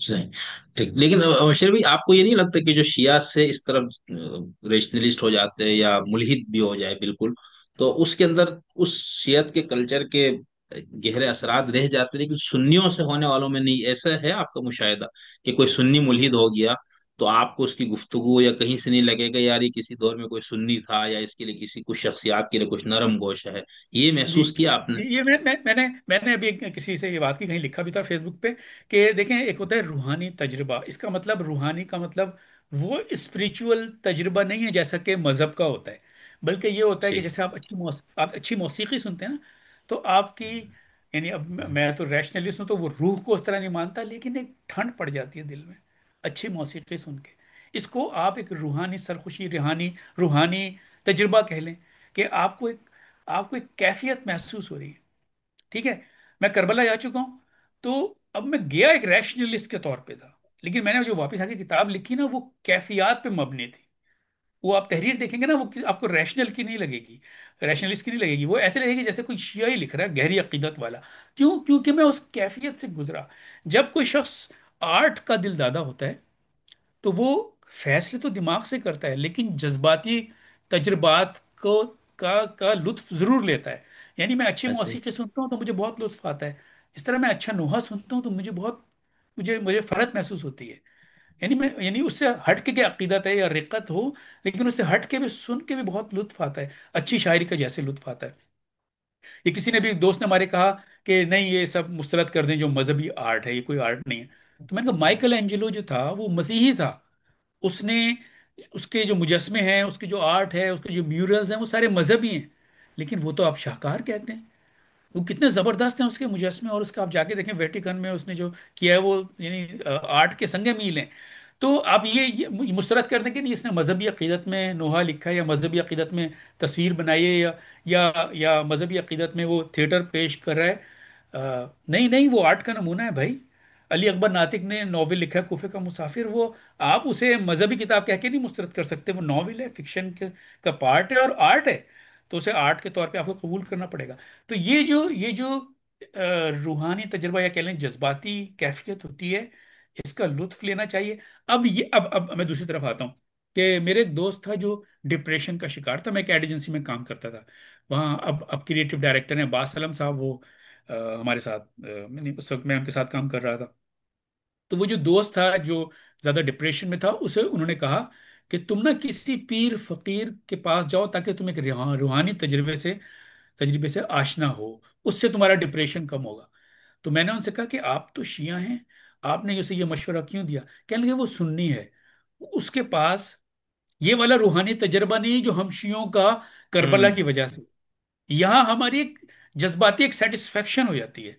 صحیح، ٹھیک، لیکن مشیر بھائی آپ کو یہ نہیں لگتا کہ جو شیعہ سے اس طرف ریشنلسٹ ہو جاتے ہیں یا ملحد بھی ہو جائے بالکل، تو اس کے اندر اس شیعت کے کلچر کے گہرے اثرات رہ جاتے ہیں، لیکن سنیوں سے ہونے والوں میں نہیں؟ ایسا ہے آپ کا مشاہدہ کہ کوئی سنی ملحد ہو گیا تو آپ کو اس کی گفتگو یا کہیں سے نہیں لگے گا یار یہ کسی دور میں کوئی سنی تھا، یا اس کے لیے کسی کچھ شخصیات کے لیے کچھ نرم گوش ہے؟ یہ جی محسوس کیا آپ نے؟ یہ میں نے ابھی کسی سے یہ بات کی، کہیں لکھا بھی تھا فیس بک پہ، کہ دیکھیں ایک ہوتا ہے روحانی تجربہ، اس کا مطلب روحانی کا مطلب وہ اسپریچول تجربہ نہیں ہے جیسا کہ مذہب کا ہوتا ہے، بلکہ یہ ہوتا ہے کہ ٹھیک، جیسے آپ اچھی موسیقی سنتے ہیں نا، تو آپ کی، یعنی اب میں تو ریشنلسٹ ہوں تو وہ روح کو اس طرح نہیں مانتا، لیکن ایک ٹھنڈ پڑ جاتی ہے دل میں اچھی موسیقی سن کے، اس کو آپ ایک روحانی سرخوشی، روحانی تجربہ کہہ لیں، کہ آپ کو ایک کیفیت محسوس ہو رہی ہے، ٹھیک ہے؟ میں کربلا جا چکا ہوں، تو اب میں گیا ایک ریشنلسٹ کے طور پہ تھا، لیکن میں نے جو واپس آ کے کتاب لکھی نا، وہ کیفیات پہ مبنی تھی، وہ آپ تحریر دیکھیں گے نا، وہ آپ کو ریشنل کی نہیں لگے گی، ریشنلسٹ کی نہیں لگے گی، وہ ایسے لگے گی جیسے کوئی شیعہ ہی لکھ رہا ہے، گہری عقیدت والا، کیونکہ میں اس کیفیت سے گزرا۔ جب کوئی شخص آرٹ کا دل دادا ہوتا ہے تو وہ فیصلے تو دماغ سے کرتا ہے، لیکن جذباتی تجربات کا لطف ضرور لیتا ہے۔ یعنی میں اچھی ایسے موسیقی سنتا ہوں تو مجھے بہت لطف آتا ہے، اس طرح میں اچھا نوحہ سنتا ہوں تو مجھے فرحت محسوس ہوتی ہے۔ یعنی اس سے ہٹ کے عقیدت ہے یا رقت ہو، لیکن اس سے ہٹ کے بھی سن کے بھی بہت لطف آتا ہے، اچھی شاعری کا جیسے لطف آتا ہے۔ یہ کسی نے بھی، دوست نے ہمارے کہا کہ نہیں یہ سب مسترد کر دیں، جو مذہبی آرٹ ہے یہ کوئی آرٹ نہیں ہے، تو میں نے کہا مائیکل اینجلو جو تھا وہ مسیحی تھا، اس نے، اس کے جو مجسمے ہیں، اس کے جو آرٹ ہے، اس کے جو میورلز ہیں، وہ سارے مذہبی ہیں، لیکن وہ تو آپ شاہکار کہتے ہیں، وہ کتنے زبردست ہیں اس کے مجسمے، اور اس کا آپ جا کے دیکھیں ویٹیکن میں اس نے جو کیا ہے، وہ یعنی آرٹ کے سنگ میل ہیں۔ تو آپ یہ مسترد کر دیں کہ نہیں اس نے مذہبی عقیدت میں نوحہ لکھا ہے، یا مذہبی عقیدت میں تصویر بنائی ہے، یا مذہبی عقیدت میں وہ تھیٹر پیش کر رہا ہے، نہیں نہیں، وہ آرٹ کا نمونہ ہے بھائی۔ علی اکبر ناطق نے ناول لکھا ہے کوفے کا مسافر، وہ آپ اسے مذہبی کتاب کہہ کے نہیں مسترد کر سکتے، وہ ناول ہے، فکشن کا پارٹ ہے اور آرٹ ہے، تو اسے آرٹ کے طور پہ آپ کو قبول کرنا پڑے گا۔ تو یہ جو روحانی تجربہ یا کہہ لیں جذباتی کیفیت ہوتی ہے، اس کا لطف لینا چاہیے۔ اب میں دوسری طرف آتا ہوں، کہ میرے ایک دوست تھا جو ڈپریشن کا شکار تھا، میں ایک ایڈ ایجنسی میں کام کرتا تھا وہاں، اب کریٹو ڈائریکٹر ہیں عباس سلم صاحب، وہ ہمارے ساتھ، اس وقت میں ان کے ساتھ کام کر رہا تھا، تو وہ جو دوست تھا جو زیادہ ڈپریشن میں تھا، اسے انہوں نے کہا کہ تم نہ کسی پیر فقیر کے پاس جاؤ تاکہ تم ایک روحانی تجربے سے آشنا ہو، اس سے تمہارا ڈپریشن کم ہوگا۔ تو میں نے ان سے کہا کہ آپ تو شیعہ ہیں، آپ نے اسے یہ مشورہ کیوں دیا؟ کہنے لگے وہ سنی ہے، اس کے پاس یہ والا روحانی تجربہ نہیں جو ہم شیعوں کا کربلا ہوں، کی وجہ سے، یہاں ہماری ایک جذباتی ایک سیٹسفیکشن ہو جاتی ہے،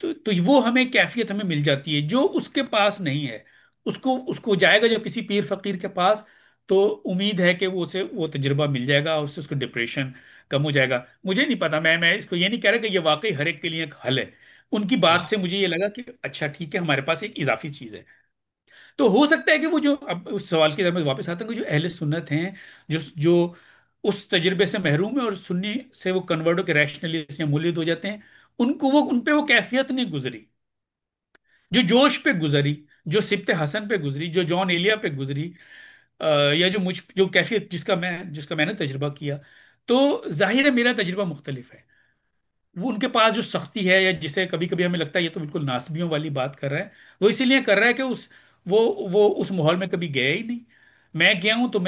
تو وہ ہمیں کیفیت ہمیں مل جاتی ہے جو اس کے پاس نہیں ہے۔ اس کو جائے گا جب کسی پیر فقیر کے پاس، تو امید ہے کہ وہ تجربہ مل جائے گا، اور اس کو ڈپریشن کم ہو جائے گا۔ مجھے نہیں پتا، میں اس کو یہ نہیں کہہ رہا کہ یہ واقعی ہر ایک کے لیے ایک حل ہے، ان کی بات سے مجھے یہ لگا کہ اچھا ٹھیک ہے، ہمارے پاس ایک اضافی چیز ہے۔ تو ہو سکتا ہے کہ وہ جو، اب اس سوال کی طرف میں واپس آتا ہوں، کہ جو اہل سنت ہیں، جو اس تجربے سے محروم ہے اور سنی سے وہ کنورٹ ہو کے ریشنلسٹ یا مولد ہو جاتے ہیں، ان پہ وہ کیفیت نہیں گزری جو جوش پہ گزری، جو سبت حسن پہ گزری، جو جان ایلیا پہ گزری، یا جو کیفیت جس کا میں نے تجربہ کیا، تو ظاہر ہے میرا تجربہ مختلف ہے۔ وہ ان کے پاس جو سختی ہے، یا جسے کبھی کبھی ہمیں لگتا ہے یہ تو بالکل ناسبیوں والی بات کر رہا ہے، وہ اسی لیے کر رہا ہے کہ وہ اس ماحول میں کبھی گیا ہی نہیں۔ میں گیا ہوں تو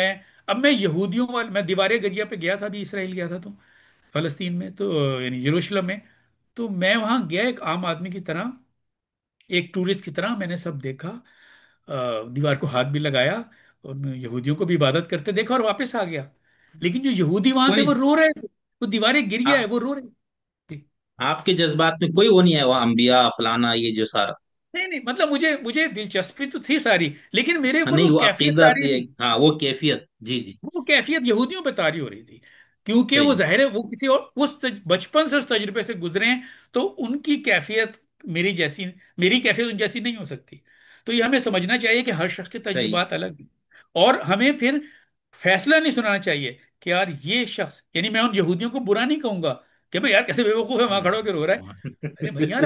اب میں یہودیوں والے، میں دیوار گریا پہ گیا تھا، ابھی اسرائیل گیا تھا تو، فلسطین میں تو، یعنی یروشلم میں، تو میں وہاں گیا ایک عام آدمی کی طرح، ایک ٹورسٹ کی طرح، میں نے سب دیکھا، دیوار کو ہاتھ بھی لگایا، اور یہودیوں کو بھی عبادت کرتے دیکھا اور واپس آ گیا، لیکن جو یہودی وہاں تھے کوئی وہ رو رہے تھے، وہ دیواریں گریا ہے آپ وہ رو رہے تھے۔ آپ کے جذبات میں کوئی وہ نہیں ہے وہ انبیاء فلانا یہ جو سارا؟ نہیں نہیں، مطلب مجھے دلچسپی تو تھی ساری، لیکن میرے ہاں، اوپر نہیں وہ وہ کیفیت عقیدت تاری نہیں، ہاں وہ کیفیت، جی جی، وہ کیفیت یہودیوں پہ طاری ہو رہی تھی، کیونکہ وہ صحیح، ظاہر ہے وہ کسی اور بچپن سے اس تجربے سے گزرے ہیں، تو ان کی کیفیت میری کیفیت ان جیسی نہیں ہو سکتی۔ تو یہ ہمیں سمجھنا چاہیے کہ ہر شخص کے صحیح، تجربات الگ ہیں، اور ہمیں پھر فیصلہ نہیں سنانا چاہیے کہ یار یہ شخص، یعنی میں ان یہودیوں کو برا نہیں کہوں گا کہ بھائی یار کیسے بیوقوف ہے وہاں کھڑا ہو کے رو رہا ہے، ارے بھائی یار،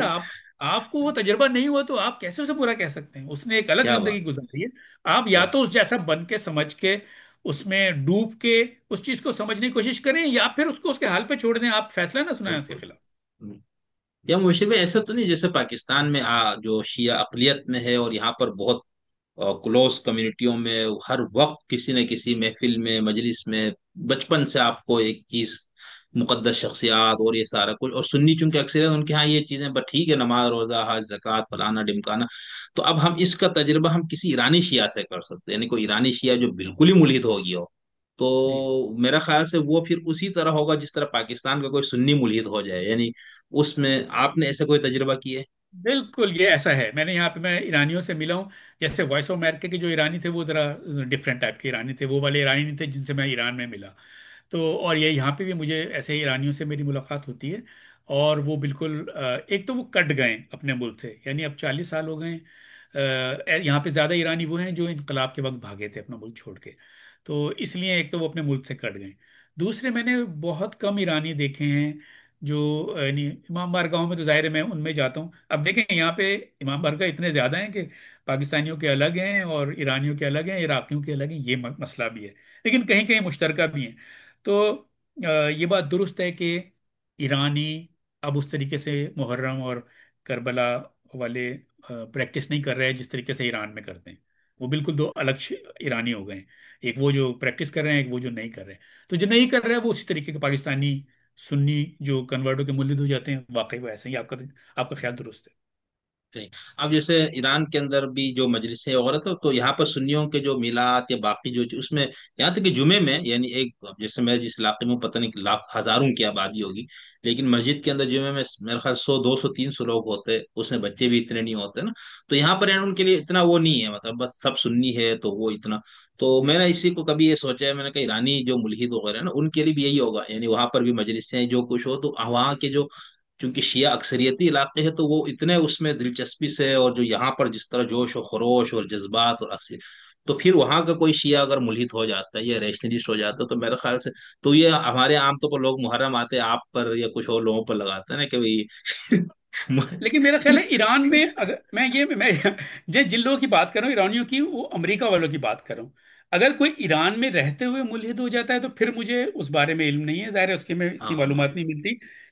آپ کو وہ تجربہ نہیں ہوا تو آپ کیسے اسے برا کہہ سکتے ہیں؟ اس نے ایک الگ کیا زندگی بات گزاری ہے. آپ یا کیا تو اس جیسا بن کے سمجھ کے اس میں ڈوب کے اس چیز کو سمجھنے کی کوشش کریں، یا پھر اس کو اس کے حال پہ چھوڑ دیں، آپ فیصلہ نہ سنائیں اس کے بالکل. خلاف. یا مشرف بھائی ایسا تو نہیں جیسے پاکستان میں جو شیعہ اقلیت میں ہے اور یہاں پر بہت کلوز کمیونٹیوں میں ہر وقت کسی نہ کسی محفل میں مجلس میں بچپن سے آپ کو ایک چیز مقدس شخصیات اور یہ سارا کچھ، اور سنی چونکہ اکثریت ان کے ہاں یہ چیزیں بس ٹھیک ہے، نماز روزہ حج زکوٰۃ فلانا ڈمکانا. تو اب ہم اس کا تجربہ ہم کسی ایرانی شیعہ سے کر سکتے ہیں، یعنی کوئی ایرانی شیعہ جو بالکل ہی ملحد ہو گیا ہو. تو جی میرا خیال سے وہ پھر اسی طرح ہوگا جس طرح پاکستان کا کوئی سنی ملحد ہو جائے. یعنی اس میں آپ نے ایسا کوئی تجربہ کیے؟ بالکل یہ ایسا ہے. میں نے یہاں پہ میں ایرانیوں سے ملا ہوں. جیسے وائس آف امریکہ کے جو ایرانی تھے وہ ذرا ڈفرینٹ ٹائپ کے ایرانی تھے، وہ والے ایرانی نہیں تھے جن سے میں ایران میں ملا. تو اور یہ یہاں پہ بھی مجھے ایسے ایرانیوں سے میری ملاقات ہوتی ہے. اور وہ بالکل ایک تو وہ کٹ گئے اپنے ملک سے، یعنی اب 40 سال ہو گئے ہیں. یہاں پہ زیادہ ایرانی وہ ہیں جو انقلاب کے وقت بھاگے تھے اپنا ملک چھوڑ کے. تو اس لیے ایک تو وہ اپنے ملک سے کٹ گئے. دوسرے میں نے بہت کم ایرانی دیکھے ہیں جو یعنی امام بارگاہوں میں تو ظاہر ہے میں ان میں جاتا ہوں. اب دیکھیں یہاں پہ امام بارگاہ اتنے زیادہ ہیں کہ پاکستانیوں کے الگ ہیں اور ایرانیوں کے الگ ہیں، عراقیوں کے الگ ہیں، یہ مسئلہ بھی ہے. لیکن کہیں کہیں مشترکہ بھی ہیں. تو یہ بات درست ہے کہ ایرانی اب اس طریقے سے محرم اور کربلا والے پریکٹس نہیں کر رہے جس طریقے سے ایران میں کرتے ہیں. وہ بالکل دو الگ ایرانی ہو گئے ہیں. ایک وہ جو پریکٹس کر رہے ہیں، ایک وہ جو نہیں کر رہے. تو جو نہیں کر رہے وہ اسی طریقے کے پاکستانی سنی جو کنورٹوں کے مولد ہو جاتے ہیں، واقعی وہ ایسے ہی. آپ کا خیال درست ہے. صحیح. اب جیسے ایران کے اندر بھی جو مجلسیں وغیرہ تو یہاں پر سنیوں کے جو میلاد یا باقی جو اس میں یہاں تک کہ جمعے میں یعنی ایک جیسے میں جس علاقے میں ہوں، پتہ نہیں لاکھ ہزاروں کی آبادی ہوگی، لیکن مسجد کے اندر جمعے میں میرے خیال 100 200 300 لوگ ہوتے، اس میں بچے بھی اتنے نہیں ہوتے نا. تو یہاں پر یعنی ان کے لیے اتنا وہ نہیں ہے، مطلب بس سب سنی ہے تو وہ اتنا. تو جی میں نے اسی کو کبھی یہ سوچا ہے، میں نے کہا ایرانی جو ملحد وغیرہ ہے نا ان کے لیے بھی یہی ہوگا، یعنی وہاں پر بھی مجلسیں ہیں جو کچھ ہو تو وہاں کے جو چونکہ شیعہ اکثریتی علاقے ہیں تو وہ اتنے اس میں دلچسپی سے، اور جو یہاں پر جس طرح جوش و خروش اور جذبات اور تو پھر وہاں کا کوئی شیعہ اگر ملحد ہو جاتا ہے یا ریشنلسٹ ہو جاتا ہے تو میرے خیال سے تو یہ ہمارے عام طور پر لوگ محرم آتے ہیں آپ پر یا کچھ اور لوگوں پر لگاتے ہیں نا کہ بھائی. لیکن میرا خیال ہے ایران میں اگر میں جن لوگوں کی بات کر رہا ہوں ایرانیوں کی، وہ امریکہ والوں کی بات کر رہا ہوں. اگر کوئی ایران میں رہتے ہوئے ملحد ہو جاتا ہے تو پھر مجھے اس بارے میں علم نہیں ہے، ظاہر ہے اس کی میں اتنی ہاں معلومات نہیں ملتی.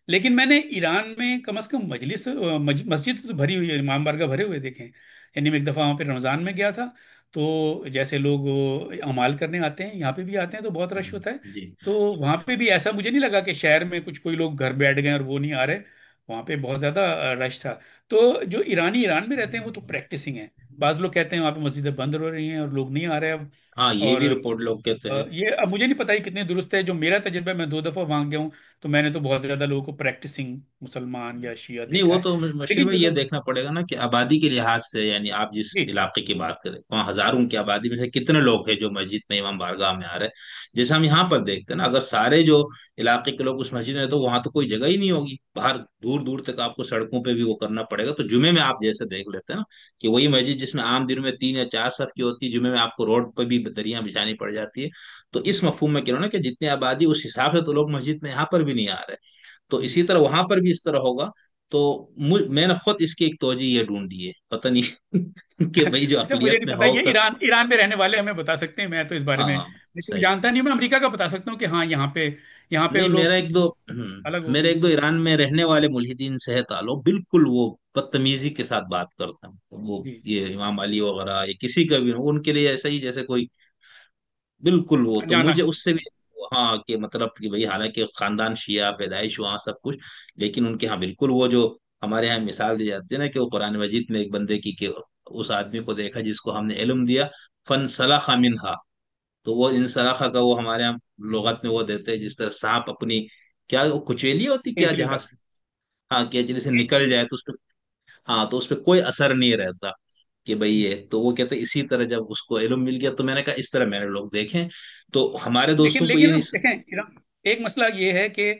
لیکن میں نے ایران میں کم از کم مسجد تو بھری ہوئی ہے، امام بارگاہ بھرے ہوئے دیکھے ہیں. یعنی میں ایک دفعہ وہاں پہ رمضان میں گیا تھا. تو جیسے لوگ وہ اعمال کرنے آتے ہیں یہاں پہ بھی آتے ہیں تو بہت رش ہوتا ہے. جی. تو وہاں پہ بھی ایسا مجھے نہیں لگا کہ شہر میں کچھ کوئی لوگ گھر بیٹھ گئے اور وہ نہیں آ رہے. وہاں پہ بہت زیادہ رش تھا. تو جو ایرانی ایران میں رہتے ہیں وہ تو پریکٹسنگ ہیں. بعض لوگ کہتے ہیں وہاں پہ مسجدیں بند ہو رہی ہیں اور لوگ نہیں آ رہے اب. ہاں یہ اور بھی رپورٹ لوگ کہتے ہیں. یہ اب مجھے نہیں پتا یہ کتنے درست ہے. جو میرا تجربہ ہے، میں 2 دفعہ وہاں گیا ہوں. تو میں نے تو بہت زیادہ لوگوں کو پریکٹسنگ مسلمان یا شیعہ نہیں دیکھا وہ ہے. تو مشیر لیکن میں جو یہ لوگ دیکھنا پڑے گا نا کہ آبادی کے لحاظ سے، یعنی آپ جس جی علاقے کی بات کریں وہاں ہزاروں کی آبادی میں سے کتنے لوگ ہیں جو مسجد میں امام بارگاہ میں آ رہے ہیں. جیسے ہم یہاں پر دیکھتے ہیں نا اگر سارے جو علاقے کے لوگ اس مسجد میں ہیں تو وہاں تو کوئی جگہ ہی نہیں ہوگی باہر، دور دور تک آپ کو سڑکوں پہ بھی وہ کرنا پڑے گا. تو جمعے میں آپ جیسے دیکھ لیتے ہیں نا کہ وہی مسجد جس میں عام دن میں 3 یا 4 صف کی ہوتی ہے، جمعے میں آپ کو روڈ پہ بھی دریاں بچھانی پڑ جاتی ہے. تو اس مفہوم میں کہہ رہا ہوں نا کہ جتنی آبادی اس حساب سے تو لوگ مسجد میں یہاں پر بھی نہیں آ رہے. تو جی اسی طرح وہاں پر بھی اس طرح ہوگا. تو میں نے خود اس کی ایک توجہ یہ ڈھونڈی ہے، پتہ نہیں کہ بھائی جو اچھا مجھے اقلیت نہیں میں پتا، ہو یہ کر. ایران میں رہنے والے ہمیں بتا سکتے ہیں. میں تو اس بارے ہاں میں ہاں کیونکہ صحیح. جانتا نہیں ہوں. میں امریکہ کا بتا سکتا ہوں کہ ہاں یہاں پہ وہ نہیں لوگ میرا ایک چونکہ دو الگ ہو میرے گئے ایک اس دو سے. ایران میں رہنے والے ملحدین سے ہے تعلق، بالکل وہ بدتمیزی کے ساتھ بات کرتا ہوں. وہ جی جی یہ امام علی وغیرہ یا کسی کا بھی ہو، ان کے لیے ایسا ہی جیسے کوئی بالکل وہ. تو جانا. مجھے اس سے بھی ہاں کہ مطلب کہ بھائی حالانکہ خاندان شیعہ پیدائش وہاں سب کچھ، لیکن ان کے ہاں بالکل وہ جو ہمارے یہاں مثال دی جاتی ہے نا کہ وہ قرآن مجید میں ایک بندے کی کہ اس آدمی کو دیکھا جس کو ہم نے علم دیا فن سلاخ منہا. تو وہ ان سلاخہ کا وہ ہمارے یہاں لغت میں وہ دیتے ہیں جس طرح سانپ اپنی کیا وہ کچیلی ہوتی کیا کینچلی جہاں ڈال. سے ہاں کیچلی سے نکل کینچلی. جائے تو اس پہ ہاں تو اس پہ کوئی اثر نہیں رہتا کہ بھئی جی یہ. تو وہ کہتے ہیں اسی طرح جب اس کو علم مل گیا تو میں نے کہا اس طرح میں نے لوگ دیکھیں تو ہمارے لیکن دوستوں کو لیکن یہ دیکھیں ایک مسئلہ یہ ہے کہ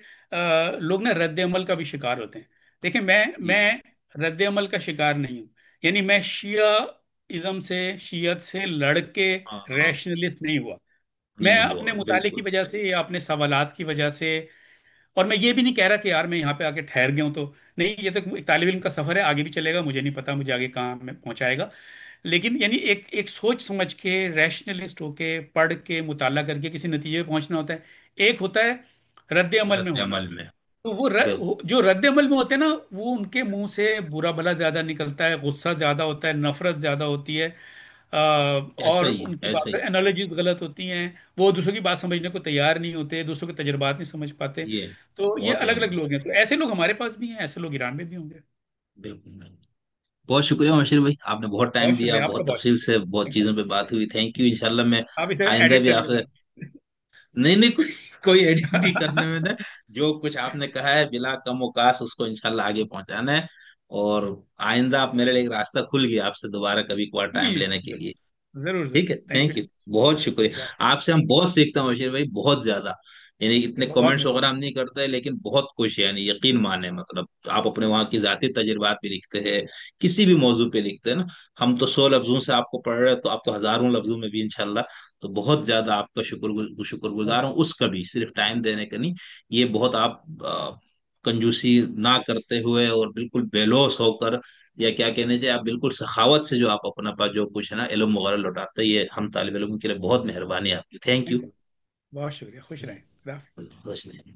لوگ نا رد عمل کا بھی شکار ہوتے ہیں. دیکھیں جی میں رد عمل کا شکار نہیں ہوں. یعنی میں شیعہ ازم سے شیعت سے لڑ کے ہاں ہاں ریشنلسٹ نہیں ہوا. نہیں میں ہوا اپنے مطالعے کی بالکل. وجہ سے یا اپنے سوالات کی وجہ سے اور میں یہ بھی نہیں کہہ رہا کہ یار میں یہاں پہ آ کے ٹھہر گیا ہوں تو نہیں، یہ تو ایک طالب علم کا سفر ہے، آگے بھی چلے گا، مجھے نہیں پتا مجھے آگے کہاں میں پہنچائے گا، لیکن یعنی ایک ایک سوچ سمجھ کے ریشنلسٹ ہو کے پڑھ کے مطالعہ کر کے کسی نتیجے پہ پہنچنا ہوتا ہے، ایک ہوتا ہے رد عمل میں رد ہونا۔ عمل میں تو وہ بالکل جو رد عمل میں ہوتے ہیں نا، وہ ان کے منہ سے برا بھلا زیادہ نکلتا ہے، غصہ زیادہ ہوتا ہے، نفرت زیادہ ہوتی ہے، اور ایسا ہی ہے، ان کی ایسا بات ہی انالوجیز غلط ہوتی ہیں، وہ دوسروں کی بات سمجھنے کو تیار نہیں ہوتے، دوسروں کے تجربات نہیں سمجھ پاتے۔ یہ تو یہ بہت الگ اہم الگ بات لوگ ہیں، تو ایسے لوگ ہمارے پاس بھی ہیں، ایسے لوگ ایران میں بھی ہوں گے۔ بالکل بالکل۔ بہت شکریہ مشیر بھائی، آپ نے بہت ٹائم بہت دیا، شکریہ آپ کا، بہت بہت تفصیل سے بہت شکریہ، چیزوں پہ بات ہوئی، تھینک یو، انشاءاللہ میں آپ اسے آئندہ ایڈٹ بھی کر آپ دیں سے، گا۔ نہیں نہیں، کوئی ایڈیٹنگ کرنے میں نے جو کچھ آپ نے کہا ہے بلا کم وکاس اس کو انشاءاللہ آگے پہنچانا ہے، اور آئندہ آپ میرے لیے ایک راستہ کھل گیا آپ سے دوبارہ کبھی کبھار ٹائم جی لینے کے ضرور، لیے۔ ضرور ٹھیک ضرور، ہے، تھینک تھینک یو، یو، بہت شکریہ۔ آپ سے ہم بہت سیکھتے ہیں بشیر بھائی، بہت زیادہ، یعنی اتنے بہت کمنٹس وغیرہ مہربانی، ہم نہیں کرتے لیکن بہت کچھ، یعنی یقین مانے، مطلب آپ اپنے وہاں کی ذاتی تجربات بھی لکھتے ہیں، کسی بھی موضوع پہ لکھتے ہیں نا، ہم تو 100 لفظوں سے آپ کو پڑھ رہے ہیں، تو آپ تو ہزاروں لفظوں میں بھی انشاءاللہ، تو بہت زیادہ آپ کا شکر بہت گزار ہوں اس کا بھی، صرف ٹائم دینے کا نہیں، یہ بہت آپ کنجوسی نہ کرتے ہوئے اور بالکل بے لوث ہو کر، یا کیا کہنے چاہیے، آپ بالکل سخاوت سے جو آپ اپنا پاس جو کچھ ہے نا علم وغیرہ لوٹاتے ہیں، یہ ہم طالب علم کے لیے بہت مہربانی ہے آپ کی، تھینک یو۔ تھینکس، بہت شکریہ، خوش رہیں، خدا حافظ۔ بس نہیں